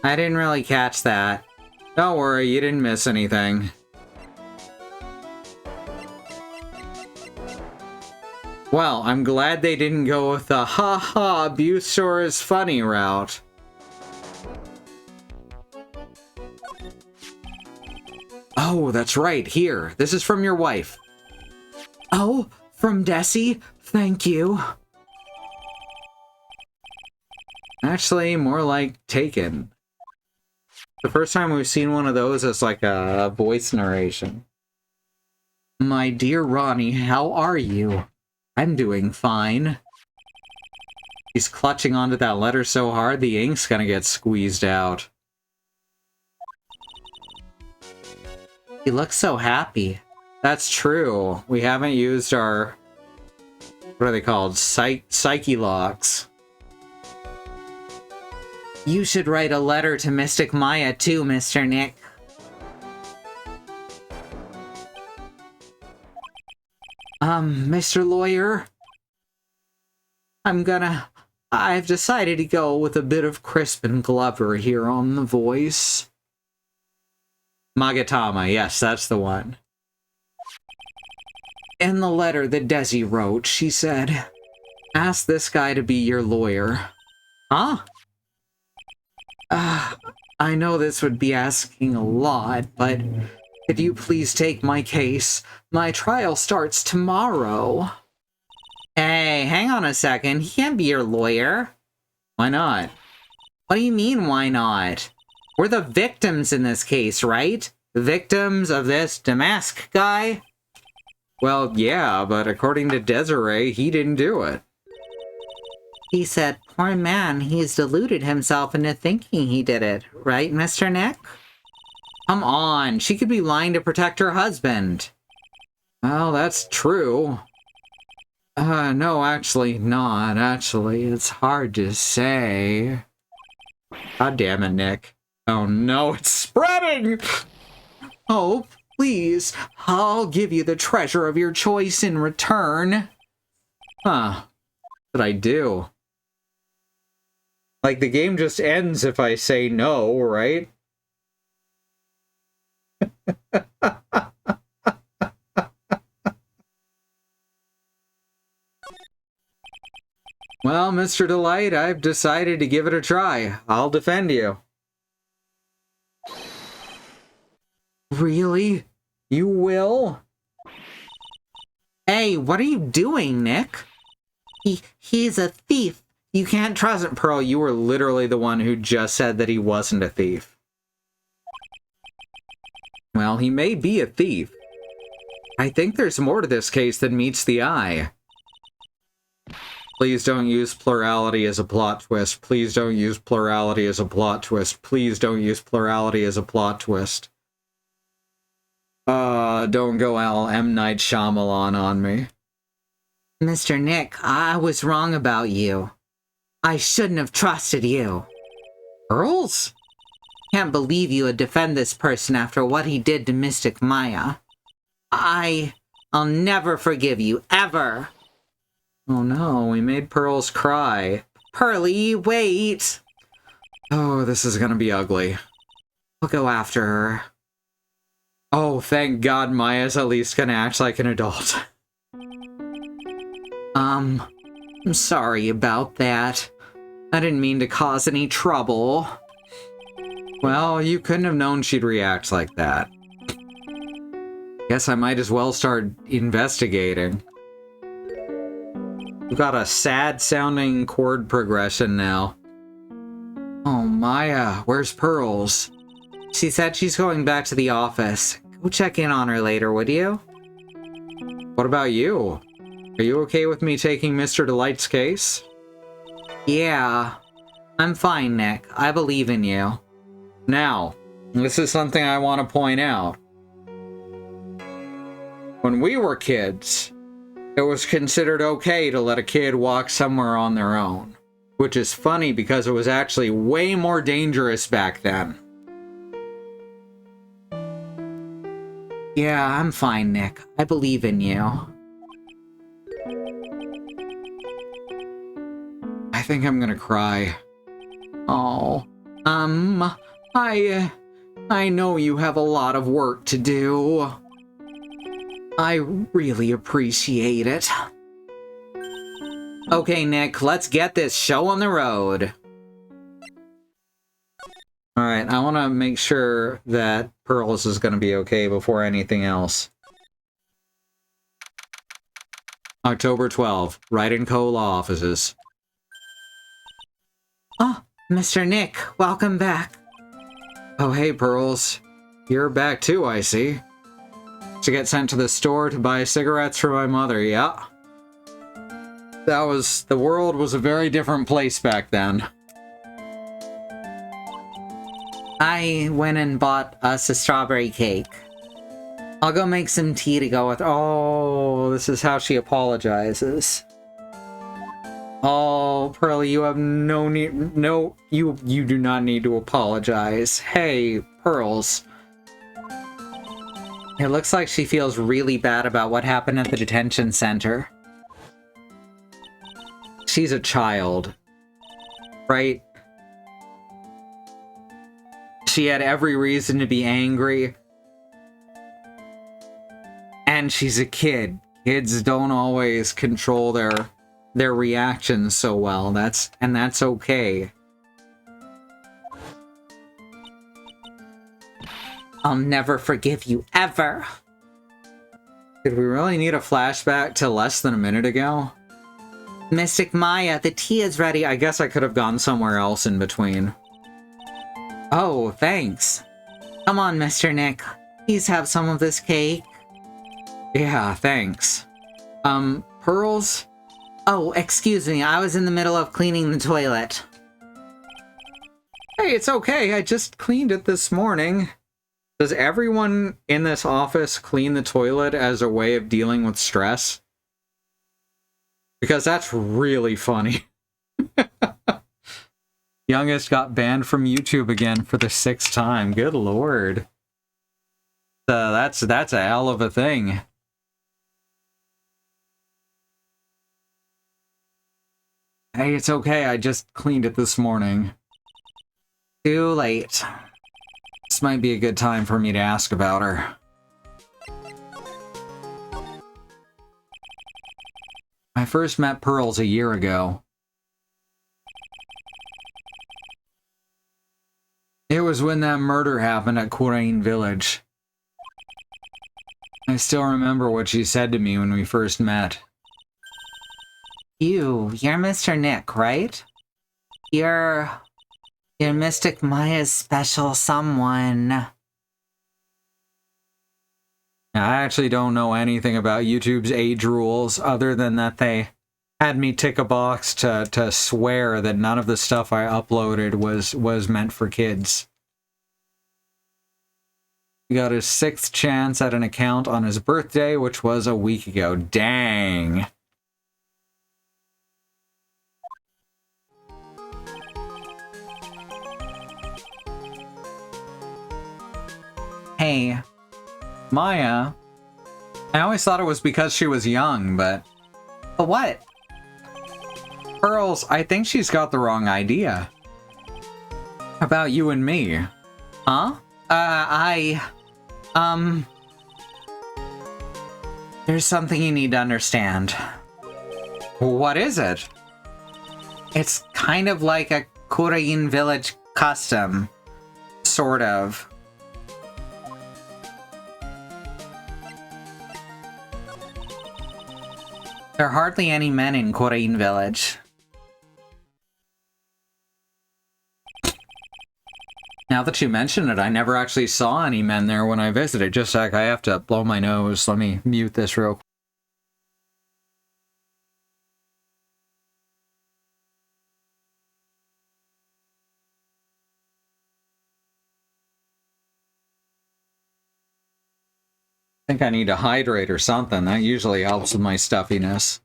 I didn't really catch that. Don't worry, you didn't miss anything. Well, I'm glad they didn't go with the ha-ha, abuse sure is funny route. Oh, that's right, here. This is from your wife. Oh, from Desi? Thank you. Actually, more like taken. The first time we've seen one of those as like a voice narration. My dear Ronnie, how are you? I'm doing fine. He's clutching onto that letter so hard the ink's gonna get squeezed out. He looks so happy. That's true. We haven't used our... what are they called? Psyche locks. You should write a letter to Mystic Maya too, Mr. Nick. Mr. Lawyer? I've decided to go with a bit of Crispin Glover here on the voice. Magatama, yes, that's the one. In the letter that Desi wrote, she said, ask this guy to be your lawyer. Huh? I know this would be asking a lot, but could you please take my case? My trial starts tomorrow. Hey, hang on a second. He can't be your lawyer. Why not? What do you mean, why not? We're the victims in this case, right? The victims of this Damask guy? Well, yeah, but according to Desiree, he didn't do it. He said, poor man, he's deluded himself into thinking he did it. Right, Mr. Nick? Come on, she could be lying to protect her husband. Well, that's true. No, actually not. Actually, it's hard to say. God damn it, Nick. Oh no, it's spreading! Oh, please, I'll give you the treasure of your choice in return. Huh. What did I do? Like, the game just ends if I say no, right? Well, Mr. Delight, I've decided to give it a try. I'll defend you. Really? You will? Hey, what are you doing, Nick? He's a thief. You can't trust him. Pearl, you were literally the one who just said that he wasn't a thief. Well, he may be a thief. I think there's more to this case than meets the eye. Please don't use plurality as a plot twist. Please don't use plurality as a plot twist. Please don't use plurality as a plot twist. Don't go Al M. Night Shyamalan on me. Mr. Nick, I was wrong about you. I shouldn't have trusted you. Pearls? Can't believe you would defend this person after what he did to Mystic Maya. I'll never forgive you, ever. Oh no, we made Pearls cry. Pearly, wait. Oh, this is gonna be ugly. I'll go after her. Oh, thank God Maya's at least gonna act like an adult. I'm sorry about that. I didn't mean to cause any trouble. Well, you couldn't have known she'd react like that. Guess I might as well start investigating. We've got a sad-sounding chord progression now. Oh, Maya, where's Pearls? She said she's going back to the office. Go check in on her later, would you? What about you? Are you okay with me taking Mr. Delight's case? Yeah. I'm fine, Nick. I believe in you. Now, this is something I want to point out. When we were kids, it was considered okay to let a kid walk somewhere on their own. Which is funny because it was actually way more dangerous back then. Yeah, I'm fine, Nick. I believe in you. I think I'm gonna cry. Oh, I know you have a lot of work to do. I really appreciate it. Okay, Nick, let's get this show on the road. Alright, I want to make sure that Pearls is going to be okay before anything else. October 12, Wright & Co. Law Offices. Oh, Mr. Nick, welcome back. Oh, hey, Pearls. You're back too, I see. To get sent to the store to buy cigarettes for my mother, yeah? The world was a very different place back then. I went and bought us a strawberry cake. I'll go make some tea to go with. Oh, this is how she apologizes. Oh, Pearly, you have no need. No, you do not need to apologize. Hey, Pearls. It looks like she feels really bad about what happened at the detention center. She's a child, right? She had every reason to be angry. And she's a kid. Kids don't always control their reactions so well. That's okay. I'll never forgive you, ever. Did we really need a flashback to less than a minute ago? Mystic Maya, the tea is ready. I guess I could have gone somewhere else in between. Oh, thanks. Come on, Mr. Nick. Please have some of this cake. Yeah, thanks. Pearls? Oh, excuse me. I was in the middle of cleaning the toilet. Hey, it's okay. I just cleaned it this morning. Does everyone in this office clean the toilet as a way of dealing with stress? Because that's really funny. Youngest got banned from YouTube again for the 6th time. Good lord. That's a hell of a thing. Hey, it's okay. I just cleaned it this morning. Too late. This might be a good time for me to ask about her. I first met Pearls a year ago. It was when that murder happened at Kurain Village. I still remember what she said to me when we first met. You're Mr. Nick, right? You're Mystic Maya's special someone. I actually don't know anything about YouTube's age rules other than that they had me tick a box to swear that none of the stuff I uploaded was meant for kids. He got his 6th chance at an account on his birthday, which was a week ago. Dang. Hey, Maya. I always thought it was because she was young, but what? Pearls, I think she's got the wrong idea. About you and me. Huh? There's something you need to understand. What is it? It's kind of like a Kurain village custom. Sort of. There are hardly any men in Kurain village. Now that you mention it, I never actually saw any men there when I visited. Just like I have to blow my nose. Let me mute this real quick. I think I need to hydrate or something. That usually helps with my stuffiness.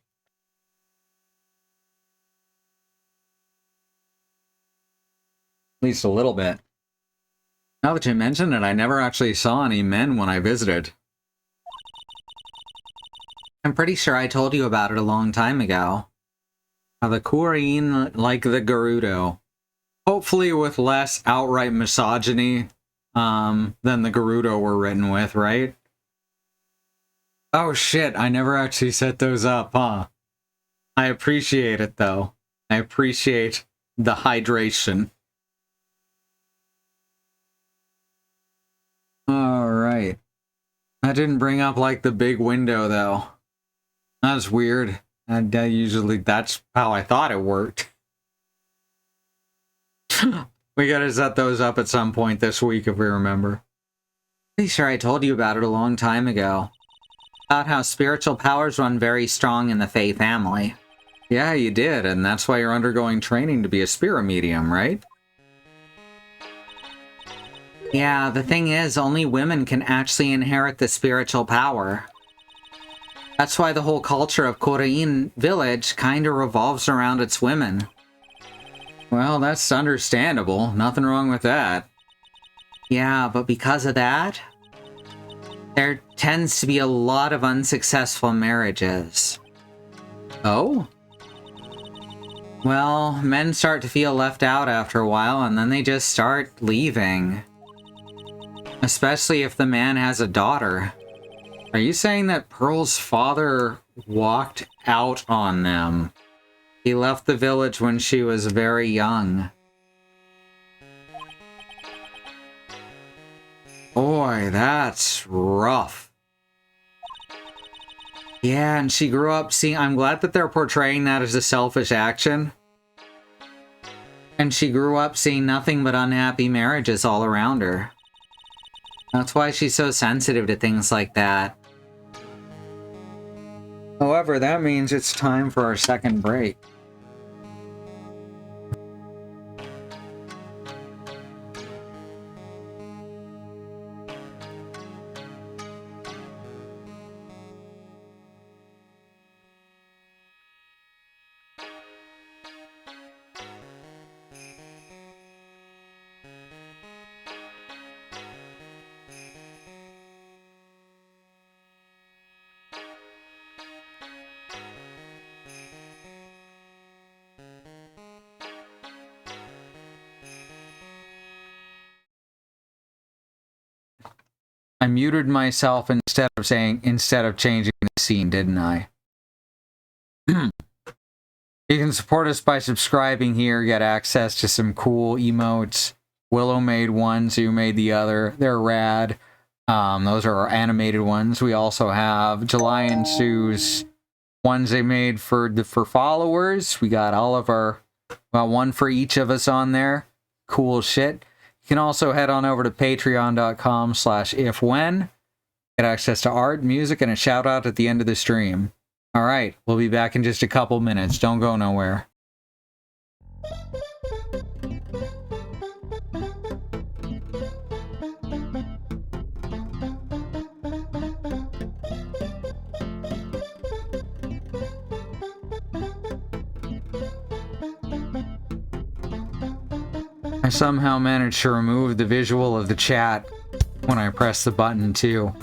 At least a little bit. Now that you mention it, I never actually saw any men when I visited. I'm pretty sure I told you about it a long time ago. How the Kurain like the Gerudo. Hopefully with less outright misogyny than the Gerudo were written with, right? Oh shit, I never actually set those up, huh? I appreciate it though. I appreciate the hydration. Alright. That didn't bring up like the big window though. That's weird. That's how I thought it worked. We gotta set those up at some point this week if we remember. Pretty sure I told you about it a long time ago. About how spiritual powers run very strong in the Fae family. Yeah, you did, and that's why you're undergoing training to be a spirit medium, right? Yeah, the thing is, only women can actually inherit the spiritual power. That's why the whole culture of Kurain village kinda revolves around its women. Well, that's understandable. Nothing wrong with that. Yeah, but because of that, there tends to be a lot of unsuccessful marriages. Oh? Well, men start to feel left out after a while, and then they just start leaving. Especially if the man has a daughter. Are you saying that Pearl's father walked out on them? He left the village when she was very young. Boy, that's rough. Yeah, and she grew up seeing... I'm glad that they're portraying that as a selfish action. And she grew up seeing nothing but unhappy marriages all around her. That's why she's so sensitive to things like that. However, that means it's time for our second break. I muted myself instead of changing the scene, didn't I? You can support us by subscribing here, get access to some cool emotes, Willow made one, Zoo made the other. They're rad. Those are our animated ones. We also have July and Sue's ones they made for followers. We got all of our, well, one for each of us on there. Cool shit. You can also head on over to patreon.com/ifwhen. Get access to art, music, and a shout out at the end of the stream. All right, we'll be back in just a couple minutes. Don't go nowhere. I somehow managed to remove the visual of the chat when I press the button too.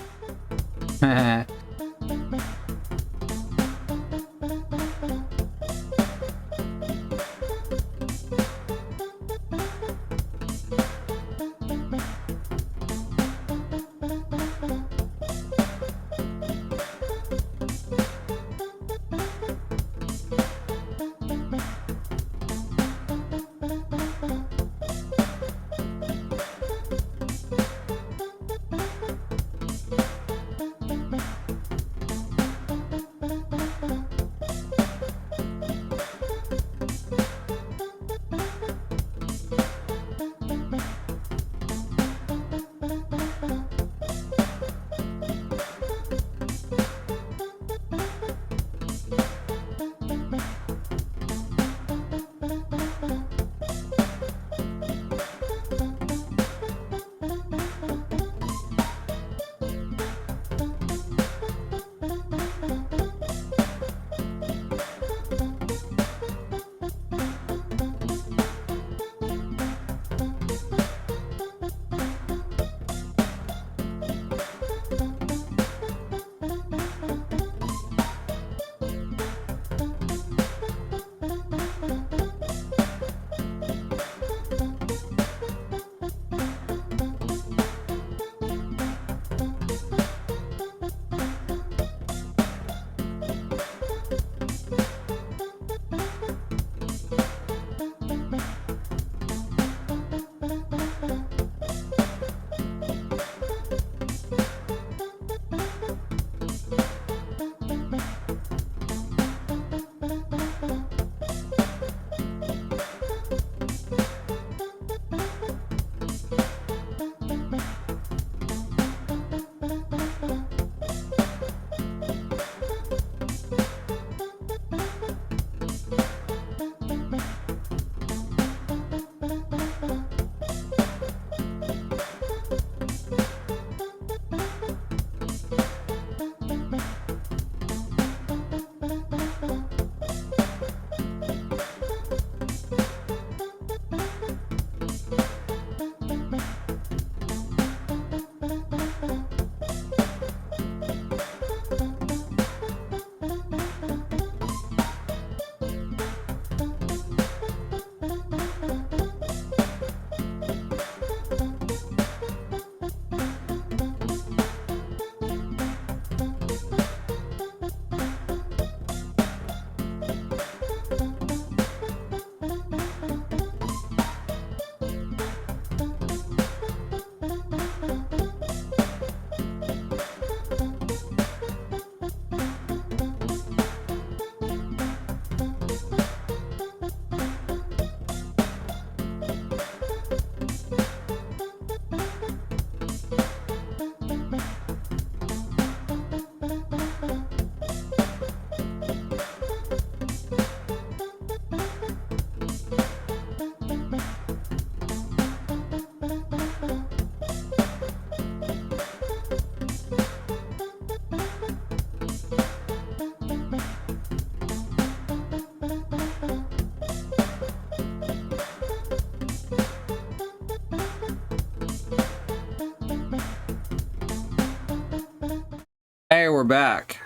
Hey, we're back.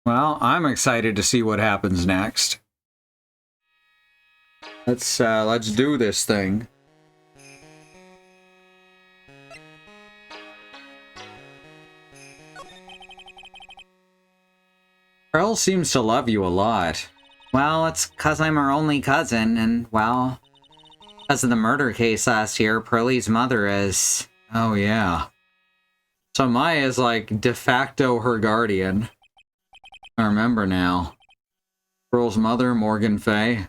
Well, I'm excited to see what happens next. Let's do this thing. Earl seems to love you a lot. Well, it's 'cause I'm her only cousin, and, well, Because of the murder case last year, Pearlie's mother is... Oh, yeah. So Maya is like de facto her guardian. I remember now. Pearl's mother, Morgan Fay.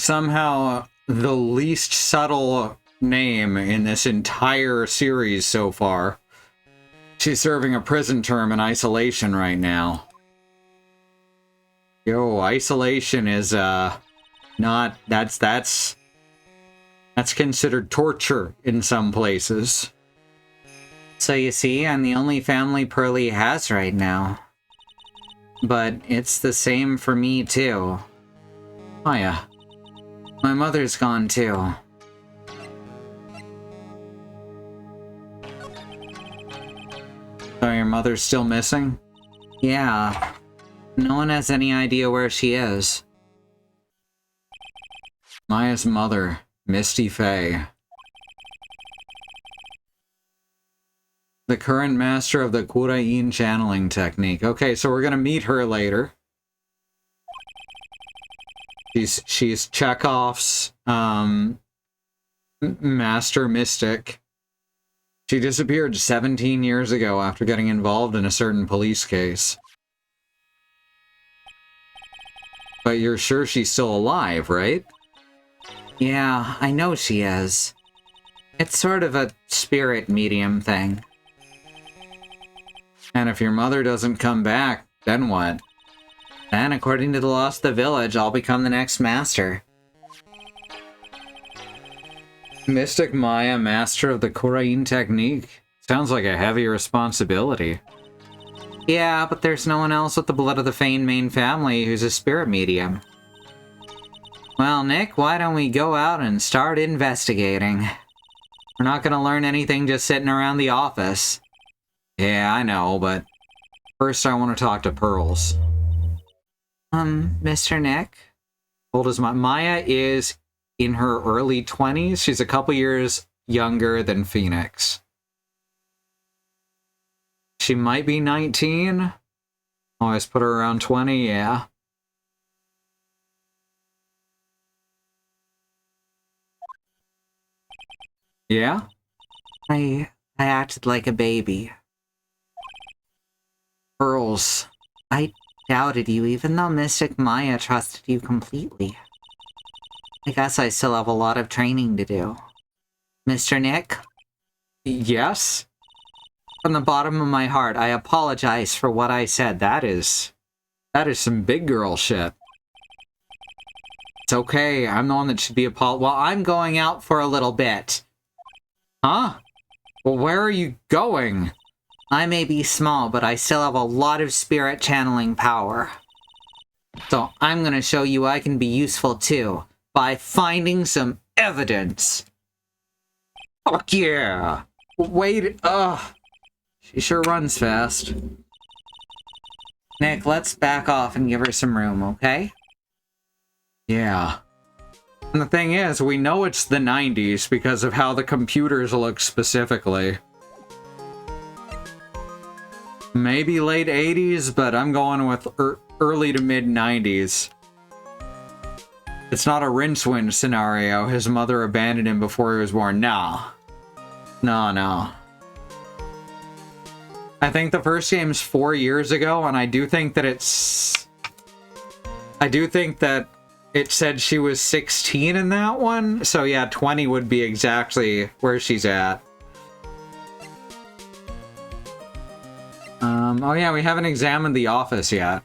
Somehow the least subtle name in this entire series so far. She's serving a prison term in isolation right now. Yo, isolation is, not... That's considered torture in some places. So you see, I'm the only family Pearlie has right now. But it's the same for me, too. Maya. My mother's gone, too. So your mother's still missing? Yeah. No one has any idea where she is. Maya's mother, Misty Fay. The current master of the Kurain channeling technique. Okay, so we're gonna meet her later. She's Chekhov's master mystic. She disappeared 17 years ago after getting involved in a certain police case. But you're sure she's still alive, right? Yeah, I know she is. It's sort of a spirit medium thing. And if your mother doesn't come back, then what? Then, according to the laws of the village, I'll become the next master. Mystic Maya, master of the Kurain technique. Sounds like a heavy responsibility. Yeah, but there's no one else with the blood of the Fane main family who's a spirit medium. Well, Nick, why don't we go out and start investigating? We're not gonna learn anything just sitting around the office. Yeah, I know, but first I want to talk to Pearls. Mr. Nick? Old as Maya is in her early 20s. She's a couple years younger than Phoenix. She might be 19. Always put her around 20, yeah. Yeah? I acted like a baby. Pearls. I doubted you, even though Mystic Maya trusted you completely. I guess I still have a lot of training to do. Mr. Nick? Yes? From the bottom of my heart, I apologize for what I said. That is some big girl shit. It's okay, I'm the one that should be Well, I'm going out for a little bit. Huh? Well, where are you going? I may be small, but I still have a lot of spirit channeling power. So I'm gonna show you I can be useful too, by finding some evidence. Fuck yeah! Wait, she sure runs fast. Nick, let's back off and give her some room, okay? Yeah. And the thing is, we know it's the 90s because of how the computers look specifically. Maybe late 80s, but I'm going with early to mid 90s. It's not a Rincewind scenario. His mother abandoned him before he was born. No. No. I think the first game's 4 years ago, and I do think that it said she was 16 in that one. So yeah, 20 would be exactly where she's at. Oh yeah, we haven't examined the office yet.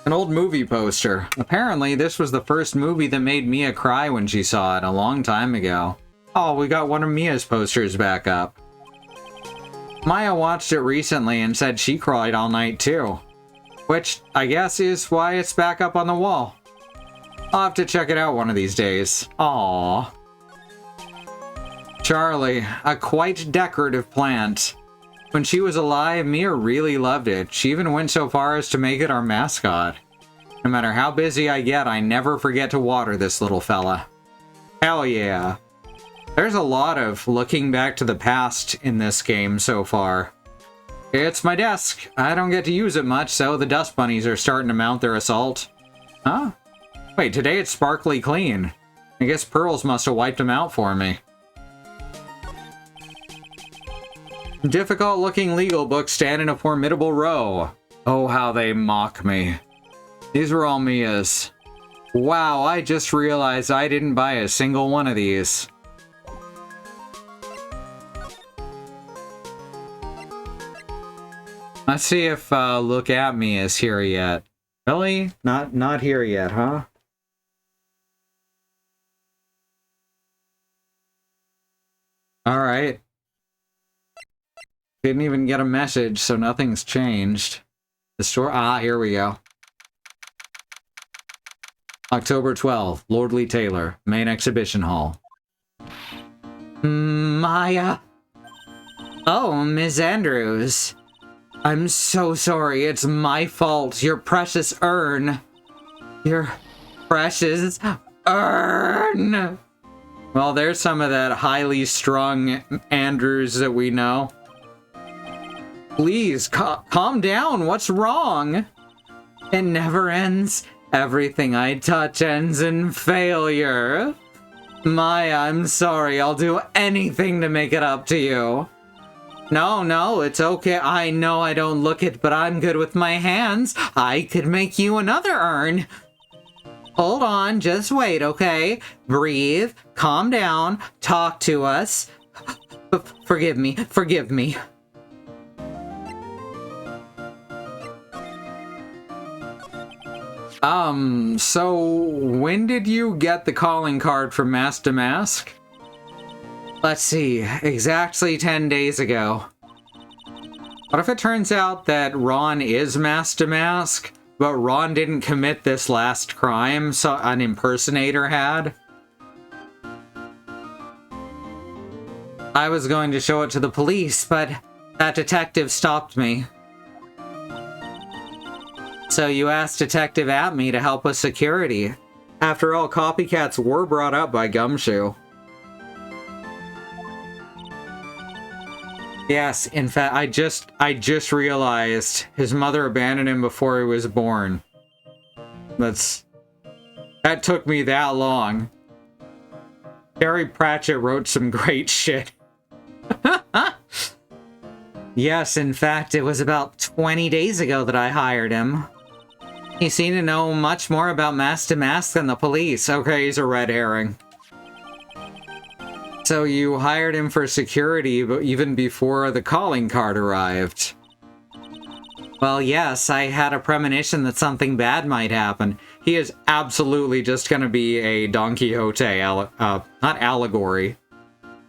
An old movie poster. Apparently, this was the first movie that made Mia cry when she saw it a long time ago. Oh, we got one of Mia's posters back up. Maya watched it recently and said she cried all night too. Which, I guess, is why it's back up on the wall. I'll have to check it out one of these days. Aww. Charlie, a quite decorative plant. When she was alive, Mia really loved it. She even went so far as to make it our mascot. No matter how busy I get, I never forget to water this little fella. Hell yeah. There's a lot of looking back to the past in this game so far. It's my desk. I don't get to use it much, so the dust bunnies are starting to mount their assault. Huh? Wait, today it's sparkly clean. I guess Pearls must have wiped them out for me. Difficult-looking legal books stand in a formidable row. Oh, how they mock me. These were all Mia's. Wow, I just realized I didn't buy a single one of these. Let's see if Look At Me is here yet. Really? Not here yet, huh? Alright. Didn't even get a message, so nothing's changed. The store... Ah, here we go. October 12th, Lordly Taylor, Main Exhibition Hall. Maya. Oh, Miss Andrews. I'm so sorry, it's my fault. Your precious urn. Your precious urn. Well, there's some of that highly strung Andrews that we know. Please, calm down. What's wrong? It never ends. Everything I touch ends in failure. Maya, I'm sorry. I'll do anything to make it up to you. No, it's okay. I know I don't look it, but I'm good with my hands. I could make you another urn. Hold on, just wait, okay? Breathe, calm down, talk to us. Forgive me. So when did you get the calling card from Mask to Mask? Let's see, exactly 10 days ago. What if it turns out that Ron is Mask to Mask, but Ron didn't commit this last crime, so an impersonator had? I was going to show it to the police, but that detective stopped me. So you asked Detective Atme to help with security. After all, copycats were brought up by Gumshoe. Yes, in fact, I just realized his mother abandoned him before he was born. That took me that long. Terry Pratchett wrote some great shit. Yes, in fact, it was about 20 days ago that I hired him. He seemed to know much more about Mask to Mask than the police. Okay, he's a red herring. So you hired him for security, but even before the calling card arrived. Well, yes, I had a premonition that something bad might happen. He is absolutely just gonna be a Don Quixote, not allegory.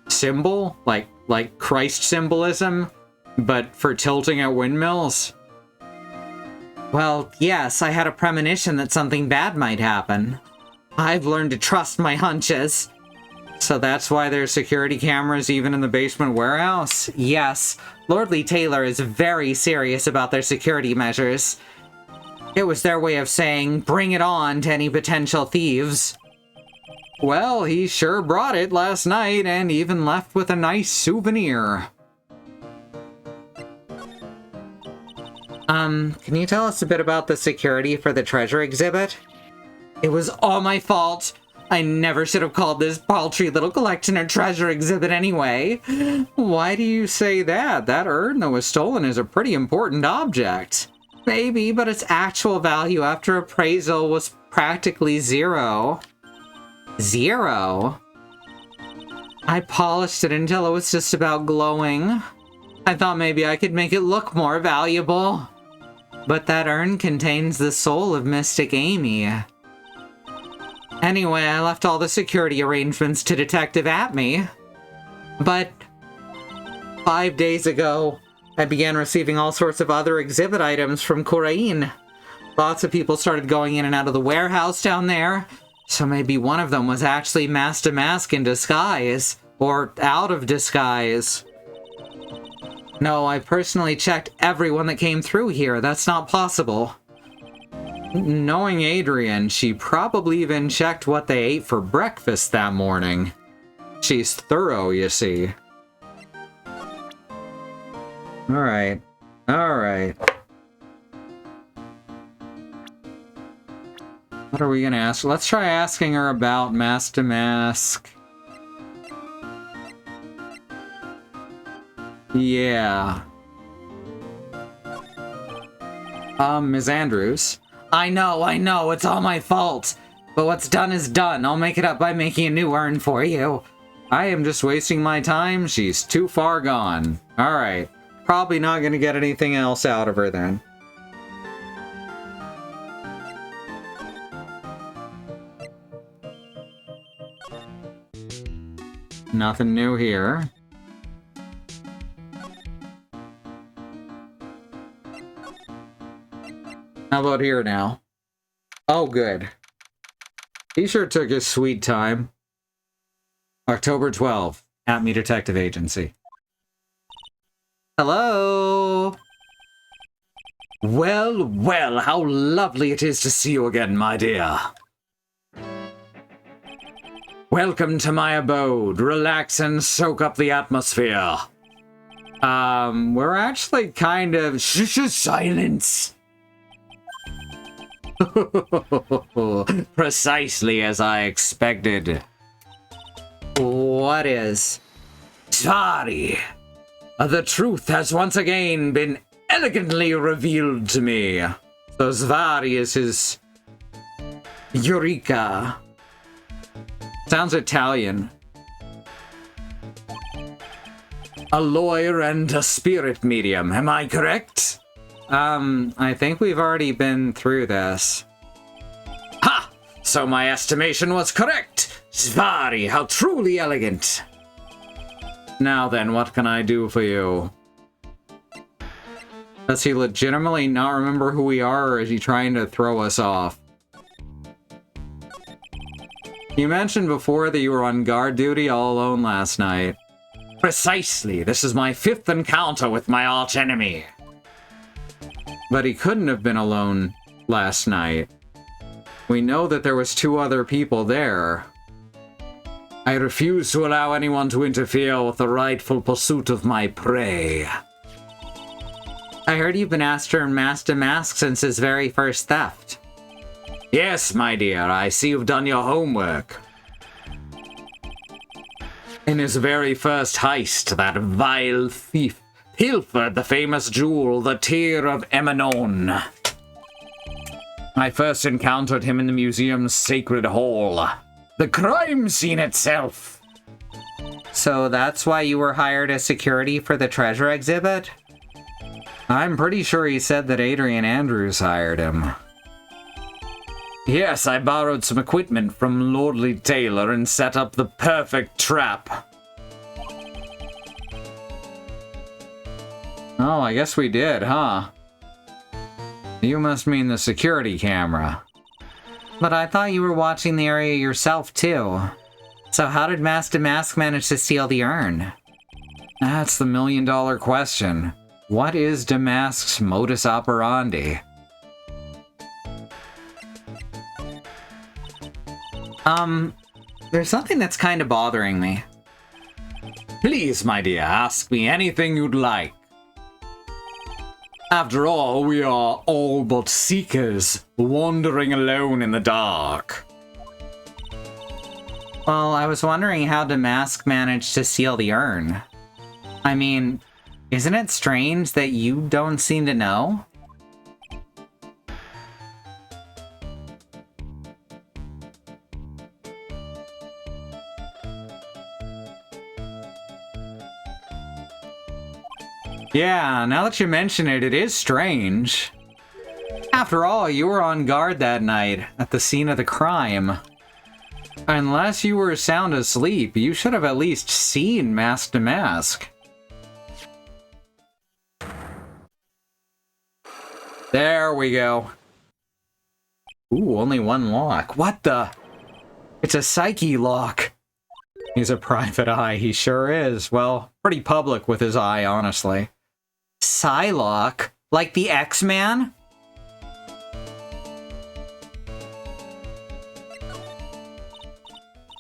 Symbol? Like Christ symbolism? But for tilting at windmills? Well, yes, I had a premonition that something bad might happen. I've learned to trust my hunches. So that's why there's security cameras even in the basement warehouse? Yes, Lordly Taylor is very serious about their security measures. It was their way of saying, bring it on to any potential thieves. Well, he sure brought it last night and even left with a nice souvenir. Can you tell us a bit about the security for the treasure exhibit? It was all my fault. I never should have called this paltry little collection a treasure exhibit anyway. Why do you say that? That urn that was stolen is a pretty important object. Maybe, but its actual value after appraisal was practically zero. Zero? I polished it until it was just about glowing. I thought maybe I could make it look more valuable. But that urn contains the soul of Mystic Amy. Anyway, I left all the security arrangements to Detective Atme. But 5 days ago, I began receiving all sorts of other exhibit items from Coraine. Lots of people started going in and out of the warehouse down there, so maybe one of them was actually Mask to Mask in disguise, or out of disguise. No, I personally checked everyone that came through here. That's not possible. Knowing Adrian, she probably even checked what they ate for breakfast that morning. She's thorough, you see. Alright. What are we gonna ask? Let's try asking her about Mask to Mask. Yeah. Ms. Andrews. I know, it's all my fault. But what's done is done. I'll make it up by making a new urn for you. I am just wasting my time. She's too far gone. Alright. Probably not gonna get anything else out of her then. Nothing new here. How about here now? Oh, good. He sure took his sweet time. October 12th, at Me Detective Agency. Hello? Well, well, how lovely it is to see you again, my dear. Welcome to my abode. Relax and soak up the atmosphere. We're actually kind of... silence! Precisely as I expected. What is? Sorry. The truth has once again been elegantly revealed to me. So Zvari is his... Eureka. Sounds Italian. A lawyer and a spirit medium, am I correct? I think we've already been through this. Ha! So my estimation was correct! Zvari, how truly elegant! Now then, what can I do for you? Does he legitimately not remember who we are, or is he trying to throw us off? You mentioned before that you were on guard duty all alone last night. Precisely. This is my 5th encounter with my archenemy. But he couldn't have been alone last night. We know that there was 2 other people there. I refuse to allow anyone to interfere with the rightful pursuit of my prey. I heard you've been after Mask to Mask since his very first theft. Yes, my dear, I see you've done your homework. In his very first heist, that vile thief pilfered the famous jewel, the Tear of Emanon. I first encountered him in the museum's sacred hall. The crime scene itself. So that's why you were hired as security for the treasure exhibit? I'm pretty sure he said that Adrian Andrews hired him. Yes, I borrowed some equipment from Lordly Taylor and set up the perfect trap. Oh, I guess we did, huh? You must mean the security camera. But I thought you were watching the area yourself, too. So how did Mask to Mask manage to steal the urn? That's the million-dollar question. What is Damask's modus operandi? There's something that's kind of bothering me. Please, my dear, ask me anything you'd like. After all, we are all but seekers, wandering alone in the dark. Well, I was wondering how Damask managed to steal the urn. I mean, isn't it strange that you don't seem to know? Yeah, now that you mention it, it is strange. After all, you were on guard that night, at the scene of the crime. Unless you were sound asleep, you should have at least seen Mask to Mask. There we go. Ooh, only 1 lock. What the? It's a psyche lock. He's a private eye, he sure is. Well, pretty public with his eye, honestly. Psylocke? Like the X-Man?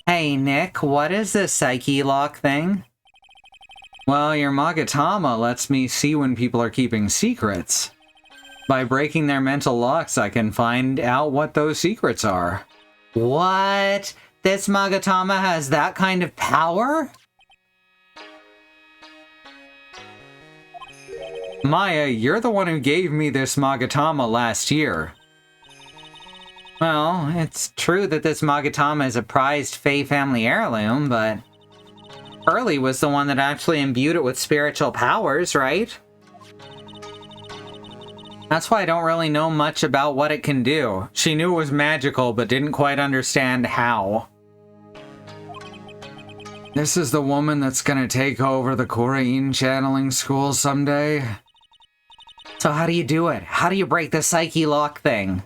Hey, Nick, what is this psyche lock thing? Well, your Magatama lets me see when people are keeping secrets. By breaking their mental locks, I can find out what those secrets are. What? This Magatama has that kind of power? Maya, you're the one who gave me this Magatama last year. Well, it's true that this Magatama is a prized Fey family heirloom, but Pearly was the one that actually imbued it with spiritual powers, right? That's why I don't really know much about what it can do. She knew it was magical, but didn't quite understand how. This is the woman that's gonna take over the Korean channeling school someday? So how do you do it? How do you break the psyche lock thing?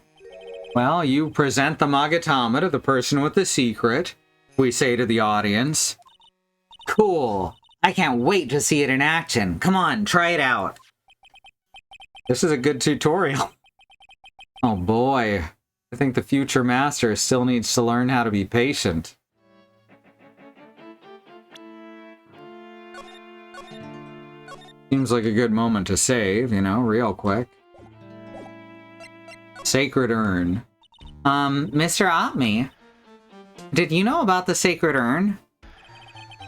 Well, you present the Magatama to the person with the secret. We say to the audience. Cool. I can't wait to see it in action. Come on, try it out. This is a good tutorial. Oh boy. I think the future master still needs to learn how to be patient. Seems like a good moment to save, you know, real quick. Sacred Urn. Mr. Atmi, did you know about the Sacred Urn?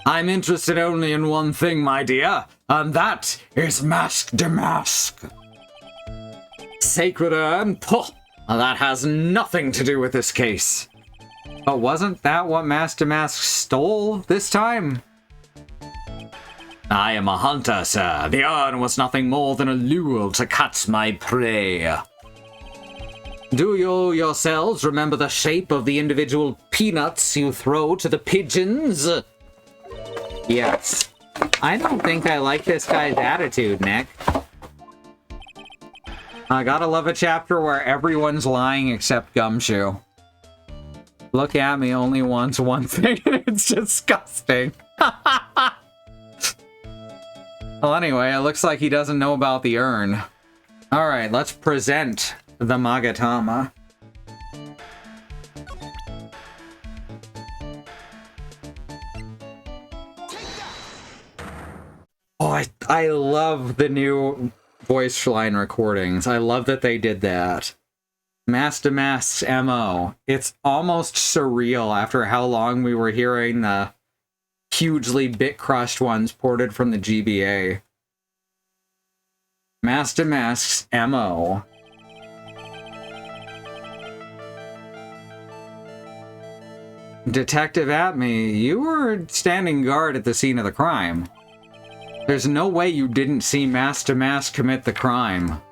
I'm interested only in one thing, my dear, and that is Mask de Mask. Sacred Urn? Puh! That has nothing to do with this case. But wasn't that what Mask de Mask stole this time? I am a hunter, sir. The urn was nothing more than a lure to catch my prey. Do you yourselves remember the shape of the individual peanuts you throw to the pigeons? Yes. I don't think I like this guy's attitude, Nick. I gotta love a chapter where everyone's lying except Gumshoe. Look at me only wants one thing and it's disgusting. Well, anyway, it looks like he doesn't know about the urn. Alright, let's present the Magatama. Oh, I love the new voice line recordings. I love that they did that. Mask to Mask's MO. It's almost surreal after how long we were hearing the hugely bit-crushed ones ported from the GBA. Mask to Mask's MO. Detective Atme, you were standing guard at the scene of the crime. There's no way you didn't see Mask to Mask commit the crime.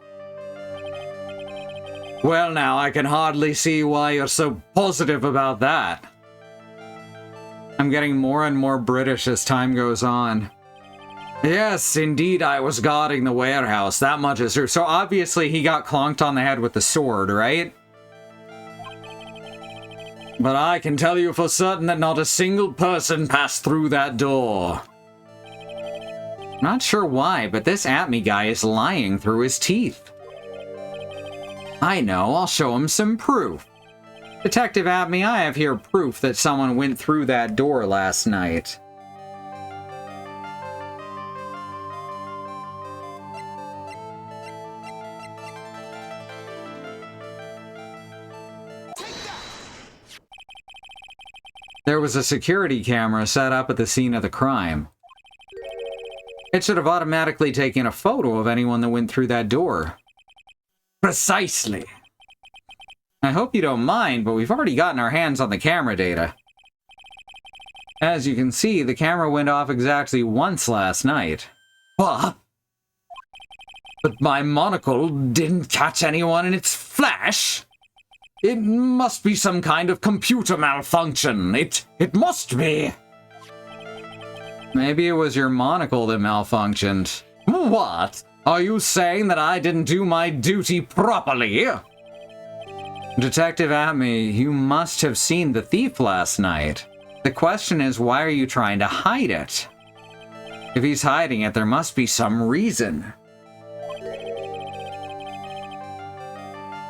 Well now, I can hardly see why you're so positive about that. I'm getting more and more British as time goes on. Yes, indeed, I was guarding the warehouse. That much is true. So obviously he got clonked on the head with the sword, right? But I can tell you for certain that not a single person passed through that door. Not sure why, but this Atme guy is lying through his teeth. I know, I'll show him some proof. Detective Atme, I have here proof that someone went through that door last night. There was a security camera set up at the scene of the crime. It should have automatically taken a photo of anyone that went through that door. Precisely. I hope you don't mind, but we've already gotten our hands on the camera data. As you can see, the camera went off exactly once last night. What? But my monocle didn't catch anyone in its flash? It must be some kind of computer malfunction. It must be. Maybe it was your monocle that malfunctioned. What? Are you saying that I didn't do my duty properly? Detective Atme, you must have seen the thief last night. The question is, why are you trying to hide it? If he's hiding it, there must be some reason.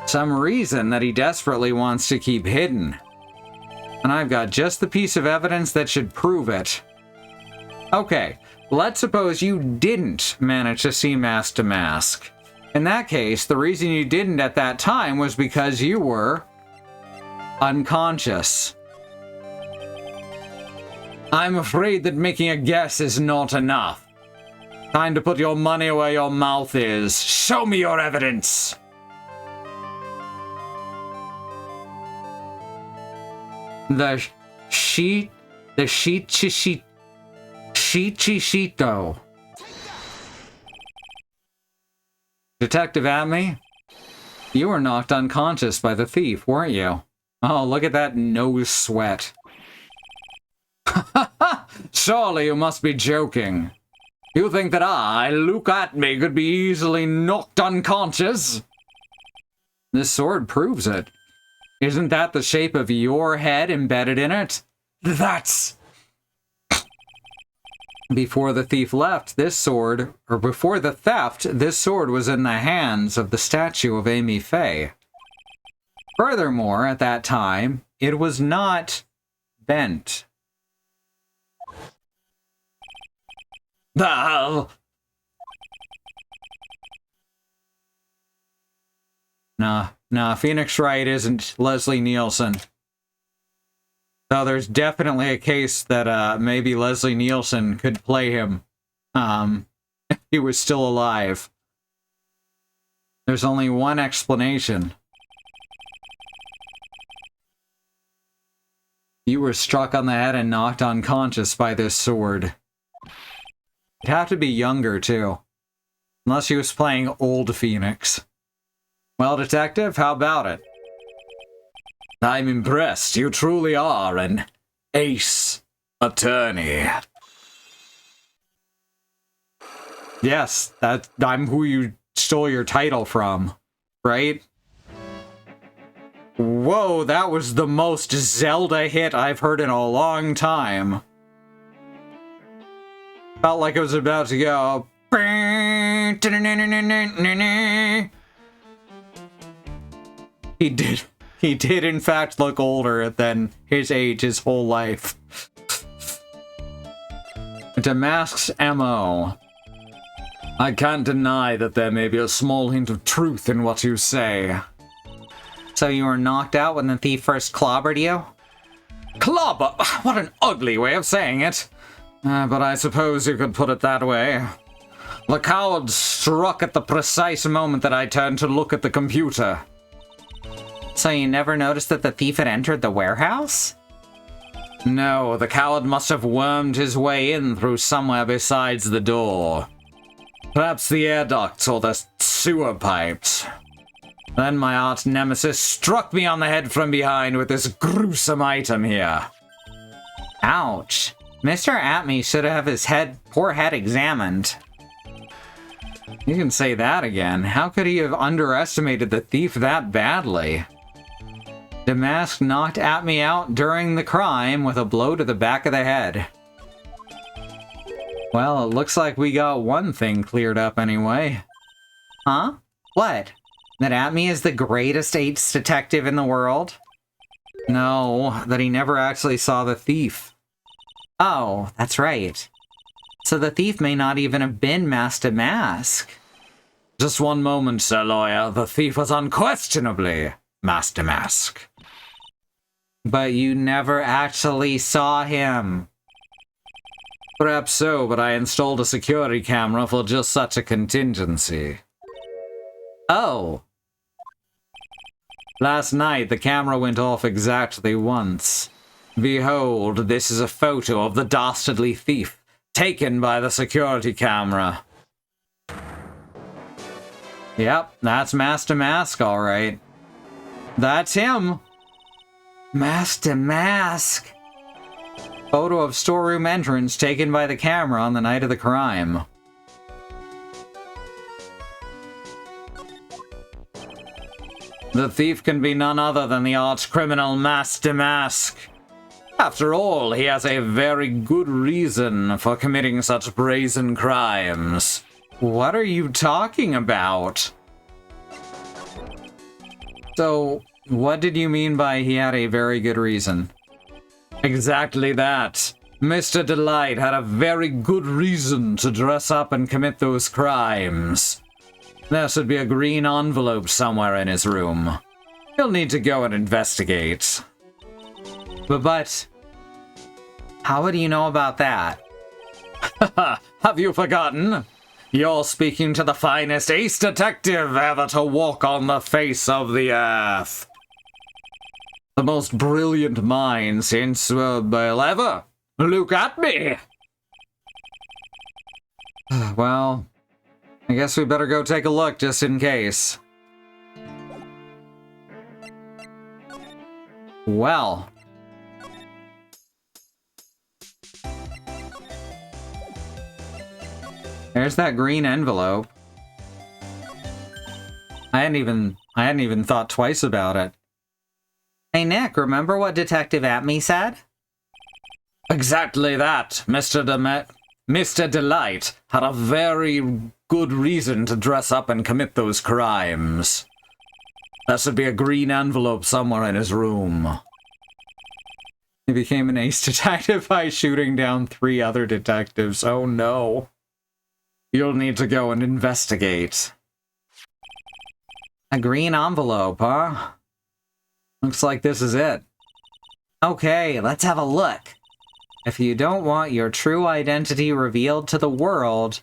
Some reason that he desperately wants to keep hidden. And I've got just the piece of evidence that should prove it. Okay, let's suppose you didn't manage to see Mask to Mask. In that case, the reason you didn't at that time was because you were unconscious. I'm afraid that making a guess is not enough. Time to put your money where your mouth is. Show me your evidence. The Shichishito. Detective Atme, you were knocked unconscious by the thief, weren't you? Oh, look at that nose sweat. Surely you must be joking. You think that I, Luke Atme, could be easily knocked unconscious? This sword proves it. Isn't that the shape of your head embedded in it? That's... Before the thief left, this sword, or before the theft, this sword was in the hands of the statue of Amy Faye. Furthermore, at that time, it was not bent. Nah, Phoenix Wright isn't Leslie Nielsen. So there's definitely a case that maybe Leslie Nielsen could play him if he was still alive. There's only one explanation. You were struck on the head and knocked unconscious by this sword. It'd have to be younger, too. Unless he was playing old Phoenix. Well, Detective, how about it? I'm impressed. You truly are an ace attorney. Yes, I'm who you stole your title from, right? Whoa, that was the most Zelda hit I've heard in a long time. Felt like it was about to go. He did in fact look older than his age his whole life. Damask's MO. I can't deny that there may be a small hint of truth in what you say. So you were knocked out when the thief first clobbered you? Clobber? What an ugly way of saying it. But I suppose you could put it that way. The coward struck at the precise moment that I turned to look at the computer. So you never noticed that the thief had entered the warehouse? No, the coward must have wormed his way in through somewhere besides the door. Perhaps the air ducts or the sewer pipes. Then my arch nemesis struck me on the head from behind with this gruesome item here. Ouch. Mr. Atme should have his poor head examined. You can say that again. How could he have underestimated the thief that badly? Damask knocked Atme out during the crime with a blow to the back of the head. Well, it looks like we got one thing cleared up anyway. Huh? What? That Atme is the greatest ace detective in the world? No, that he never actually saw the thief. Oh, that's right. So the thief may not even have been Master Mask. Just one moment, Sir Lawyer. The thief was unquestionably Master Mask. But you never actually saw him. Perhaps so, but I installed a security camera for just such a contingency. Oh. Last night, the camera went off exactly once. Behold, this is a photo of the dastardly thief, taken by the security camera. Yep, that's Master Mask, alright. That's him! Master Mask! Photo of storeroom entrance taken by the camera on the night of the crime. The thief can be none other than the arch-criminal Master Mask. After all, he has a very good reason for committing such brazen crimes. What are you talking about? So, what did you mean by he had a very good reason? Exactly that. Mr. Delight had a very good reason to dress up and commit those crimes. There should be a green envelope somewhere in his room. He'll need to go and investigate. But how would you know about that? Have you forgotten? You're speaking to the finest ace detective ever to walk on the face of the earth. The most brilliant mind since, well, ever. Look at me! Well, I guess we better go take a look just in case. Well. There's that green envelope. I hadn't even thought twice about it. Hey Nick, remember what Detective Atme said? Exactly that. Mr. Delight had a very good reason to dress up and commit those crimes. There should be a green envelope somewhere in his room. He became an ace detective by shooting down 3 other detectives. Oh no. You'll need to go and investigate. A green envelope, huh? Looks like this is it. Okay, let's have a look. If you don't want your true identity revealed to the world,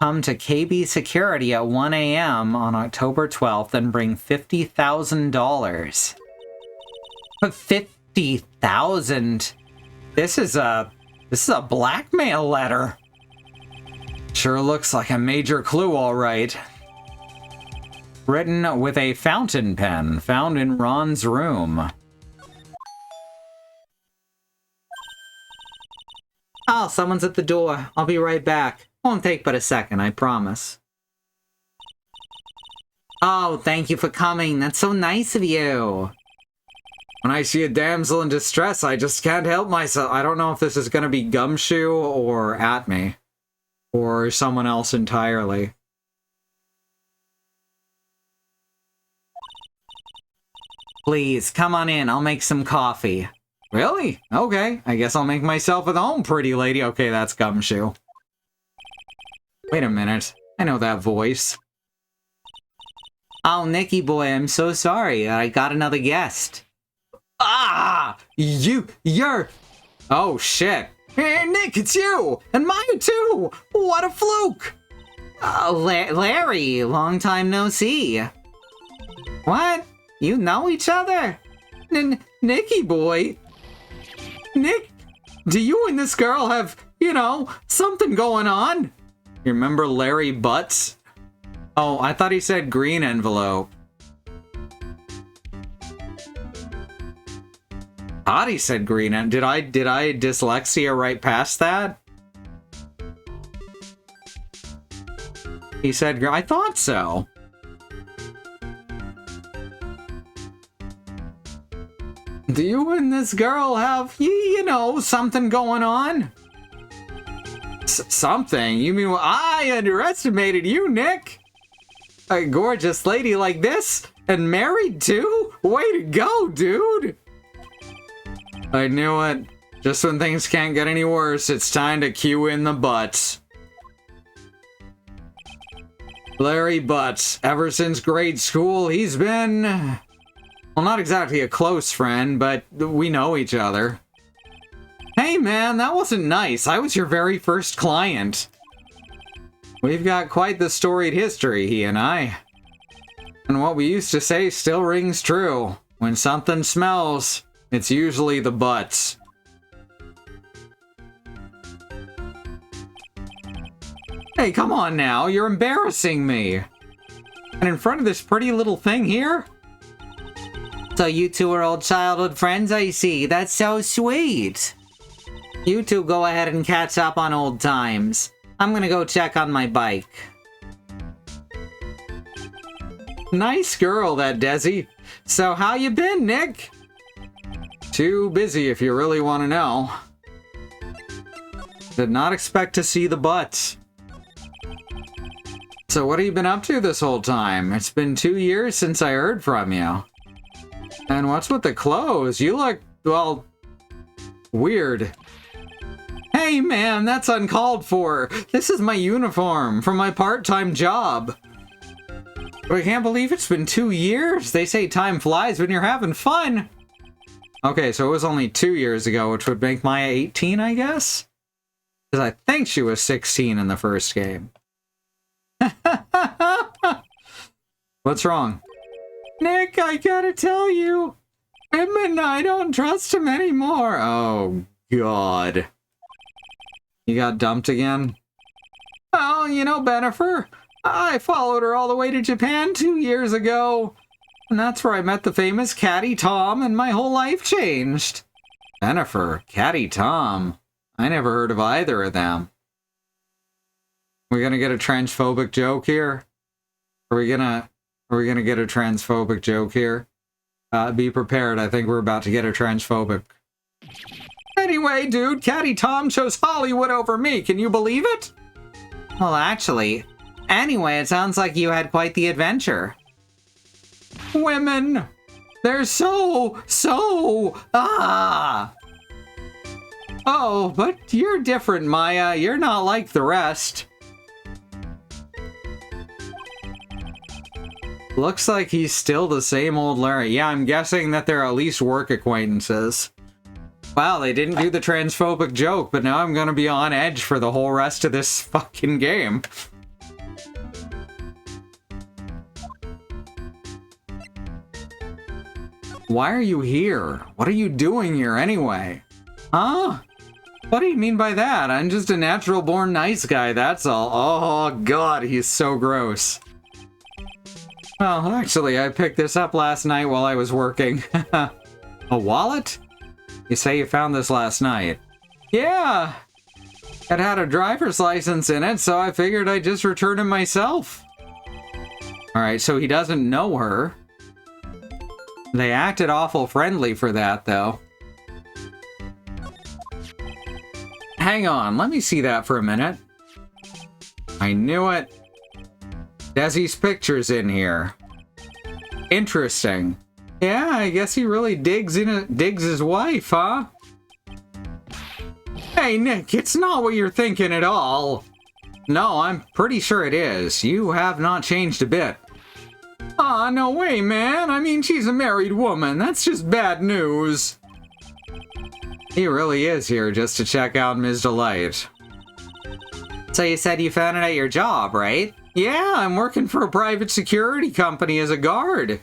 come to KB Security at 1 a.m. on October 12th and bring $50,000. $50,000? This is a blackmail letter. Sure looks like a major clue, all right. Written with a fountain pen found in Ron's room. Oh, someone's at the door. I'll be right back. Won't take but a second, I promise. Oh, thank you for coming. That's so nice of you. When I see a damsel in distress, I just can't help myself. I don't know if this is going to be Gumshoe or Atme. Or someone else entirely. Please, come on in. I'll make some coffee. Really? Okay. I guess I'll make myself at home, pretty lady. Okay, that's Gumshoe. Wait a minute. I know that voice. Oh, Nicky boy, I'm so sorry. I got another guest. Ah! You're... Oh, shit. Hey, Nick, it's you! And Maya, too! What a fluke! Larry, long time no see. What? You know each other? Nicky boy? Nick, do you and this girl have, something going on? You remember Larry Butts? Oh, I thought he said green envelope. Thought he said green and did I dyslexia right past that? He said I thought so. Do you and this girl have something going on? Something? You mean I underestimated you, Nick? A gorgeous lady like this and married too? Way to go, dude. I knew it. Just when things can't get any worse, it's time to cue in the butts. Larry Butts. Ever since grade school, he's been... well, not exactly a close friend, but we know each other. Hey man, that wasn't nice. I was your very first client. We've got quite the storied history, he and I. And what we used to say still rings true. When something smells... it's usually the butts. Hey, come on now, you're embarrassing me. And in front of this pretty little thing here? So you two are old childhood friends, I see. That's so sweet. You two go ahead and catch up on old times. I'm gonna go check on my bike. Nice girl, that Desi. So how you been, Nick? Too busy if you really want to know. Did not expect to see the butts. So what have you been up to this whole time? It's been 2 years since I heard from you. And what's with the clothes? You look, well, weird. Hey man, that's uncalled for. This is my uniform from my part-time job. But I can't believe it's been 2 years. They say time flies when you're having fun. Okay, so it was only 2 years ago, which would make Maya 18, I guess? Because I think she was 16 in the first game. What's wrong? Nick, I gotta tell you. Women, I don't trust him anymore. Oh, God. You got dumped again? Oh, you know, Bennifer, I followed her all the way to Japan 2 years ago. And that's where I met the famous Caddy Tom, and my whole life changed. Bennifer, Caddy Tom. I never heard of either of them. We're gonna get a transphobic joke here? Are we gonna get a transphobic joke here? Be prepared, I think we're about to get a transphobic. Anyway, dude, Caddy Tom chose Hollywood over me, can you believe it? Well, actually, anyway, it sounds like you had quite the adventure. Women! They're so... Oh, but you're different, Maya. You're not like the rest. Looks like he's still the same old Larry. Yeah, I'm guessing that they're at least work acquaintances. Wow, they didn't do the transphobic joke, but now I'm gonna be on edge for the whole rest of this fucking game. Why are you here? What are you doing here anyway? Huh? What do you mean by that? I'm just a natural-born nice guy, that's all. Oh, God, he's so gross. Well, actually, I picked this up last night while I was working. A wallet? You say you found this last night? Yeah! It had a driver's license in it, so I figured I'd just return it myself. Alright, so he doesn't know her. They acted awful friendly for that, though. Hang on, let me see that for a minute. I knew it. Desi's picture's in here. Interesting. Yeah, I guess he really digs his wife, huh? Hey, Nick, it's not what you're thinking at all. No, I'm pretty sure it is. You have not changed a bit. Aw, no way, man. I mean, she's a married woman. That's just bad news. He really is here just to check out Ms. Delight. So you said you found it at your job, right? Yeah, I'm working for a private security company as a guard.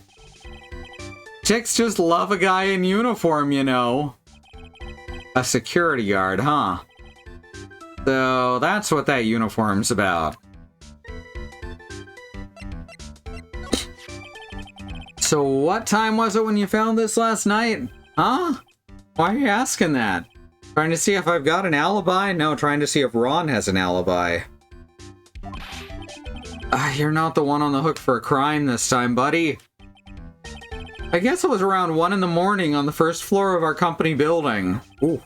Chicks just love a guy in uniform, you know. A security guard, huh? So that's what that uniform's about. So what time was it when you found this last night? Huh? Why are you asking that? Trying to see if I've got an alibi? No, trying to see if Ron has an alibi. You're not the one on the hook for a crime this time, buddy. I guess it was around 1 in the morning on the first floor of our company building. Ooh.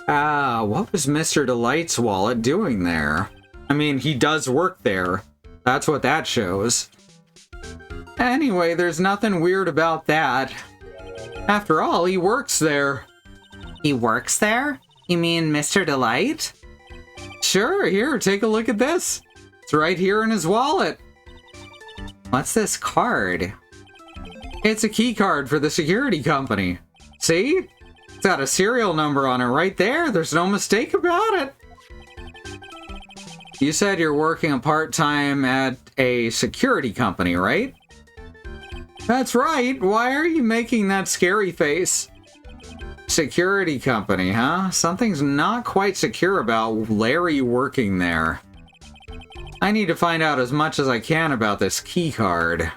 What was Mr. Delight's wallet doing there? I mean, he does work there. That's what that shows. Anyway, there's nothing weird about that. After all, he works there. He works there? You mean Mr. Delight? Sure, here, take a look at this. It's right here in his wallet. What's this card? It's a key card for the security company. See? It's got a serial number on it right there. There's no mistake about it. You said you're working a part-time at a security company, right? That's right. Why are you making that scary face? Security company, huh? Something's not quite secure about Larry working there. I need to find out as much as I can about this key card.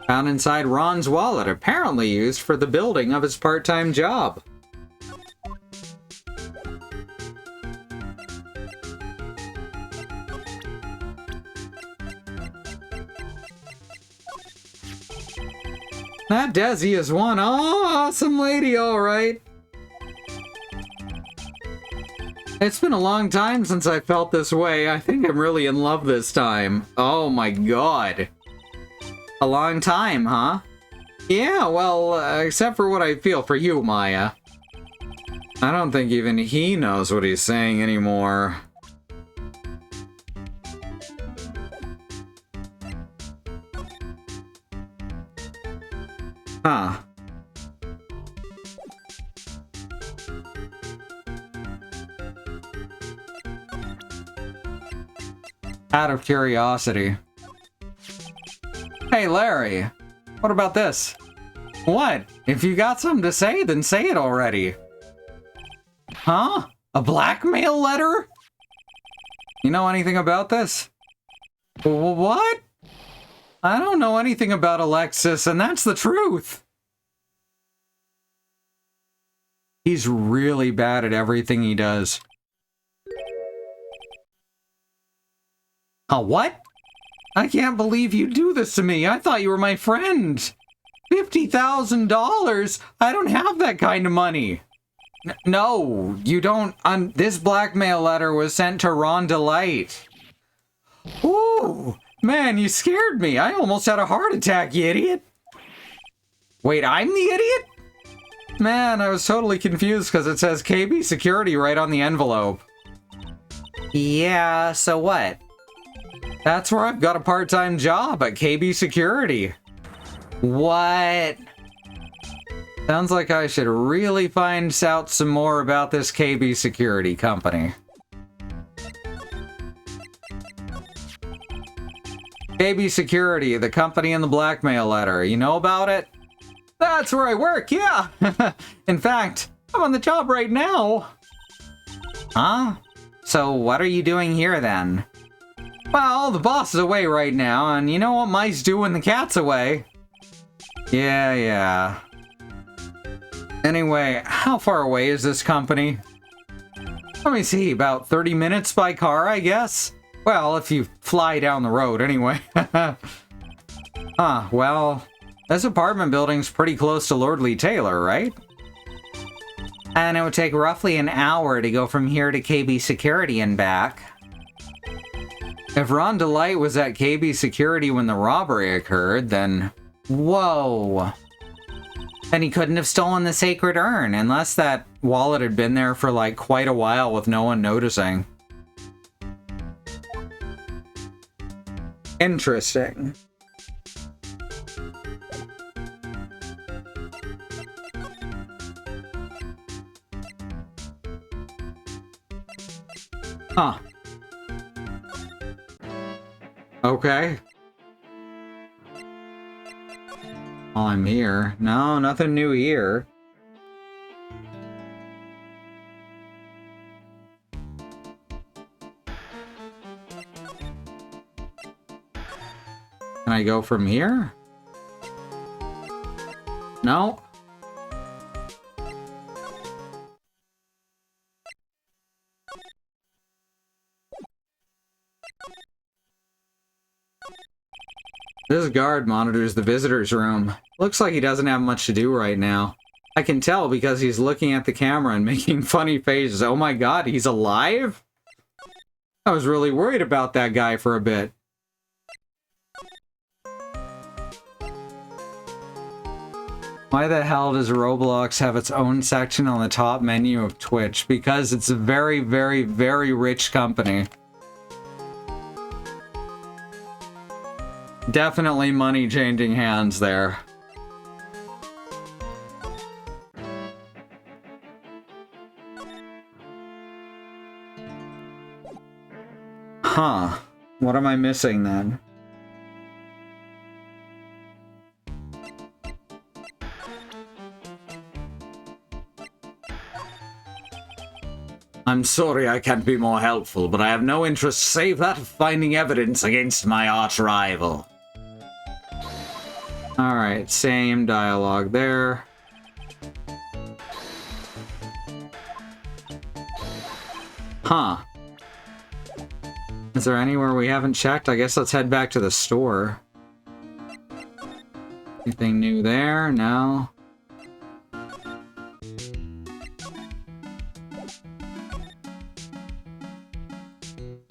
Found inside Ron's wallet, apparently used for the building of his part-time job. That Desi is one awesome lady, alright. It's been a long time since I felt this way. I think I'm really in love this time. Oh my god. A long time, huh? Yeah, well, except for what I feel for you, Maya. I don't think even he knows what he's saying anymore. Out of curiosity. Hey, Larry. What about this? What? If you got something to say, then say it already. Huh? A blackmail letter? You know anything about this? What? I don't know anything about Alexis, and that's the truth. He's really bad at everything he does. What? I can't believe you do this to me. I thought you were my friend. $50,000? I don't have that kind of money. No, you don't. This blackmail letter was sent to Ron Delight. Ooh, man, you scared me. I almost had a heart attack, you idiot. Wait, I'm the idiot? Man, I was totally confused because it says KB Security right on the envelope. Yeah, so what? That's where I've got a part-time job at KB Security. What? Sounds like I should really find out some more about this KB Security company. KB Security, the company in the blackmail letter. You know about it? That's where I work, yeah! In fact, I'm on the job right now. Huh? So what are you doing here then? Well, the boss is away right now, and you know what mice do when the cat's away? Yeah. Anyway, how far away is this company? Let me see, about 30 minutes by car, I guess? Well, if you fly down the road, anyway. Well, this apartment building's pretty close to Lordly Taylor, right? And it would take roughly an hour to go from here to KB Security and back. If Ron Delight was at KB Security when the robbery occurred, then... Whoa! Then he couldn't have stolen the sacred urn, unless that wallet had been there for like quite a while with no one noticing. Interesting. Huh. Okay. While I'm here. No, nothing new here. Can I go from here? No. This guard monitors the visitor's room. Looks like he doesn't have much to do right now. I can tell because he's looking at the camera and making funny faces. Oh my god, he's alive? I was really worried about that guy for a bit. Why the hell does Roblox have its own section on the top menu of Twitch? Because it's a very, very, very rich company. Definitely money changing hands there. Huh. What am I missing then? I'm sorry I can't be more helpful, but I have no interest save that of finding evidence against my arch rival. Alright, same dialogue there. Huh. Is there anywhere we haven't checked? I guess let's head back to the store. Anything new there? No.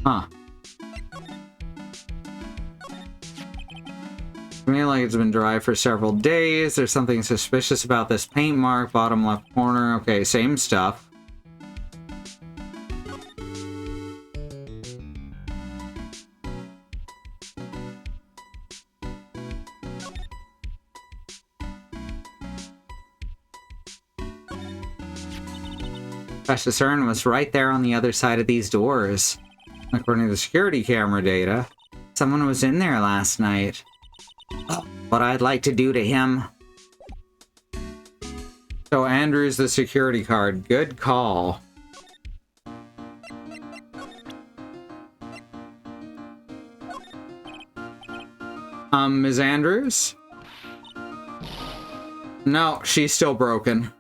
Huh. I mean, like it's been dry for several days. There's something suspicious about this paint mark, bottom left corner. Okay, same stuff. Precious urn was right there on the other side of these doors. According to the security camera data, Someone was in there last night. What I'd like to do to him. so Andrew's the security guard. Good call. Ms. Andrews? No, she's still broken.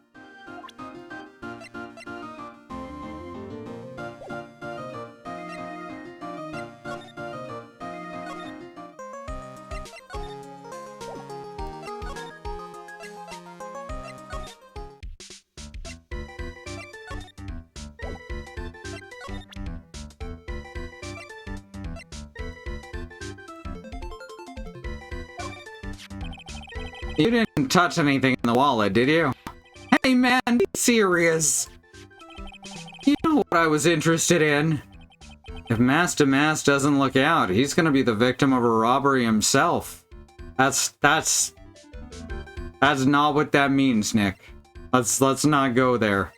You didn't touch anything in the wallet, did you? Hey man, be serious. You know what I was interested in? If Master Mass doesn't look out, he's gonna be the victim of a robbery himself. That's not what that means, Nick. Let's not go there.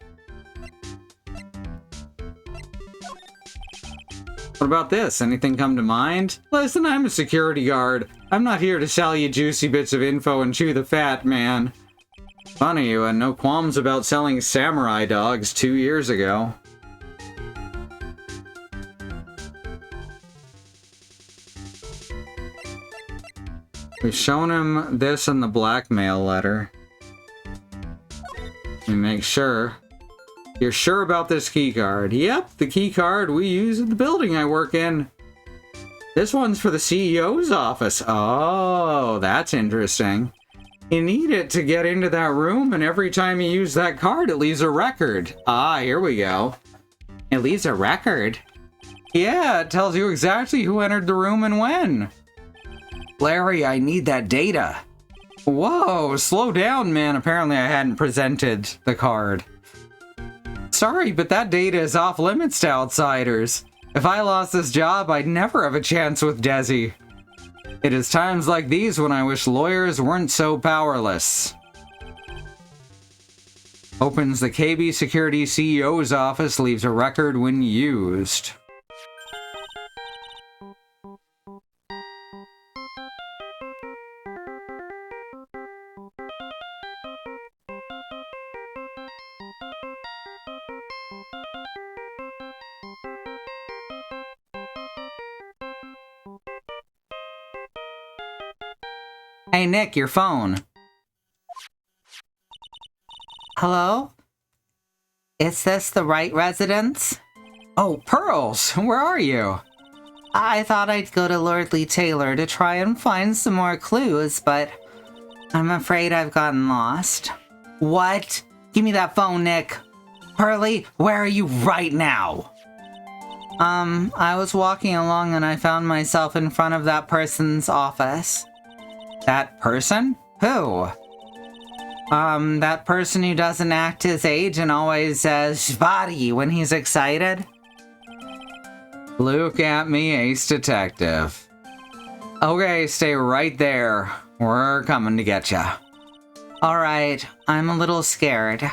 What about this? Anything come to mind? Listen, I'm a security guard. I'm not here to sell you juicy bits of info and chew the fat, man. Funny, you had no qualms about selling samurai dogs 2 years ago. We've shown him this in the blackmail letter. We make sure. You're sure about this keycard? Yep, the keycard we use at the building I work in. This one's for the CEO's office. Oh, that's interesting. You need it to get into that room, and every time you use that card, it leaves a record. Ah, here we go. It leaves a record. Yeah, it tells you exactly who entered the room and when. Larry, I need that data. Whoa, slow down, man. Apparently I hadn't presented the card. Sorry, but that data is off limits to outsiders. If I lost this job, I'd never have a chance with Desi. It is times like these when I wish lawyers weren't so powerless. Opens the KB Security CEO's office, leaves a record when used. Hey, Nick, your phone. Hello? Is this the right residence? Oh, Pearls, where are you? I thought I'd go to Lordly Taylor to try and find some more clues, but I'm afraid I've gotten lost. What? Give me that phone, Nick. Pearly, where are you right now? I was walking along and I found myself in front of that person's office. That person? Who? That person who doesn't act his age and always says "Shvadi" when he's excited. Look at me, Ace Detective. Okay, stay right there. We're coming to get ya. Alright, I'm a little scared.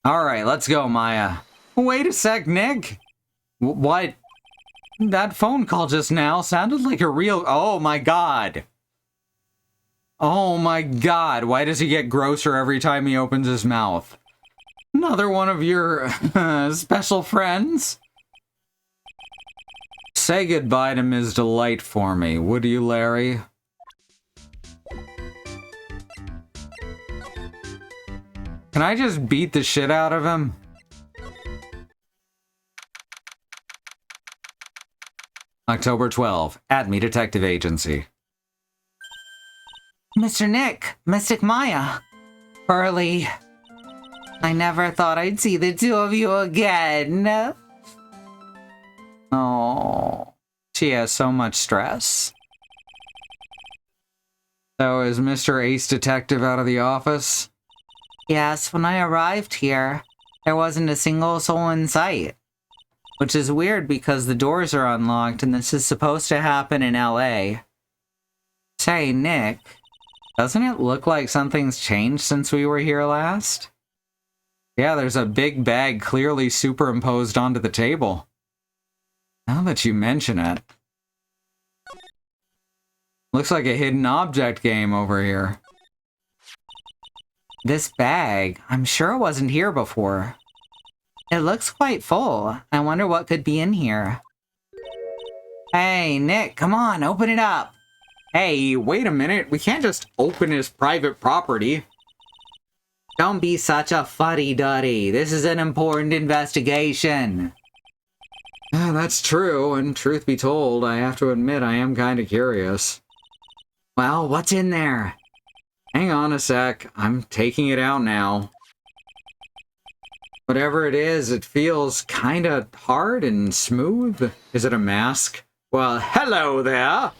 Alright, let's go, Maya. Wait a sec, Nick. What? That phone call just now sounded like a real... Oh my god. Oh my god, why does he get grosser every time he opens his mouth? Another one of your special friends? Say goodbye to Ms. Delight for me, would you, Larry? Can I just beat the shit out of him? October 12, at Me Detective Agency. Mr. Nick, Mystic Maya. Pearly. I never thought I'd see the two of you again. Oh, she has so much stress. So is Mr. Ace Detective out of the office? Yes, when I arrived here, there wasn't a single soul in sight. Which is weird because the doors are unlocked and this is supposed to happen in LA. Say, Nick, doesn't it look like something's changed since we were here last? Yeah, there's a big bag clearly superimposed onto the table. Now that you mention it. Looks like a hidden object game over here. This bag, I'm sure it wasn't here before. It looks quite full. I wonder what could be in here. Hey, Nick, come on, open it up. Hey, wait a minute. We can't just open his private property. Don't be such a fuddy-duddy. This is an important investigation. Yeah, that's true, and truth be told, I have to admit I am kind of curious. Well, what's in there? Hang on a sec. I'm taking it out now. Whatever it is, it feels kind of hard and smooth. Is it a mask? Well, hello there!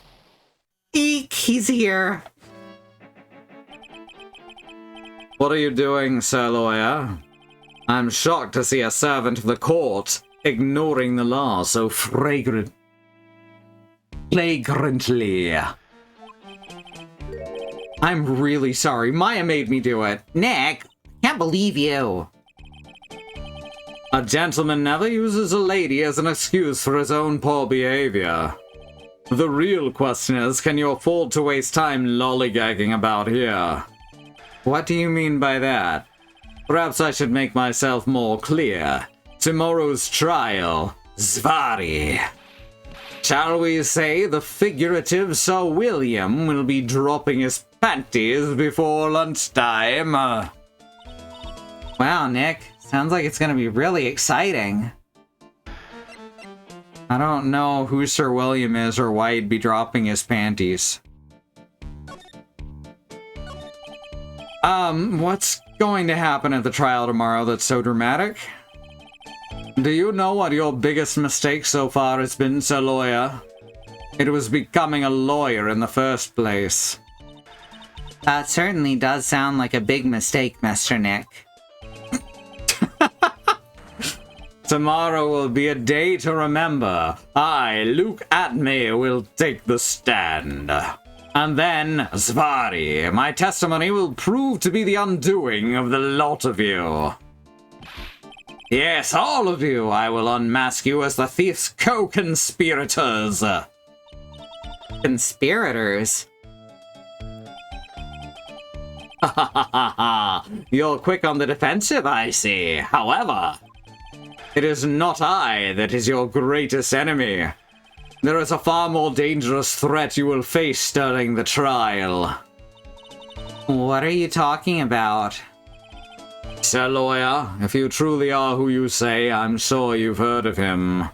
Eek, he's here. What are you doing, Sir Lawyer? I'm shocked to see a servant of the court ignoring the law so flagrantly. I'm really sorry. Maya made me do it. Nick, can't believe you. A gentleman never uses a lady as an excuse for his own poor behavior. The real question is, can you afford to waste time lollygagging about here? What do you mean by that? Perhaps I should make myself more clear. Tomorrow's trial, Zvari. Shall we say the figurative Sir William will be dropping his panties before lunchtime? Wow, Nick. Sounds like it's gonna be really exciting. I don't know who Sir William is or why he'd be dropping his panties. What's going to happen at the trial tomorrow that's so dramatic? Do you know what your biggest mistake so far has been, Sir Lawyer? It was becoming a lawyer in the first place. That certainly does sound like a big mistake, Mr. Nick. Tomorrow will be a day to remember. I, Luke Atme, will take the stand. And then, Zvari, my testimony will prove to be the undoing of the lot of you. Yes, all of you, I will unmask you as the thief's co-conspirators. Conspirators? Ha ha ha ha! You're quick on the defensive, I see. However, it is not I that is your greatest enemy. There is a far more dangerous threat you will face during the trial. What are you talking about? Sir Lawyer, if you truly are who you say, I'm sure you've heard of him.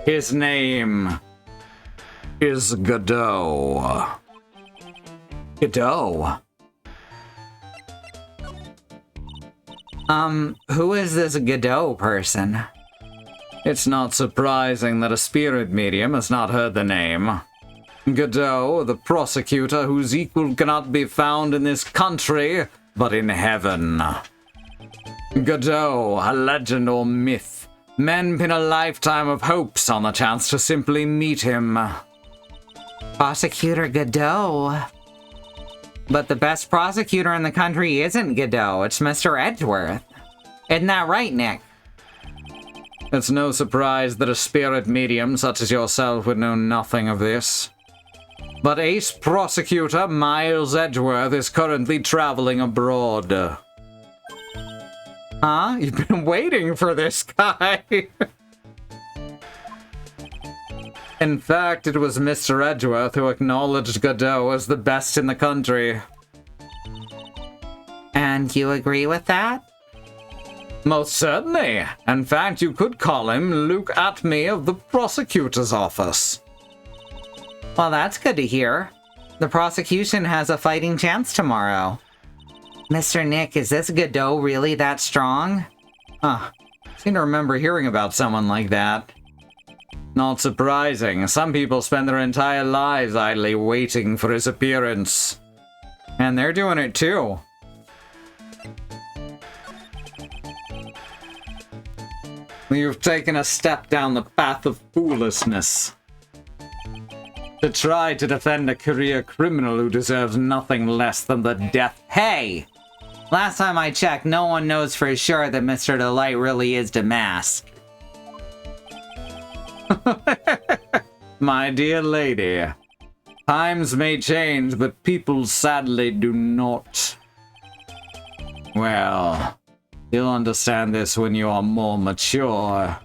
His name is Godot. Godot? Who is this Godot person? It's not surprising that a spirit medium has not heard the name. Godot, the prosecutor whose equal cannot be found in this country, but in heaven. Godot, a legend or myth. Men pin a lifetime of hopes on the chance to simply meet him. Prosecutor Godot? But the best prosecutor in the country isn't Godot, it's Mr. Edgeworth. Isn't that right, Nick? It's no surprise that a spirit medium such as yourself would know nothing of this. But ace prosecutor Miles Edgeworth is currently traveling abroad. Huh? You've been waiting for this guy! In fact, it was Mr. Edgeworth who acknowledged Godot as the best in the country. And you agree with that? Most certainly. In fact, you could call him Luke Atme of the prosecutor's office. Well, that's good to hear. The prosecution has a fighting chance tomorrow. Mr. Nick, is this Godot really that strong? Huh. Seem to remember hearing about someone like that. Not surprising. Some people spend their entire lives idly waiting for his appearance. And they're doing it too. You've taken a step down the path of foolishness. To try to defend a career criminal who deserves nothing less than the death. Hey! Last time I checked, no one knows for sure that Mr. Delight really is demasked. My dear lady, times may change, but people sadly do not. Well, you'll understand this when you are more mature.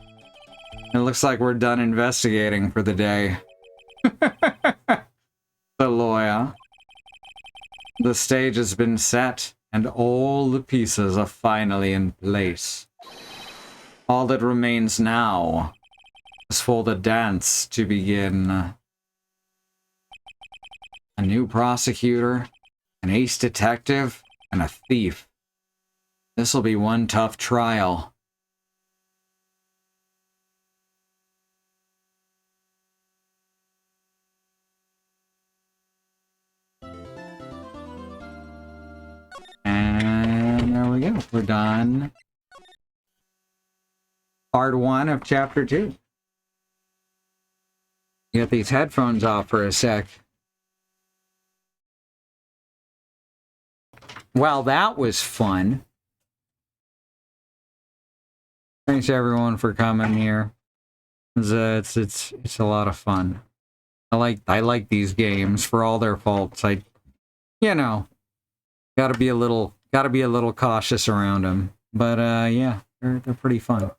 It looks like we're done investigating for the day. The lawyer. The stage has been set, and all the pieces are finally in place. All that remains now is for the dance to begin. A new prosecutor, an ace detective, and a thief. This'll be one tough trial. And there we go. We're done. Part 1 of Chapter 2. Get these headphones off for a sec. Well, that was fun. Thanks everyone for coming here. It's a lot of fun. I like these games for all their faults. Gotta be a little cautious around them. But yeah, they're pretty fun.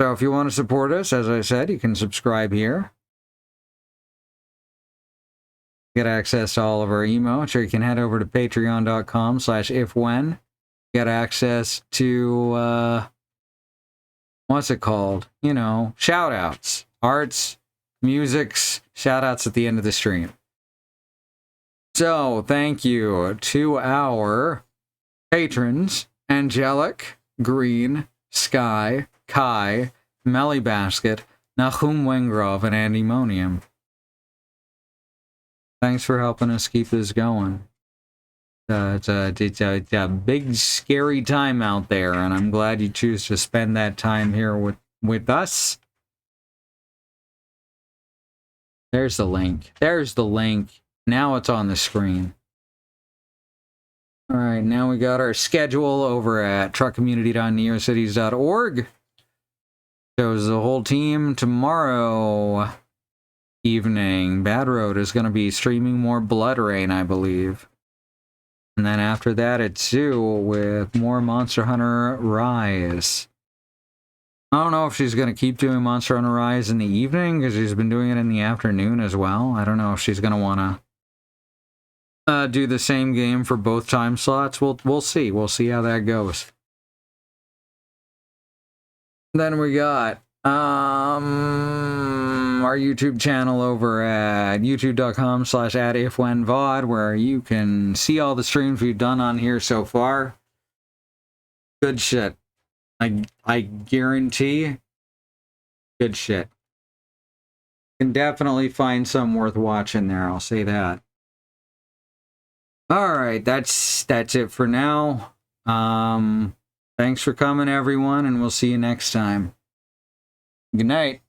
So if you want to support us, as I said, you can subscribe here. Get access to all of our emotes, or you can head over to patreon.com/ifwhen. Get access to what's it called? Shout outs, arts, musics, shout outs at the end of the stream. So, thank you to our patrons, Angelic, Green, Sky, Kai, Melly Basket, Nahum Wengrove, and Andymonium. Thanks for helping us keep this going. It's a big, scary time out there, and I'm glad you choose to spend that time here with us. There's the link. There's the link. Now it's on the screen. All right, now we got our schedule over at truckcommunity.neocities.org. Shows the whole team tomorrow evening. Bad Road is going to be streaming more Blood Rain, I believe. And then after that, it's 2 with more Monster Hunter Rise. I don't know if she's going to keep doing Monster Hunter Rise in the evening, because she's been doing it in the afternoon as well. I don't know if she's going to want to do the same game for both time slots. We'll see. We'll see how that goes. Then we got our YouTube channel over at youtube.com/ifwhenvod, where you can see all the streams we've done on here so far. Good shit. I guarantee good shit. Can definitely find some worth watching there, I'll say that. Alright, that's it for now. Thanks for coming, everyone, and we'll see you next time. Good night.